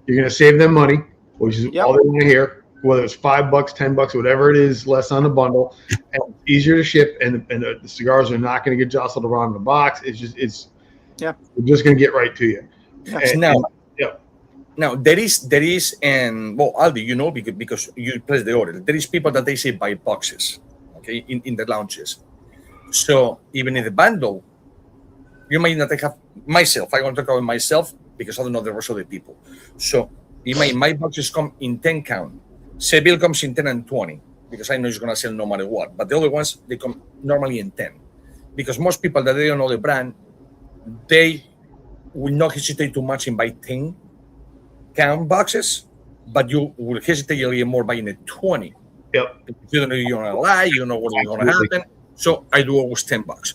Speaker 6: You're going to save them money, which is all they want to hear. Whether it's $5, $10, whatever it is, less on the bundle, and easier to ship, and the cigars are not going to get jostled around in the box. We're just going to get right to you.
Speaker 4: Now there is, and well, Aldi, because you place the order. There is people that they say buy boxes, okay, in the lounges. So even in the bundle, you might not have myself. I want to talk about myself because I don't know the rest of the people. So my boxes come in 10 count. Seville comes in 10 and 20 because I know it's going to sell no matter what. But the other ones, they come normally in 10. Because most people that they don't know the brand, they will not hesitate too much in buying 10 count boxes, but you will hesitate a little more buying a 20.
Speaker 6: Yep.
Speaker 4: You don't know you're going to lie, you don't know what's going to happen. So I do always $10.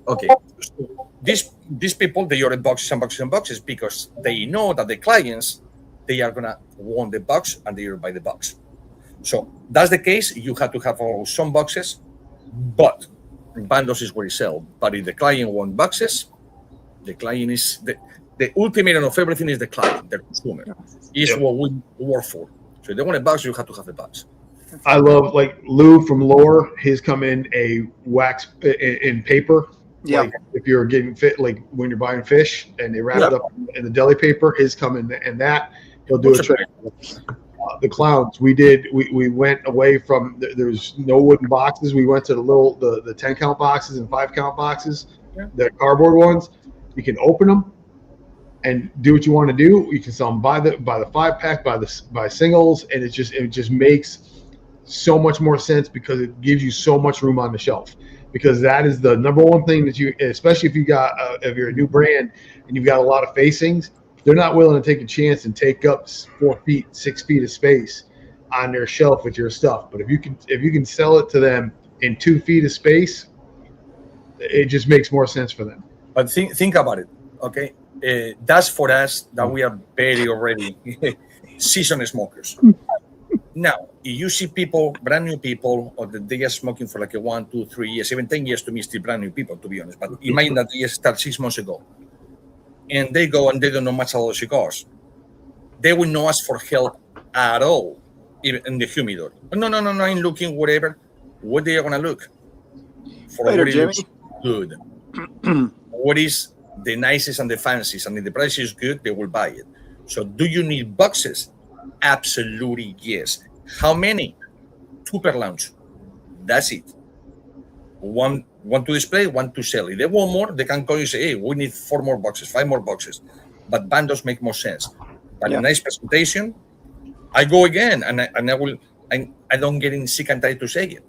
Speaker 4: Okay. So these people, they order boxes and boxes and boxes because they know that the clients, they are going to want the box and they will buy the box. So that's the case. You have to have some boxes, but Bandos is where it's sell. But if the client wants boxes, the client is the ultimate of everything is the client, the consumer. Is what we work for. So if they want a box, you have to have a box.
Speaker 6: I love like Lou from Lore. His come in a wax in paper.
Speaker 8: Yeah.
Speaker 6: Like if you're getting fit, like when you're buying fish and they wrap it up in the deli paper, his come in and that he'll do a trick. The clowns we went away from there's no wooden boxes. We went to the 10 count boxes and 5 count boxes, the cardboard ones. You can open them and do what you want to do. You can sell them by the 5-pack, by singles, and it just makes so much more sense because it gives you so much room on the shelf. Because that is the number one thing that you, especially if if you're a new brand and you've got a lot of facings, they're not willing to take a chance and take up 4 feet, 6 feet of space on their shelf with your stuff. But if you can sell it to them in 2 feet of space, it just makes more sense for them.
Speaker 4: But think about it, okay? That's for us that we are very already seasoned smokers. Now, if you see people, brand new people, or that they are smoking for like 1, 2, 3 years, even 10 years to me, still brand new people, to be honest. But imagine that they start 6 months ago, and they go and they don't know much about cigars. They will not ask for help at all, even in the humidor. No, I'm looking whatever. What they are gonna look for?
Speaker 8: Later,
Speaker 4: what it
Speaker 8: Jimmy.
Speaker 4: looks good. What is the nicest and the fanciest, and if the price is good, they will buy it. So, do you need boxes? Absolutely yes. How many? 2 per launch. That's it. One to display, 1 to sell. If they want more, they can call you and say, hey, we need 4 more boxes, 5 more boxes. But bandos make more sense. But a nice presentation, I go again, and I don't get sick and tired to say it.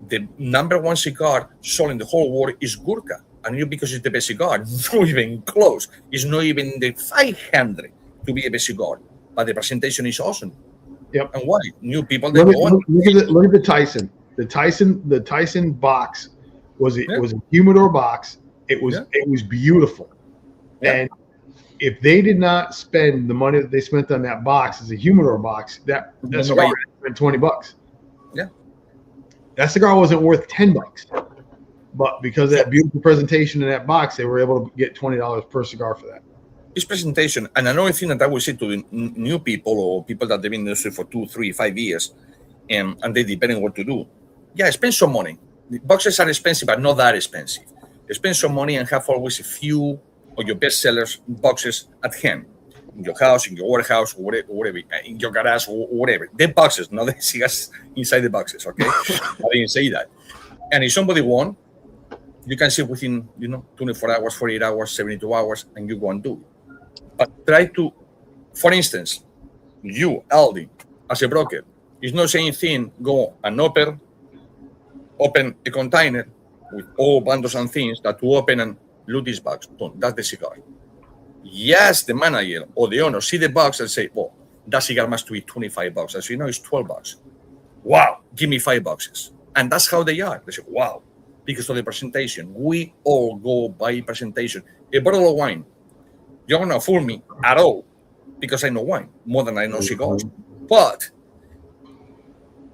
Speaker 4: The number 1 cigar sold in the whole world is Gurkha. And you, because it's the best cigar, not even close. It's not even in the 500 to be a best cigar. But the presentation is awesome.
Speaker 6: Yep.
Speaker 4: And why? New people.
Speaker 6: Look at the Tyson. The Tyson box was a humidor box. It was beautiful. Yeah. And if they did not spend the money that they spent on that box as a humidor box, that cigar spent $20.
Speaker 4: Yeah.
Speaker 6: That cigar wasn't worth $10. But because of that beautiful presentation in that box, they were able to get $20 per cigar for that.
Speaker 4: It's presentation. And another thing that I would say to the new people or people that have been in the industry for 2, 3, 5 years, and they depend on what to do. Yeah, spend some money. The boxes are expensive, but not that expensive. Spend some money and have always a few of your best sellers boxes at hand. In your house, in your warehouse, or whatever, in your garage, or whatever. The boxes, not the cigars inside the boxes, okay? I didn't say that. And if somebody wants, you can see within, 24 hours, 48 hours, 72 hours, and you go and do it. But try to, for instance, you, Aldi, as a broker, it's not the same thing, go and open a container with all bundles and things that to open and loot this box. That's the cigar. Yes, the manager or the owner see the box and say, well, that cigar must be $25. As you know, it's $12. Wow, give me 5 boxes. And that's how they are. They say, wow, because of the presentation. We all go by presentation. A bottle of wine, you're not going to fool me at all because I know wine more than I know cigars. But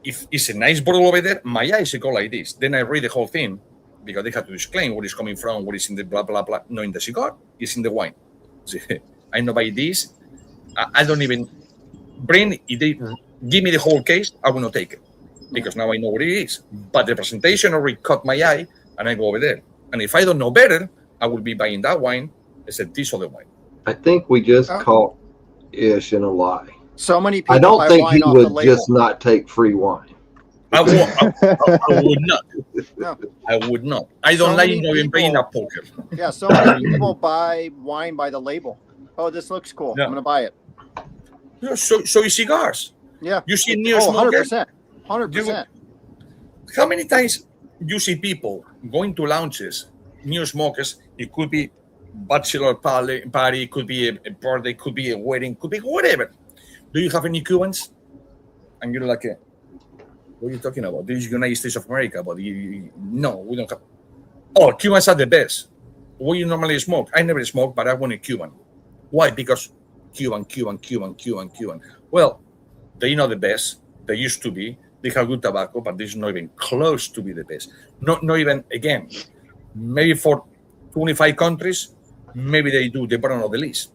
Speaker 4: if it's a nice bottle over there, my eyes go like this. Then I read the whole thing because they have to explain where it's coming from, what is in the blah, blah, blah. No, in the cigar, it's in the wine. So, I know by this. I don't even bring, if they give me the whole case, I will not take it because now I know what it is. But the presentation already caught my eye and I go over there. And if I don't know better, I will be buying that wine instead of this other wine.
Speaker 3: I think we just caught Ish in a lie.
Speaker 8: So many people.
Speaker 3: I don't think he would just not take free wine.
Speaker 4: I would not.
Speaker 8: No.
Speaker 4: I would not. I don't like even bringing up poker.
Speaker 8: Yeah, so many people buy wine by the label. Oh, this looks cool.
Speaker 4: Yeah.
Speaker 8: I'm going to buy it.
Speaker 4: Yeah, so is cigars.
Speaker 8: Yeah.
Speaker 4: You see new smokers.
Speaker 8: 100%.
Speaker 4: How many times you see people going to lounges, new smokers? It could be bachelor party, it could be a birthday, could be a wedding, could be whatever. Do you have any Cubans? And you're like, what are you talking about? This is the United States of America, but no, we don't have. Oh, Cubans are the best. What you normally smoke? I never smoke, but I want a Cuban. Why? Because Cuban. Well, they're not the best. They used to be. They have good tobacco, but this is not even close to be the best. Not even, again, maybe for 25 countries, maybe they do the bottom of the list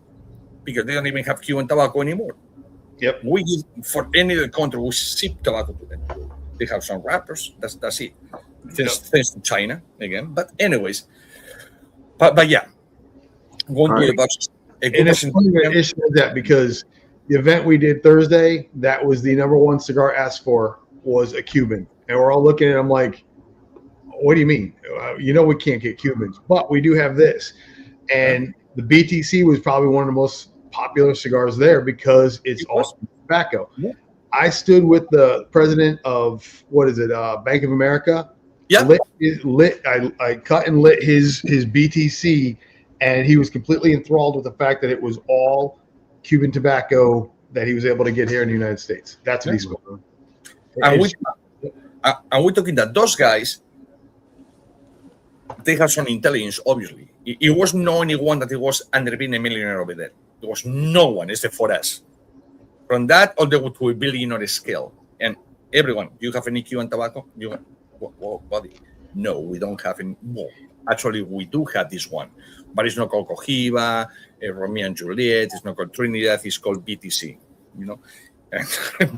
Speaker 4: because they don't even have Cuban tobacco anymore.
Speaker 6: Yep.
Speaker 4: We give, for any other country, we ship tobacco to them. They have some wrappers. That's it. Thanks to China again. But anyways, but yeah, going to the box.
Speaker 6: And it's funny that issue is that because the event we did Thursday, that was the number one cigar asked for was a Cuban, and we're all looking at him like, "What do you mean? We can't get Cubans, but we do have this." And the BTC was probably one of the most popular cigars there because it's all tobacco. Yeah. I stood with the president of Bank of America. Yeah, I cut and lit his BTC, and he was completely enthralled with the fact that it was all Cuban tobacco that he was able to get here in the United States. That's what he's going.
Speaker 4: And we're talking that those guys, they have some intelligence. Obviously, it was no anyone that it was under being a millionaire over there. There was no one except for us. From that, all the way to a billionaire scale, and everyone. You have any Cuban tobacco? Well, buddy, no, we don't have any more. Actually, we do have this one, but it's not called Cohiba, Romeo and Juliet. It's not called Trinidad. It's called BTC.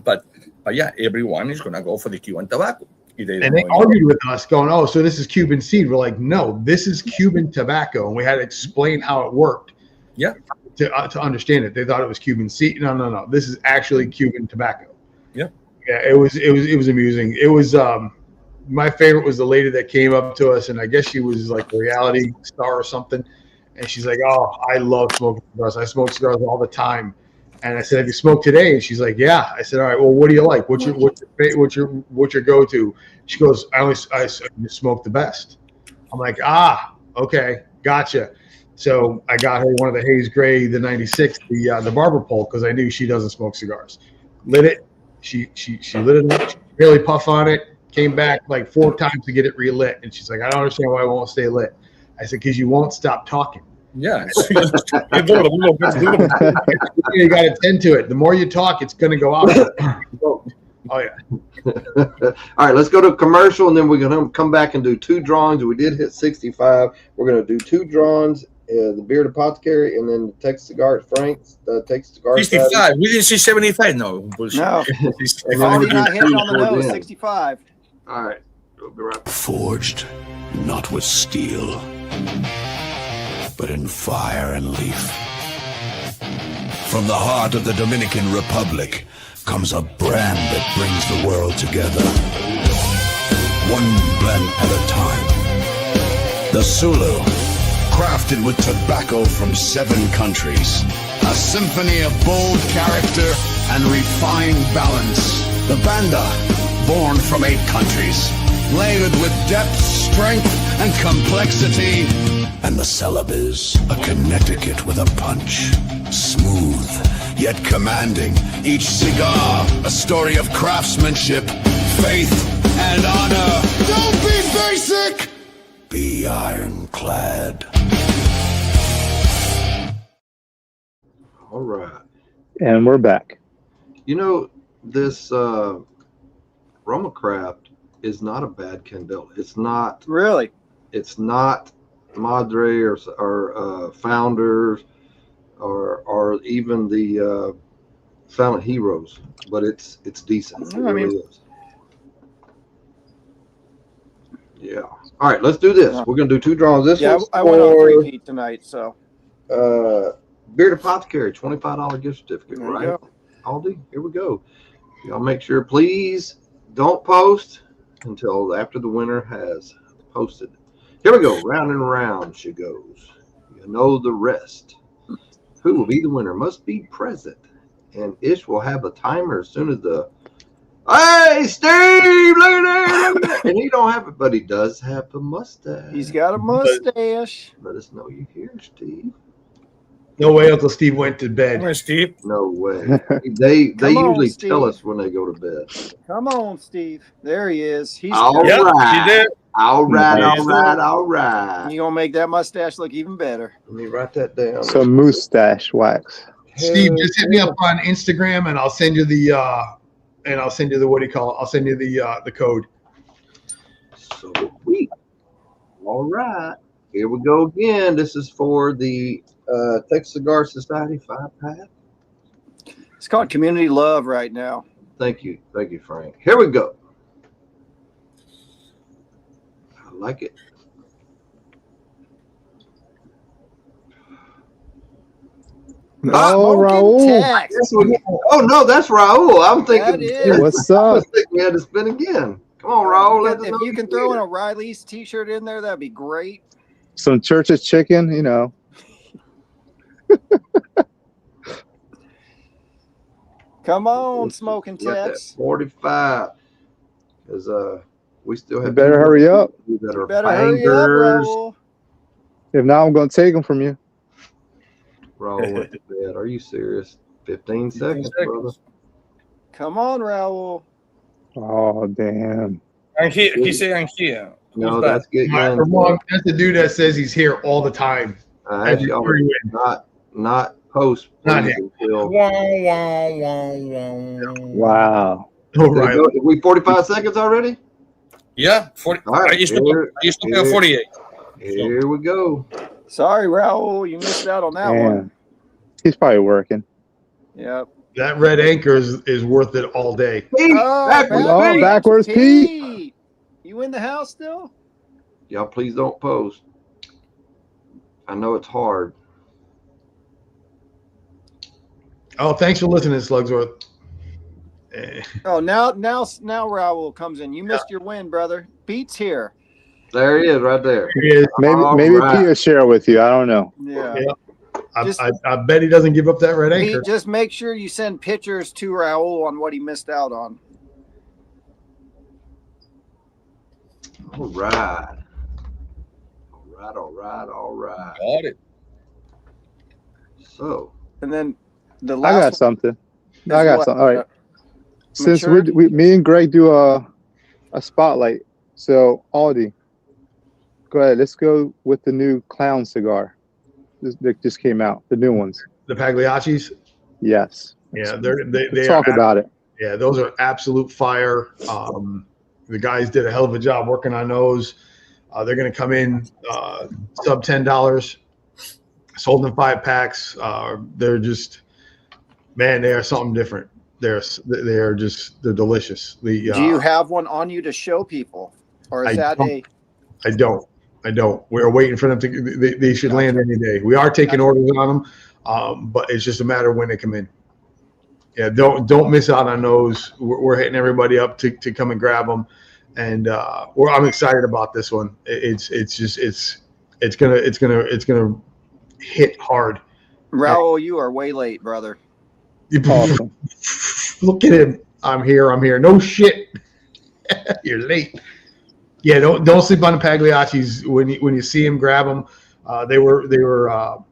Speaker 4: But yeah, everyone is gonna go for the Cuban tobacco.
Speaker 6: And they argued with us, going, "Oh, so this is Cuban seed?" We're like, "No, this is Cuban tobacco," and we had to explain how it worked.
Speaker 4: Yeah.
Speaker 6: To understand it, they thought it was Cuban seed. No. This is actually Cuban tobacco.
Speaker 4: Yeah.
Speaker 6: Yeah. It was amusing. It was my favorite was the lady that came up to us, and I guess she was like a reality star or something. And she's like, "Oh, I love smoking cigars. I smoke cigars all the time." And I said, "Have you smoked today?" And she's like, "Yeah." I said, "All right. Well, what do you like? What's your go-to?" She goes, "I just smoke the best." I'm like, okay, gotcha. So I got her one of the Hayes Gray, the 96, the barber pole, because I knew she doesn't smoke cigars. Lit it. She lit it up. She really puff on it. Came back like 4 times to get it relit. And she's like, "I don't understand why it won't stay lit." I said, "Because you won't stop talking."
Speaker 4: Yeah.
Speaker 6: You got to tend to it. The more you talk, it's going to go out. Oh, yeah.
Speaker 3: All right, let's go to commercial, and then we're going to come back and do 2 drawings. We did hit 65. We're going to do 2 drawings, the Beard Apothecary, and then the Texas Cigar at Frank's. Texas Cigar
Speaker 4: 65. Saturday. We didn't see 75. No. Bullshit.
Speaker 8: No. Already not hitting on the nose. 65.
Speaker 3: All right. We'll be right back.
Speaker 9: Forged not with steel, but in fire and leaf. From the heart of the Dominican Republic comes a brand that brings the world together. One blend at a time. The Sulu, crafted with tobacco from 7 countries. A symphony of bold character and refined balance. The Banda, born from 8 countries. Layered with depth, strength, and complexity. And the Celebes, a Connecticut with a punch. Smooth, yet commanding. Each cigar, a story of craftsmanship, faith, and honor. Don't be basic! Be ironclad.
Speaker 3: All right.
Speaker 5: And we're back.
Speaker 3: This Romacraft is not a bad Candela. It's not.
Speaker 8: Really?
Speaker 3: It's not Madre or Founders or even the Silent Heroes, but it's decent. It really is. Yeah. All right, let's do this. We're gonna do 2 drawings. This one's
Speaker 8: I went on 3-peat tonight, so.
Speaker 3: Beard Apothecary, $25 gift certificate,
Speaker 8: There
Speaker 3: right? Aldi, here we go. Y'all make sure, please, don't post until after the winner has posted. Here we go. Round and round she goes. You know the rest. Who will be the winner must be present. And Ish will have a timer as soon as the... Hey, Steve! Look at that! And he don't have it, but he does have a mustache.
Speaker 8: He's got a mustache.
Speaker 3: Let us know you're here, Steve.
Speaker 6: No way Uncle Steve went to bed.
Speaker 4: Come on, Steve.
Speaker 3: No way. They usually tell us when they go to bed.
Speaker 8: Come on, Steve. There he is. He's
Speaker 3: All right. All right.
Speaker 8: You're going to make that mustache look even better.
Speaker 3: Let me write that down.
Speaker 5: Some mustache wax.
Speaker 6: Steve, just hit me up on Instagram, and I'll send you the and I'll send you the I'll send you the code.
Speaker 3: So sweet. All right, here we go again. This is for the Texas Cigar Society 5-pack.
Speaker 8: It's called Community Love right now.
Speaker 3: Thank you, Frank. Here we go. I like it.
Speaker 5: Oh, Raul.
Speaker 3: Oh no, that's Raul. I'm thinking.
Speaker 5: What's up?
Speaker 3: I was thinking we had to spin again. Come on, Raul.
Speaker 8: If you can throw in a Riley's T-shirt in there, that'd be great.
Speaker 5: Some Church's chicken, you know.
Speaker 8: Come on, Smoking Tex.
Speaker 3: 45. Because we still have.
Speaker 5: You better hurry up.
Speaker 3: That are
Speaker 8: better hurry up, Raul.
Speaker 5: If not, I'm going to take them from you.
Speaker 3: Raul went to bed. Are you serious? 15 seconds, brother.
Speaker 8: Come on, Raul.
Speaker 5: Oh, damn.
Speaker 4: I'm here. He said I'm here.
Speaker 3: No, that's getting
Speaker 6: That's the dude that says he's here all the time.
Speaker 3: Actually, not post.
Speaker 6: Not him.
Speaker 5: Wow.
Speaker 3: All right. We 45 seconds already?
Speaker 4: Yeah. 40.
Speaker 3: All right.
Speaker 4: I used to be 48.
Speaker 3: Here we go.
Speaker 8: Sorry, Raul. You missed out on that one.
Speaker 5: He's probably working.
Speaker 8: Yep.
Speaker 6: That red anchor is worth it all day.
Speaker 5: Backwards, Pete.
Speaker 8: You in the house still?
Speaker 3: Y'all please don't post. I know it's hard.
Speaker 6: Oh, thanks for listening, Slugsworth.
Speaker 8: Oh, now Raul comes in. You missed your win, brother. Pete's here.
Speaker 3: There he is, right there.
Speaker 5: Maybe Pete will share with you. I don't know.
Speaker 8: Yeah.
Speaker 6: I bet he doesn't give up that red anchor.
Speaker 8: Pete, just make sure you send pictures to Raul on what he missed out on.
Speaker 3: All right. All right.
Speaker 4: Got it.
Speaker 3: So.
Speaker 8: And then the
Speaker 5: I
Speaker 8: last
Speaker 5: got something. I got something. All right. Since
Speaker 8: maturity?
Speaker 5: me and Greg do a spotlight, so Aldi, go ahead. Let's go with the new Clown cigar that just came out. The new ones.
Speaker 6: The Pagliacci's.
Speaker 5: Yes.
Speaker 6: Yeah, they
Speaker 5: talk about it.
Speaker 6: Yeah, those are absolute fire. The guys did a hell of a job working on those. They're going to come in sub $10. Sold in 5-packs. They're just, man, they are something different. They're delicious. Do
Speaker 8: you have one on you to show people, or is
Speaker 6: I don't. We're waiting for them to. They should land any day. We are taking orders on them, but it's just a matter of when they come in. Yeah, don't miss out on those. We're hitting everybody up to come and grab them, and I'm excited about this one. It's gonna hit hard.
Speaker 8: Raul, you are way late, brother.
Speaker 5: Awesome.
Speaker 6: Look at him. I'm here. No shit. You're late. Yeah, don't sleep on the Pagliacci's. When you see them, grab them. They were.
Speaker 3: Are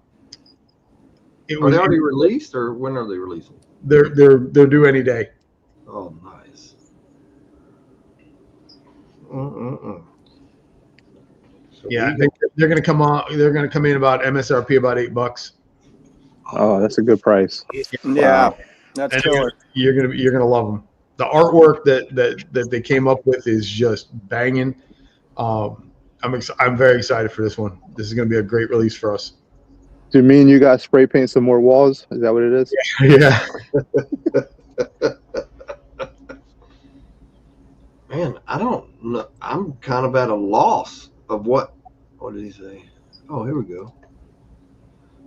Speaker 3: they already released, or when are they releasing?
Speaker 6: They're due any day.
Speaker 3: Oh, nice. So
Speaker 6: Yeah, I think they're gonna come on. They're gonna come in about MSRP about $8.
Speaker 5: Oh, that's a good price.
Speaker 8: Yeah, that's killer.
Speaker 6: You're gonna love them. The artwork that they came up with is just banging. I'm very excited for this one. This is gonna be a great release for us.
Speaker 5: Do you mean you got spray paint some more walls? Is that what it is?
Speaker 6: Yeah.
Speaker 3: Man, I don't know. I'm kind of at a loss of what did he say? Oh, here we go.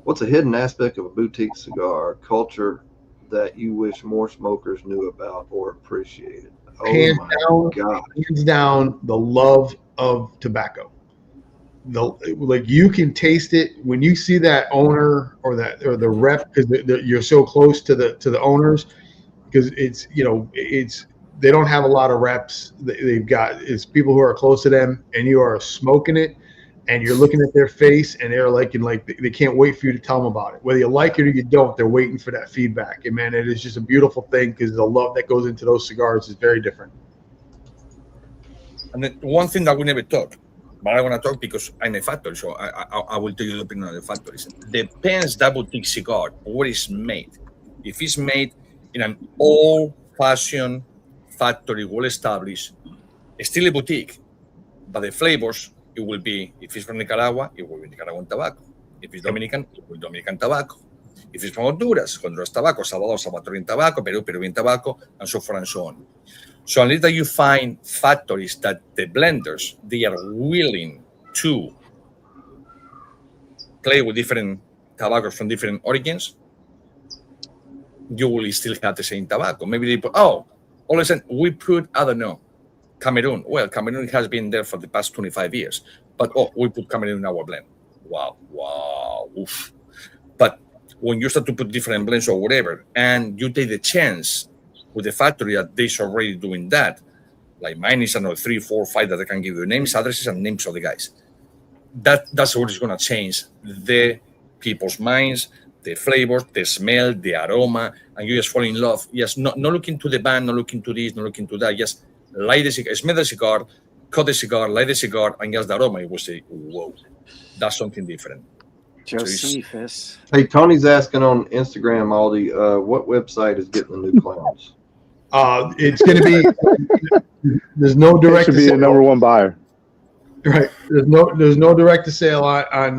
Speaker 3: What's a hidden aspect of a boutique cigar culture that you wish more smokers knew about or appreciated? Oh,
Speaker 6: hands down, the love of tobacco. You can taste it when you see that owner or the rep, because you're so close to the owners, because they don't have a lot of reps. It's people who are close to them, and you are smoking it, and you're looking at their face, and they're they can't wait for you to tell them about it. Whether you like it or you don't, they're waiting for that feedback. And man, it is just a beautiful thing, because the love that goes into those cigars is very different.
Speaker 4: And then one thing that we never talk, but I want to talk because I'm a factory, so I will tell you the opinion of the factories. Depends that boutique cigar where it's made. If it's made in an old-fashioned factory, well established, still a boutique, but the flavors, it will be, if it's from Nicaragua, it will be Nicaraguan tobacco. If it's Dominican, it will be Dominican tobacco. If it's from Honduras tobacco, Salvadorian tobacco, Peruvian tobacco, and so forth and so on. So unless that you find factories that the blenders, they are willing to play with different tobaccos from different origins, you will still have the same tobacco. Maybe they put, all of a sudden, we put, I don't know, Cameroon. Well, Cameroon has been there for the past 25 years. But, we put Cameroon in our blend. Wow, oof. But when you start to put different blends or whatever, and you take the chance with the factory that they're already doing that, like mine is another 3, 4, 5 that I can give you names, addresses, and names of the guys. That's what is going to change the people's minds, the flavors, the smell, the aroma, and you just fall in love. Yes, not looking to the band, not looking to this, not looking to that. Just light the cigar, smell the cigar, cut the cigar, light the cigar, and just the aroma. You will say, whoa, that's something different.
Speaker 8: Josephus.
Speaker 3: Hey, Tony's asking on Instagram, Aldi, what website is getting the new clowns?
Speaker 6: It's going to be. There's no direct.
Speaker 5: Should be the number one buyer.
Speaker 6: Right. There's no direct to sale on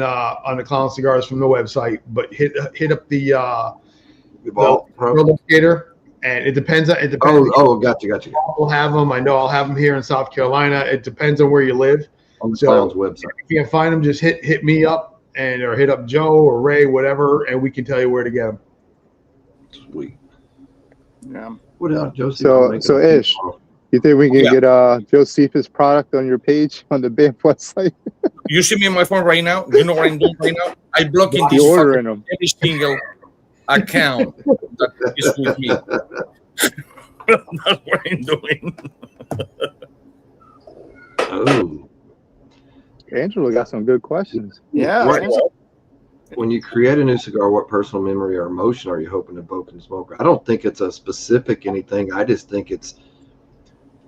Speaker 6: the clown cigars from the website, but hit up the locator, and it depends. It depends.
Speaker 3: Gotcha.
Speaker 6: I'll have them. I know I'll have them here in South Carolina. It depends on where you live.
Speaker 3: On the clown's website.
Speaker 6: If you can't find them, just hit me up or hit up Joe or Ray, whatever, and we can tell you where to get them.
Speaker 3: Sweet.
Speaker 8: Yeah.
Speaker 3: What else, Joseph?
Speaker 5: So Ish, you think we can get Josephus product on your page on the band website?
Speaker 4: You see me on my phone right now? You know what I'm doing right now? I'm blocking this every single account that is with me. That's what I'm doing.
Speaker 3: Oh.
Speaker 5: Angelo got some good questions.
Speaker 8: Yeah.
Speaker 3: Right. When you create a new cigar, what personal memory or emotion are you hoping to evoke in the smoker? I don't think it's a specific anything. I just think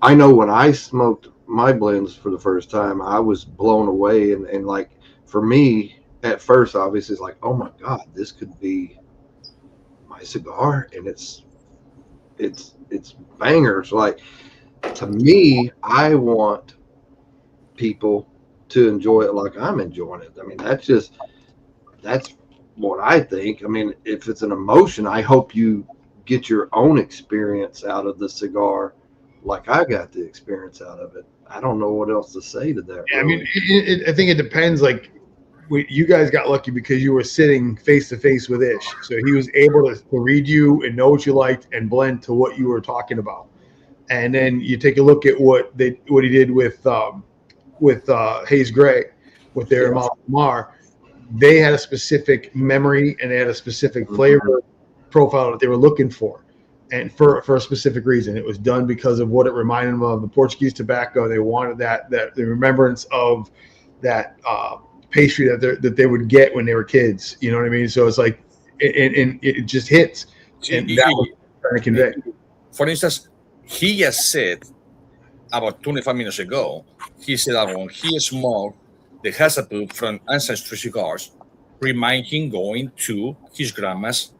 Speaker 3: I know when I smoked my blends for the first time, I was blown away. And like, for me, at first, obviously, it's like, oh my God, this could be my cigar. And it's bangers. Like, to me, I want people to enjoy it like I'm enjoying it. I mean, that's what I think. I mean, if it's an emotion, I hope you get your own experience out of the cigar like I got the experience out of it. I don't know what else to say to that.
Speaker 6: Yeah, really. I mean, I think it depends. Like, you guys got lucky because you were sitting face to face with Ish, so he was able to read you and know what you liked and blend to what you were talking about. And then you take a look at what he did with Hayes Gray, with their Mar. They had a specific memory and they had a specific flavor profile that they were looking for, and for a specific reason. It was done because of what it reminded them of the Portuguese tobacco. They wanted that the remembrance of that pastry that they would get when they were kids. You know what I mean? So it's like, and it just hits. And that was trying to convey.
Speaker 4: For instance, he just said about 25 minutes ago, he said that when he smoked the Hazaput from Ancestry Cigars, remind him going to his grandma's,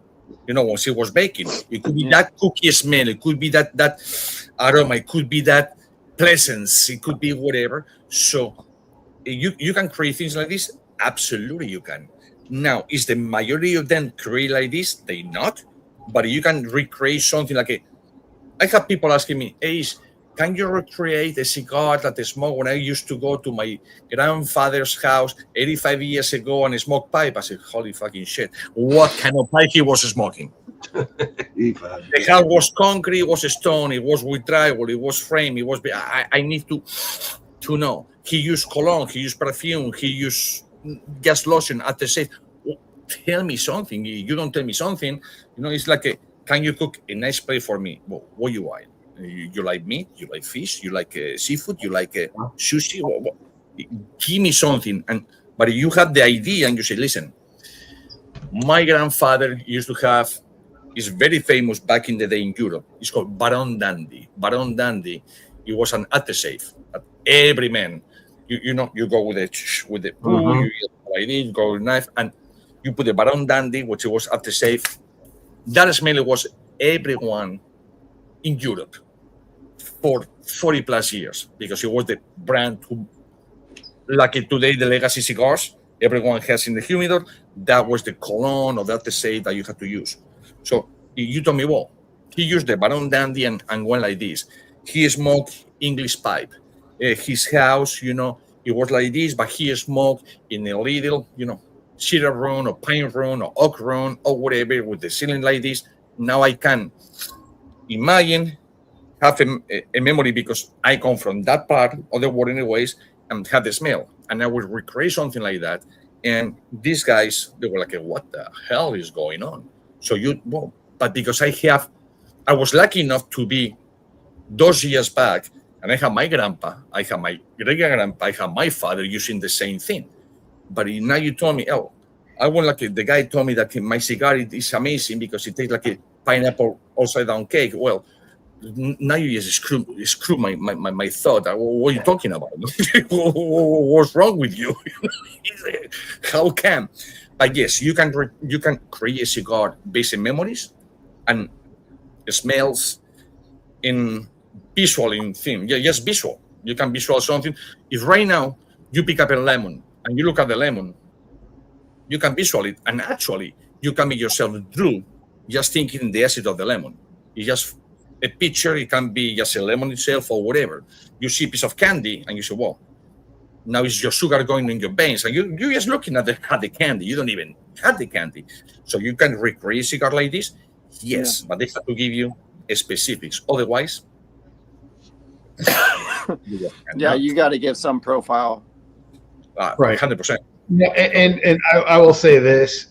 Speaker 4: when she was baking. It could be that cookie smell, it could be that aroma, it could be that presence, it could be whatever. So you can create things like this? Absolutely you can. Now, is the majority of them create like this? They not. But you can recreate something like I have people asking me, hey, can you recreate a cigar that I smoked when I used to go to my grandfather's house 85 years ago and smoke pipe? I said, holy fucking shit. What kind of pipe he was smoking? The house was concrete, it was stone, it was with drywall, it was frame, it was... I need to know. He used cologne, he used perfume, he used gas lotion at the safe. Tell me something. You don't tell me something. It's like, can you cook a nice plate for me? Well, what you want? You like meat? You like fish? You like seafood? You like sushi? Give me something. But you have the idea and you say, listen, my grandfather used to have, is very famous back in the day in Europe. It's called Baron Dandy. Baron Dandy, it was an attaché that every man, you go with the you go with a knife, and you put the Baron Dandy, which was attaché. That smell was everyone in Europe for 40 plus years because it was the brand who, like today, the legacy cigars everyone has in the humidor, that was the cologne or that the say that you had to use. So you told me, well, he used the Baron Dandy and went like this. He smoked English pipe. His house, it was like this, but he smoked in a little, cedar room or pine room or oak room or whatever with the ceiling like this. Now I can imagine, have a memory because I come from that part of the world anyways and have the smell. And I will recreate something like that. And these guys, they were like, what the hell is going on? So but because I was lucky enough to be those years back, and I have my grandpa, I have my great-grandpa, I have my father using the same thing. But now you told me, I want the guy told me that my cigar is amazing because it tastes like a pineapple upside down cake. Well, now you just screw my thought. What are you talking about? What's wrong with you? How can? But yes, you can create a cigar based in memories and smells in visual in theme. Yeah, just visual. You can visual something. If right now you pick up a lemon and you look at the lemon, you can visual it, and actually you can make yourself drool just thinking the acid of the lemon. It's just a picture. It can be just a lemon itself or whatever. You see a piece of candy and you say, well, now it's your sugar going in your veins. And you're just looking at the candy. You don't even have the candy. So you can recreate a cigar like this? Yes, but they have to give you specifics. Otherwise,
Speaker 8: you got to give some profile.
Speaker 6: Right.
Speaker 4: 100%.
Speaker 6: Yeah, and I will say this: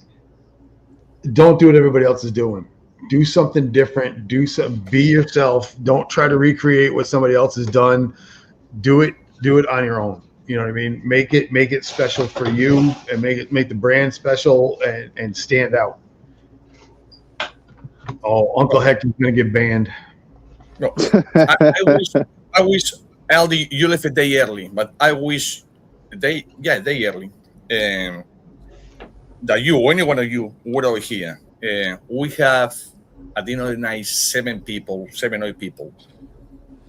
Speaker 6: don't do what everybody else is doing. Do something different. Be yourself. Don't try to recreate what somebody else has done. Do it on your own. You know what I mean? Make it special for you, and make the brand special and stand out. Oh, Uncle Hector's gonna get banned.
Speaker 4: No, I wish Aldi, you left a day early, but I wish a day early. That you or any one of you were over here. We have at the end of the night 7 or 8 people,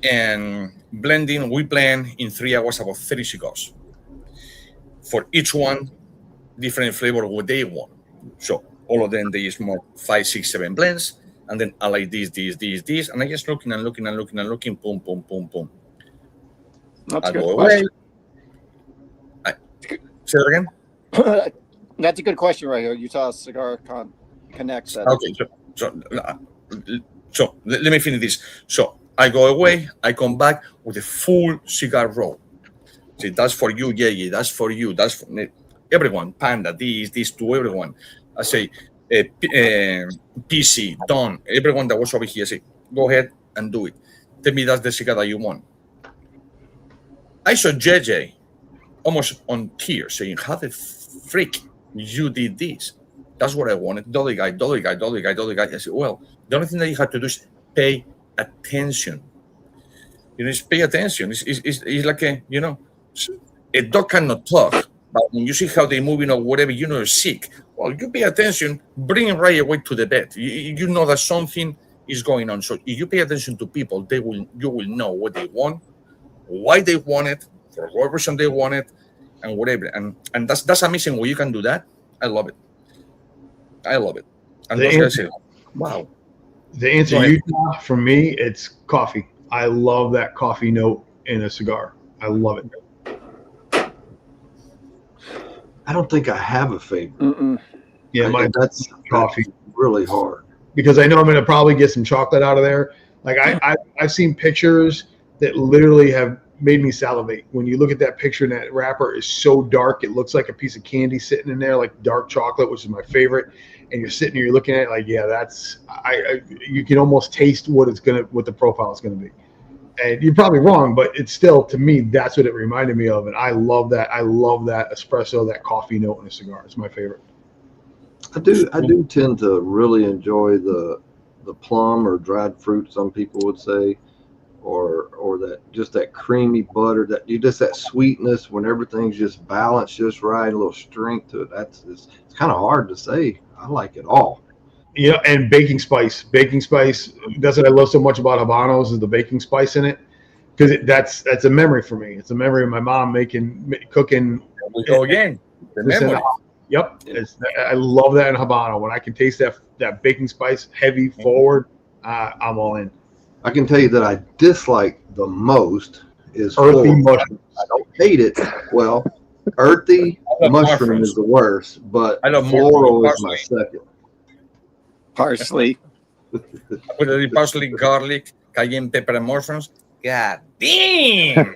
Speaker 4: and we blend in 3 hours about 30 cigars. For each one, different flavor what they want. So all of them they smoke 5, 6, 7 blends, and then I like this, and I just looking, boom, boom, boom, boom.
Speaker 8: That's
Speaker 4: I
Speaker 8: good.
Speaker 4: go away. Say that again.
Speaker 8: That's a good question right here. Utah Cigar Connect.
Speaker 4: Okay, so let me finish this. So I go away, I come back with a full cigar roll. See, that's for you, yeah, that's for you, that's for everyone. Panda, this to everyone. I say, PC, Don, everyone that was over here, say, go ahead and do it. Tell me that's the cigar that you want. I saw JJ almost on tears saying, how the freak you did this? That's what I wanted. Dolly guy. I said, well, the only thing that you have to do is pay attention. Just pay attention. It's like a dog cannot talk, but when you see how they're moving or whatever, you're sick. Well, you pay attention, bring him right away to the bed. You know that something is going on. So if you pay attention to people, you will know what they want, why they want it, for what reason they want it, and whatever. And that's amazing when you can do that. I love it. And those guys say, wow.
Speaker 6: The answer, Utah, for me, it's coffee. I love that coffee note in a cigar. I love it.
Speaker 3: I don't think I have a favorite.
Speaker 8: Mm-mm.
Speaker 6: Yeah,
Speaker 3: that's
Speaker 6: coffee.
Speaker 3: Really hard.
Speaker 6: Because I know I'm going to probably get some chocolate out of there. Like I've seen pictures that literally have made me salivate. When you look at that picture, and that wrapper is so dark, it looks like a piece of candy sitting in there, like dark chocolate, which is my favorite. And you're sitting here, you're looking at it like, yeah, that's you can almost taste what the profile is gonna be. And you're probably wrong, but it's still, to me, that's what it reminded me of. And I love that. I love that espresso, that coffee note in a cigar. It's my favorite.
Speaker 3: I do tend to really enjoy the plum or dried fruit, some people would say, or that creamy butter, that sweetness when everything's just balanced just right, a little strength to it. It's kind of hard to say. I like it all.
Speaker 6: You know, and baking spice. Baking spice. That's what I love so much about Habanos is the baking spice in it, because that's a memory for me. It's a memory of my mom cooking.
Speaker 4: We go again. The memory.
Speaker 6: Yep, I love that in Habano. When I can taste that baking spice, heavy forward, I'm all in.
Speaker 3: I can tell you that I dislike the most is
Speaker 6: Earthy
Speaker 3: floral.
Speaker 6: mushroom.
Speaker 3: I don't hate it. Well, earthy mushroom is the worst, but
Speaker 4: I love
Speaker 3: floral is
Speaker 4: parsley.
Speaker 3: my second.
Speaker 8: Parsley.
Speaker 4: With the parsley, garlic, cayenne pepper, and mushrooms. God damn!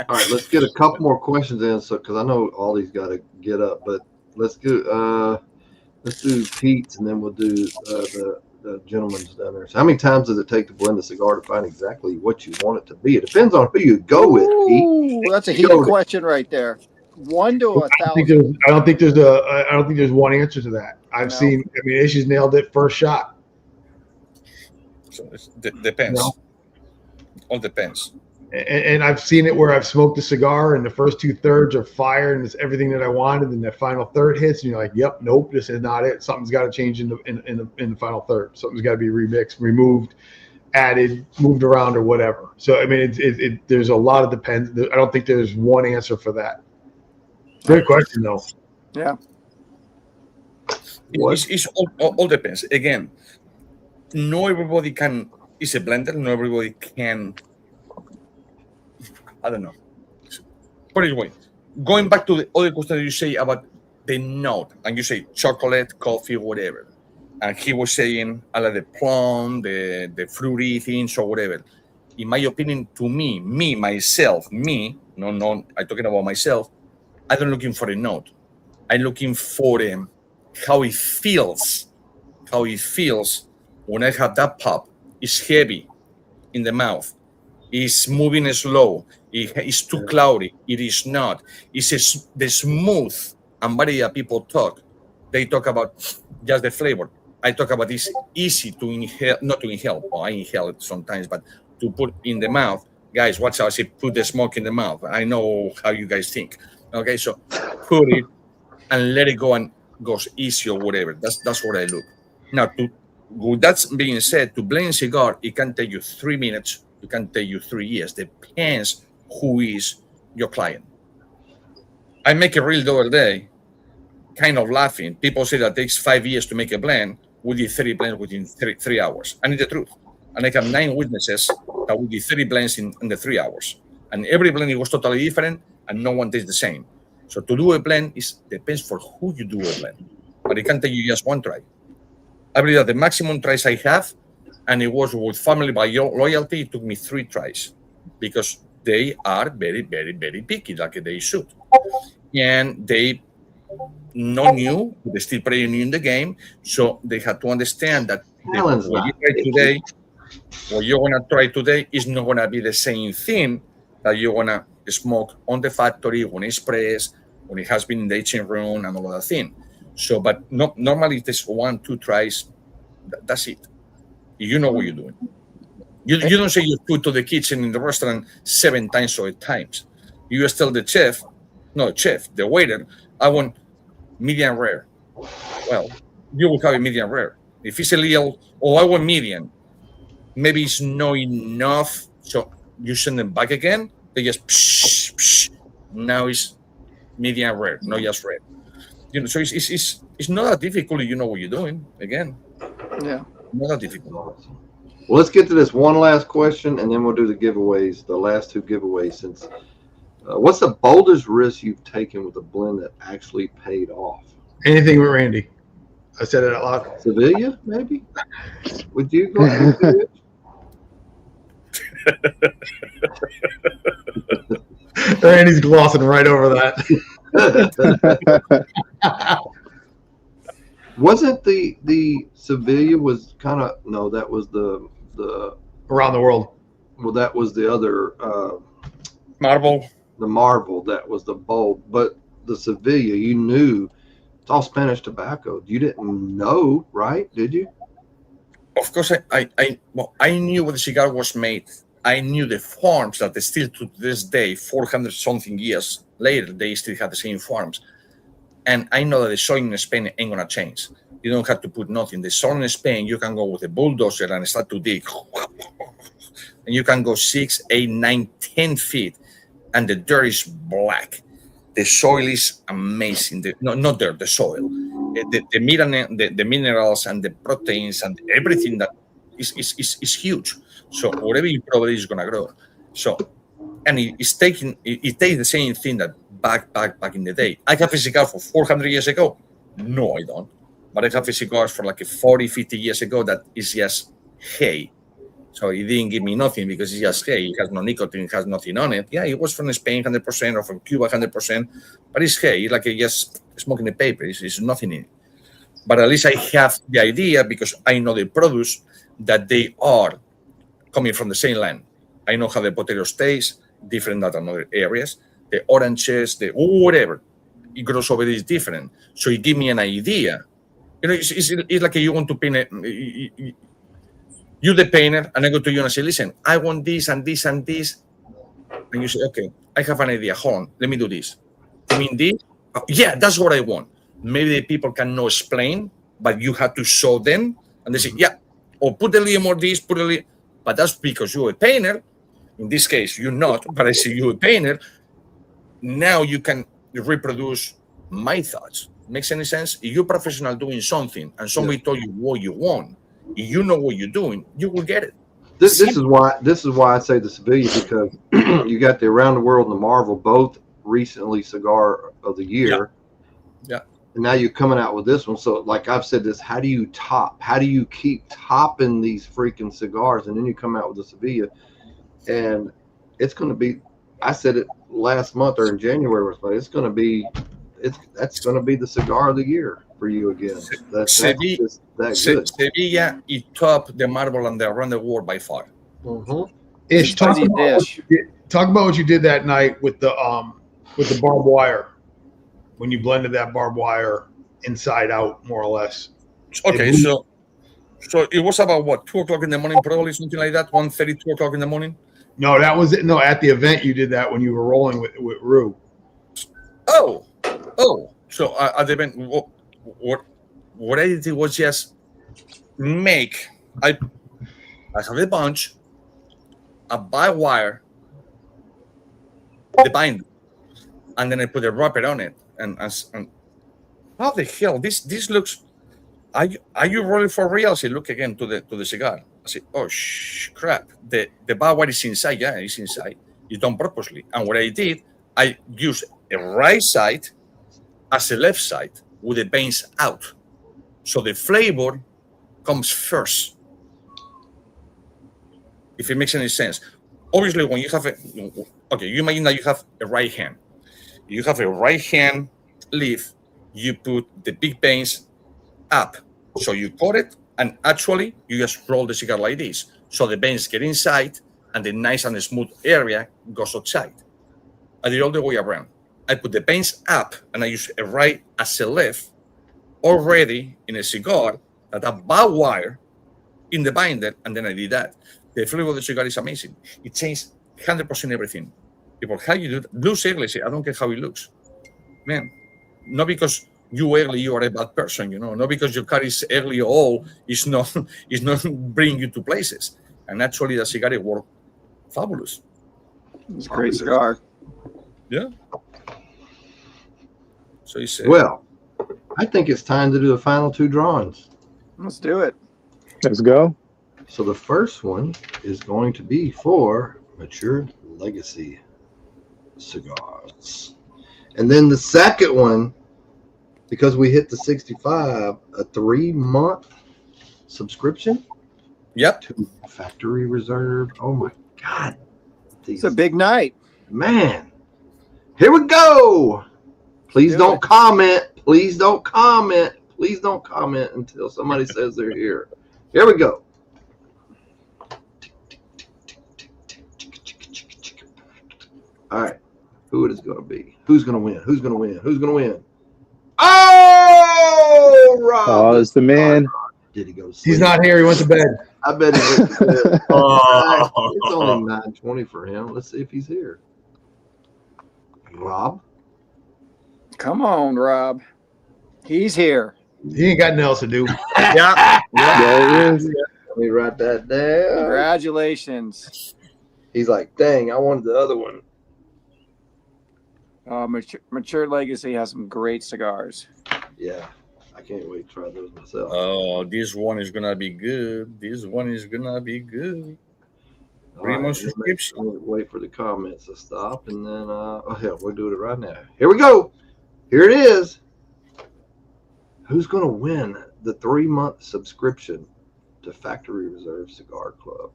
Speaker 3: All right, let's get a couple more questions in, so because I know all these got to get up, but let's do Pete's, and then we'll do the gentleman's down there. So, how many times does it take to blend a cigar to find exactly what you want it to be? It depends on who you go with, Pete.
Speaker 8: Ooh, that's a heated question right there. 1 to 1,000.
Speaker 6: I don't think there's one answer to that. I've seen. I mean, she's nailed it first shot.
Speaker 4: So it depends.
Speaker 6: No.
Speaker 4: All depends.
Speaker 6: And I've seen it where I've smoked a cigar and the first 2/3 are fire and it's everything that I wanted, and that final third hits and you're like, "Yep, nope, this is not it. Something's got to change in the final third. Something's got to be remixed, removed, added, moved around, or whatever." So I mean, there's a lot of depends. I don't think there's one answer for that. Great question, though.
Speaker 8: Yeah.
Speaker 4: It's all depends. Again, not everybody can. Is a blender. Not everybody can. I don't know. Put it away. Going back to the other question that you say about the note, and you say chocolate, coffee, whatever. And he was saying, I like the plum, the fruity things or whatever. In my opinion, to me, myself, I'm talking about myself, I'm not looking for a note. I'm looking for how it feels. How it feels when I have that pop. It's heavy in the mouth. It's moving slow. It's too cloudy. It is not. It's the smooth. And very people talk. They talk about just the flavor. I talk about it's easy to inhale, not to inhale. Well, I inhale it sometimes, but to put in the mouth. Guys, watch out. I say put the smoke in the mouth. I know how you guys think. Okay, so put it and let it go and goes easy or whatever. That's what I look. Now, with that being said, to blend a cigar, it can take you 3 minutes. It can take you 3 years. Depends who is your client. I make a reel the other day, kind of laughing. People say that it takes 5 years to make a blend. We did 30 blends within 3 hours. I need the truth. And I have 9 witnesses that we did 30 blends in the 3 hours. And every blend was totally different, and no one tastes the same. So to do a blend depends for who you do a blend. But it can take you just one try. I believe that the maximum tries I have, and it was with family by loyalty, it took me 3 tries because they are very, very, very picky, like they should. And they not new, they still pretty new in the game, so they had to understand that what you're gonna try today is not gonna be the same thing that you're gonna smoke on the factory, when it's pressed, when it has been in the aging room and all that thing. So, but normally it is 1-2 tries. That's it. You know what you're doing. You don't say your food to the kitchen in the restaurant 7 times or 8 times. You just tell the the waiter, I want medium rare. Well, you will have a medium rare. If it's a little, I want medium. Maybe it's not enough, so you send them back again. They just now it's medium rare, not just rare. So it's not that difficult if you know what you're doing. Again,
Speaker 8: yeah,
Speaker 4: not that difficult.
Speaker 3: Well, let's get to this one last question, and then we'll do the giveaways, the last 2 giveaways. Since what's the boldest risk you've taken with a blend that actually paid off?
Speaker 6: Anything with Randy. I said it out loud.
Speaker 3: Sevilla, maybe? Would you go ahead and do it?
Speaker 6: Randy's glossing right over that.
Speaker 3: Wasn't the Sevilla was kind of no? That was the
Speaker 6: Around the World.
Speaker 3: Well, that was the other
Speaker 4: Marble.
Speaker 3: The Marble, that was the bold, but the Sevilla, you knew it's all Spanish tobacco. You didn't know, right? Did you?
Speaker 4: Of course, I knew when the cigar was made. I knew the farms that they still to this day, 400 something years later, they still have the same farms. And I know that the soil in Spain ain't gonna change. You don't have to put nothing. The soil in Spain, you can go with a bulldozer and start to dig. And you can go 6, 8, 9, 10 feet, and the dirt is black. The soil is amazing. Not dirt, the soil. The minerals and the proteins and everything that is huge. So whatever you probably is gonna grow. So, and it takes the same thing that back in the day. I have a cigar for 400 years ago. No, I don't. But I have a cigar for like 40, 50 years ago that is just hay. So it didn't give me nothing because it's just hay. It has no nicotine, it has nothing on it. Yeah, it was from Spain 100% or from Cuba 100%, but it's hay. It's like just smoking the paper. It's nothing in it. But at least I have the idea because I know the produce that they are coming from the same land. I know how the potatoes taste, different than other areas. The oranges, the whatever, it grows over is different. So it gives me an idea. You know, it's like you want to paint you're the painter, and I go to you and I say, listen, I want this and this and this. And you say, okay, I have an idea. Hold on, let me do this. You mean this? Oh, yeah, that's what I want. Maybe the people cannot explain, but you have to show them. And they say, yeah, or put a little more this, put a little. But that's because you're a painter. In this case, you're not, but I say you're a painter. Now you can reproduce my thoughts. Makes any sense? If you're a professional doing something and somebody told you what you want, if you know what you're doing, you will get it.
Speaker 3: This is why I say the Sevilla, because you got the Around the World and the Marvel both recently Cigar of the Year.
Speaker 4: Yeah.
Speaker 3: And now you're coming out with this one. So like I've said this, how do you top? How do you keep topping these freaking cigars? And then you come out with the Sevilla, and it's going to be, I said it last month or in January, but it's going to be, that's going to be the Cigar of the Year for you again. That's just that good.
Speaker 4: Sevilla is top the Marvel and the Around the World by far.
Speaker 3: Mm-hmm.
Speaker 6: Ish, talk about what you did that night with the barbed wire, when you blended that barbed wire inside out, more or less.
Speaker 4: Okay, so it was about what, 2 o'clock in the morning, probably something like that, 1:30, 2 o'clock in the morning.
Speaker 6: No, that was it. No, at the event you did that when you were rolling with Rue.
Speaker 4: Oh, so at the event, what I did was just make I have a bunch, a barbed wire, the binder, and then I put a wrapper on it. And how the hell this looks? Are you rolling for real? I say, look again to the cigar. I say, oh crap! The barbed wire is inside. Yeah, it's inside. It's done purposely. And what I did, I used a right side as a left side with the veins out, so the flavor comes first. If it makes any sense. Obviously, when you have you imagine that you have a right hand. You have a right hand leaf, you put the big veins up. So you cut it, and actually you just roll the cigar like this. So the veins get inside, and the nice and smooth area goes outside. I did all the way around. I put the veins up, and I use a right as a left, already in a cigar that have barbed wire in the binder, and then I did that. The flavor of the cigar is amazing. It changes 100% everything. People, how you do that? Looks ugly. Say, I don't care how it looks. Man, not because you ugly, you are a bad person, you know. Not because your car is ugly or old, it's not bringing you to places. And actually, the cigar worked fabulous.
Speaker 8: It's a great cigar.
Speaker 4: Yeah. So you say,
Speaker 3: well, I think it's time to do the final 2 drawings.
Speaker 8: Let's do it.
Speaker 5: Let's go.
Speaker 3: So the first one is going to be for Matured Legacy cigars, and then the second one, because we hit the 65, a 3-month subscription.
Speaker 4: Yep.
Speaker 3: To Factory Reserve. Oh my God,
Speaker 8: it's a big night,
Speaker 3: man. Here we go. Please don't comment. Please don't comment. Please don't comment until somebody says they're here. Here we go. All right. Who it is going to be? Who's going to win? Who's going to win? Who's going to win? Oh, Rob!
Speaker 5: Oh, it's the man.
Speaker 3: Did he go to sleep?
Speaker 6: He's not here. He went to bed.
Speaker 3: I bet he went to bed. It's only 9:20 for him. Let's see if he's here. Rob?
Speaker 8: Come on, Rob. He's here.
Speaker 6: He ain't got nothing else to do.
Speaker 4: Yeah.
Speaker 5: There it is.
Speaker 3: Let me write that down.
Speaker 8: Congratulations.
Speaker 3: He's like, dang, I wanted the other one.
Speaker 8: Mature Legacy has some great cigars.
Speaker 3: Yeah, I can't wait to try those myself.
Speaker 4: Oh, this one is gonna be good. This one is gonna be good.
Speaker 3: All right,
Speaker 4: Remote subscription.
Speaker 3: wait for the comments to stop, and then oh hell, we'll do it right now. Here we go. Here it is. Who's gonna win the 3-month subscription to Factory Reserve Cigar Club?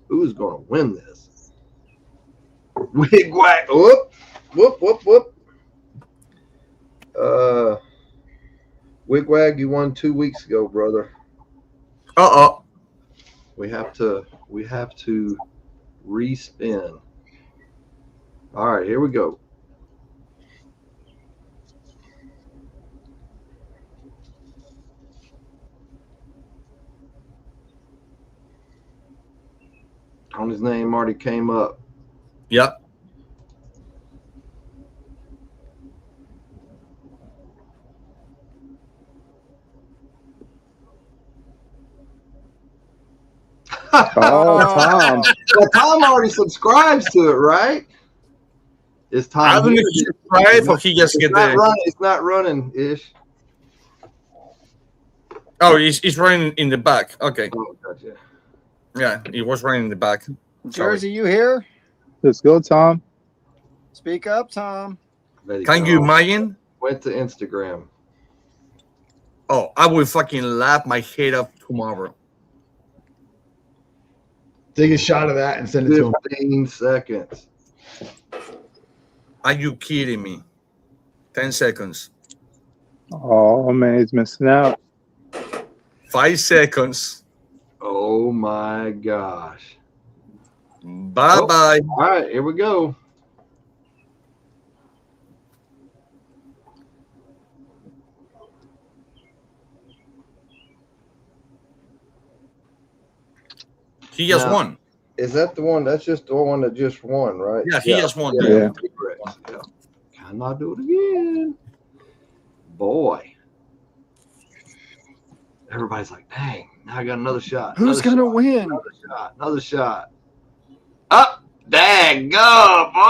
Speaker 3: Who's gonna win this? Wig whack! Whoop! Whoop! Whoop! Whoop! Wigwag, you won 2 weeks ago, brother. We have to respin. All right, here we go. Tony's name already came up.
Speaker 4: Yep.
Speaker 5: Oh, Tom.
Speaker 3: Well, Tom already subscribes to it, right? Is Tom?
Speaker 4: I don't know if he subscribed or he just get the.
Speaker 3: It's not running, ish.
Speaker 4: Oh, he's running in the back. Okay.
Speaker 3: Oh, gotcha.
Speaker 4: Yeah, he was running in the back.
Speaker 8: Jersey, you here?
Speaker 5: Let's go, Tom.
Speaker 8: Speak up, Tom.
Speaker 4: Can you imagine?
Speaker 3: Went to Instagram.
Speaker 4: Oh, I will fucking laugh my head up tomorrow.
Speaker 6: Take a shot of that and send it to him.
Speaker 3: 15 seconds.
Speaker 4: Are you kidding me? 10 seconds.
Speaker 5: Oh, man, he's missing out.
Speaker 4: 5 seconds.
Speaker 3: Oh, my gosh.
Speaker 4: Bye-bye.
Speaker 3: All right, here we go.
Speaker 4: He just won.
Speaker 3: Is that the one? That's just the one that just won, right?
Speaker 4: Yeah, he just won.
Speaker 5: Yeah.
Speaker 3: Yeah. Cannot do it again. Boy. Everybody's like, dang, now I got another shot.
Speaker 8: Who's going to win?
Speaker 3: Another shot. Up. Dang, go, boy.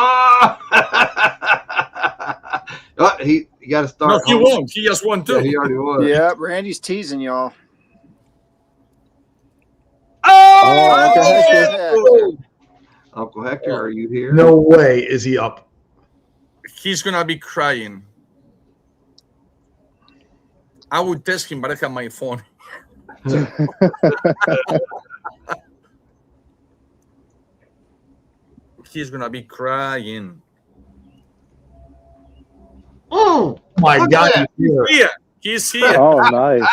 Speaker 3: Oh, he got to start.
Speaker 4: No, he won. He just won, too.
Speaker 3: Yeah, he already won.
Speaker 8: Yeah, Randy's teasing y'all.
Speaker 3: Oh, Uncle Hector, are you here?
Speaker 6: No way is he up.
Speaker 4: He's going to be crying. I would test him, but I have my phone. He's going to be crying.
Speaker 3: Oh,
Speaker 6: my God.
Speaker 4: He's here. He's here.
Speaker 5: Oh, nice.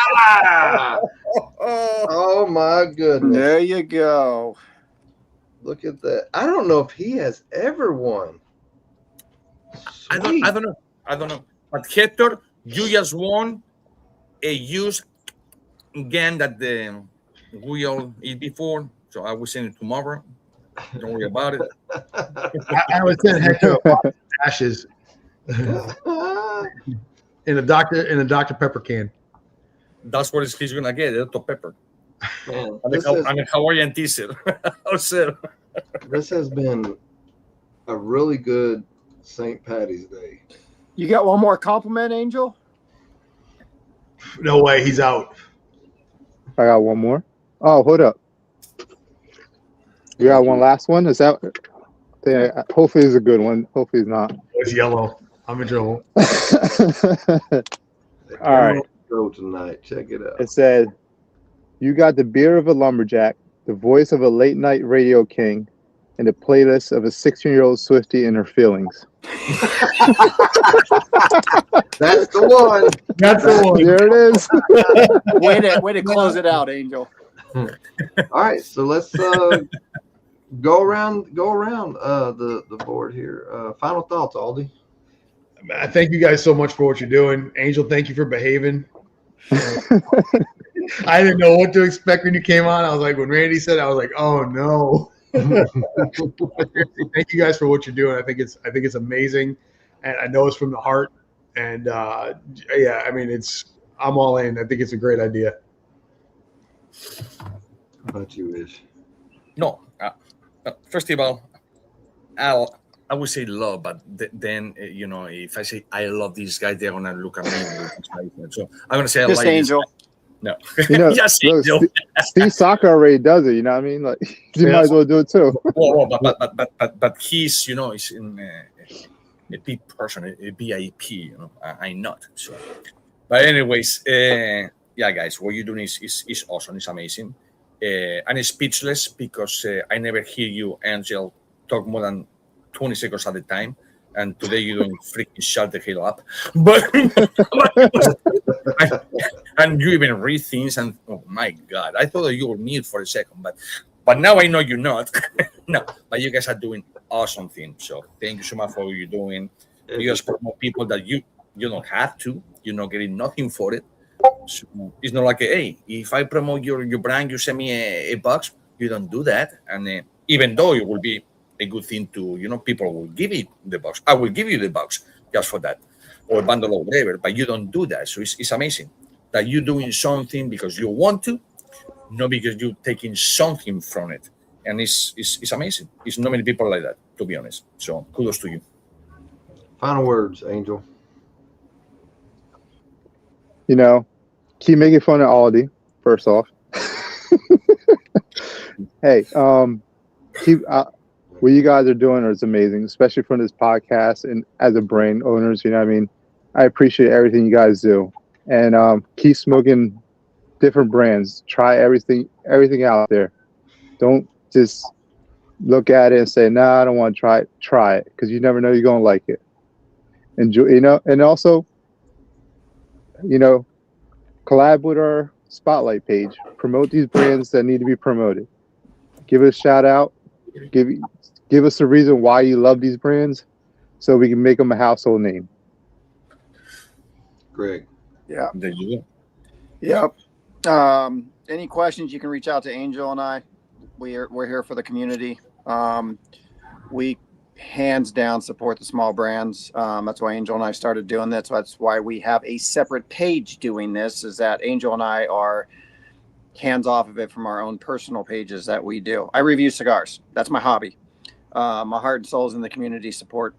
Speaker 3: Oh, my goodness.
Speaker 8: There you go.
Speaker 3: Look at that. I don't know if he has ever won.
Speaker 4: I don't know. But Hector, you just won a used gun that we all eat before. So I will send it tomorrow. Don't worry about it.
Speaker 6: I would send Hector ashes in a Dr. Pepper can.
Speaker 4: That's what he's gonna get, Dr. Pepper.
Speaker 3: Man,
Speaker 4: and a Hawaiian t-shirt.
Speaker 3: This has been a really good Saint Paddy's Day.
Speaker 8: You got one more compliment, Angel?
Speaker 6: No way, he's out.
Speaker 5: I got one more. Oh, hold up. You got one last one? Is that? Yeah, hopefully it's a good one. Hopefully it's not.
Speaker 6: It's yellow. I'm in trouble.
Speaker 5: All right.
Speaker 3: Go tonight. Check it out.
Speaker 5: It said, "You got the beer of a lumberjack, the voice of a late night radio king, and the playlist of a 16-year-old Swiftie in her feelings."
Speaker 3: That's the one.
Speaker 6: That's the one.
Speaker 5: There it is.
Speaker 8: Way to close it out, Angel.
Speaker 3: All right, so let's go around the board here. Final thoughts, Aldi.
Speaker 6: I thank you guys so much for what you're doing. Angel, thank you for behaving. I didn't know what to expect when you came on. I was like, when Randy said, I was like, oh no. Thank you guys for what you're doing. I think it's amazing, and I know it's from the heart. And yeah, I mean, I'm all in. I think it's a great idea.
Speaker 3: How about you, Ish?
Speaker 4: No, first of all, I would say love, but then if I say I love these guys, they're gonna look at me. So I'm gonna say I
Speaker 8: Just
Speaker 4: like
Speaker 8: Angel.
Speaker 4: No,
Speaker 5: Just Angel. Steve Saka already does it. You know what I mean? Like you might as well do it too.
Speaker 4: But he's he's in a big person, a VIP. I'm not. So, but anyways, guys, what you're doing is awesome. It's amazing. I'm speechless because I never hear you, Angel, talk more than 20 seconds at a time. And today you don't freaking shut the hell up. But and you even read things and oh my God, I thought that you were mute for a second, but now I know you're not. No, but you guys are doing awesome things. So thank you so much for what you're doing. You guys promote people that you don't have to. You're not getting nothing for it. So it's not like, hey, if I promote your brand, you send me a box. You don't do that. And even though it will be a good thing to, people will give you the box. I will give you the box just for that, or a bundle or whatever, but you don't do that. So it's amazing that you're doing something because you want to, not because you're taking something from it. And it's amazing. It's not many people like that, to be honest. So kudos to you.
Speaker 3: Final words, Angel.
Speaker 5: Keep making fun of Aldi, first off. Hey, what you guys are doing is amazing, especially from this podcast and as a brand owners, you know what I mean? I appreciate everything you guys do. And keep smoking different brands. Try everything out there. Don't just look at it and say, nah, I don't want to try it. Try it, because you never know you're going to like it. Enjoy, and also, collab with our Spotlight page. Promote these brands that need to be promoted. Give it a shout out. Give us a reason why you love these brands so we can make them a household name.
Speaker 3: Greg.
Speaker 8: Yeah.
Speaker 4: There you go.
Speaker 8: Yep. Any questions, you can reach out to Angel and I. We're here for the community. We hands down support the small brands. That's why Angel and I started doing this. That's why we have a separate page doing this, is that Angel and I are hands off of it from our own personal pages that we do. I review cigars. That's my hobby. My heart and soul is in the community support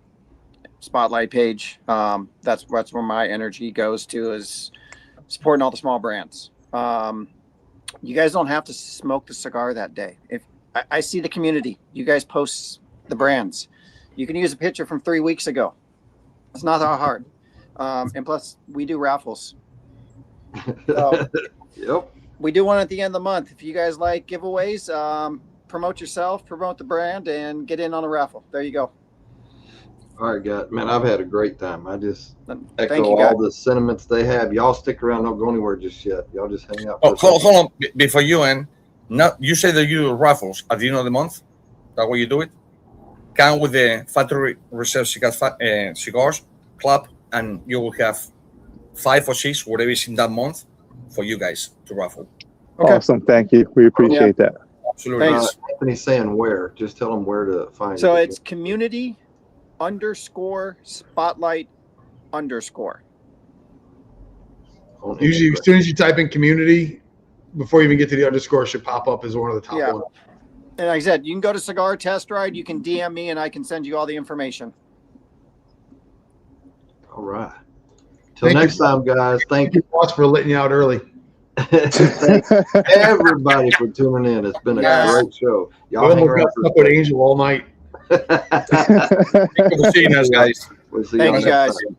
Speaker 8: Spotlight page. That's where my energy goes to, is supporting all the small brands. You guys don't have to smoke the cigar that day. If I see the community, you guys post the brands. You can use a picture from 3 weeks ago. It's not that hard. And plus, we do raffles. So,
Speaker 3: Yep.
Speaker 8: we do one at the end of the month. If you guys like giveaways, promote yourself, promote the brand, and get in on a raffle. There you go.
Speaker 3: All right, guys. Man, I've had a great time. I just
Speaker 8: Thank
Speaker 3: echo
Speaker 8: you, guys.
Speaker 3: all the sentiments they have. Y'all stick around. Don't go anywhere just yet. Y'all just hang out.
Speaker 4: Oh, hold on. Before you end, you say that you do raffles at the end of the month. That way you do it. Come with the Factory Reserve Cigars Club, and you will have 5 or 6, whatever is in that month, for you guys to raffle.
Speaker 8: Okay.
Speaker 5: Awesome. Thank you. We appreciate that.
Speaker 4: Absolutely.
Speaker 8: Thanks.
Speaker 3: Anthony's saying where. Just tell them where to find
Speaker 8: So
Speaker 3: it.
Speaker 8: it's community_spotlight_.
Speaker 6: Usually, as soon as you type in community, before you even get to the underscore, it should pop up as one of the top
Speaker 8: Yeah.
Speaker 6: ones.
Speaker 8: And like I said, you can go to Cigar Test Ride. You can DM me, and I can send you all the information.
Speaker 3: All right. Till
Speaker 6: Thank
Speaker 3: next
Speaker 6: you.
Speaker 3: time, guys. Thank
Speaker 6: Thank you, boss, for letting you out early.
Speaker 3: Thanks everybody for tuning in. It's been a
Speaker 8: Yes.
Speaker 3: great show.
Speaker 6: I
Speaker 3: Y'all hang
Speaker 6: almost
Speaker 3: around
Speaker 6: got
Speaker 3: for
Speaker 6: stuck with Angel all night.
Speaker 4: Thank you for seeing us, guys.
Speaker 3: We'll see
Speaker 8: Thank
Speaker 3: y'all
Speaker 8: you,
Speaker 3: next
Speaker 8: guys.
Speaker 3: time.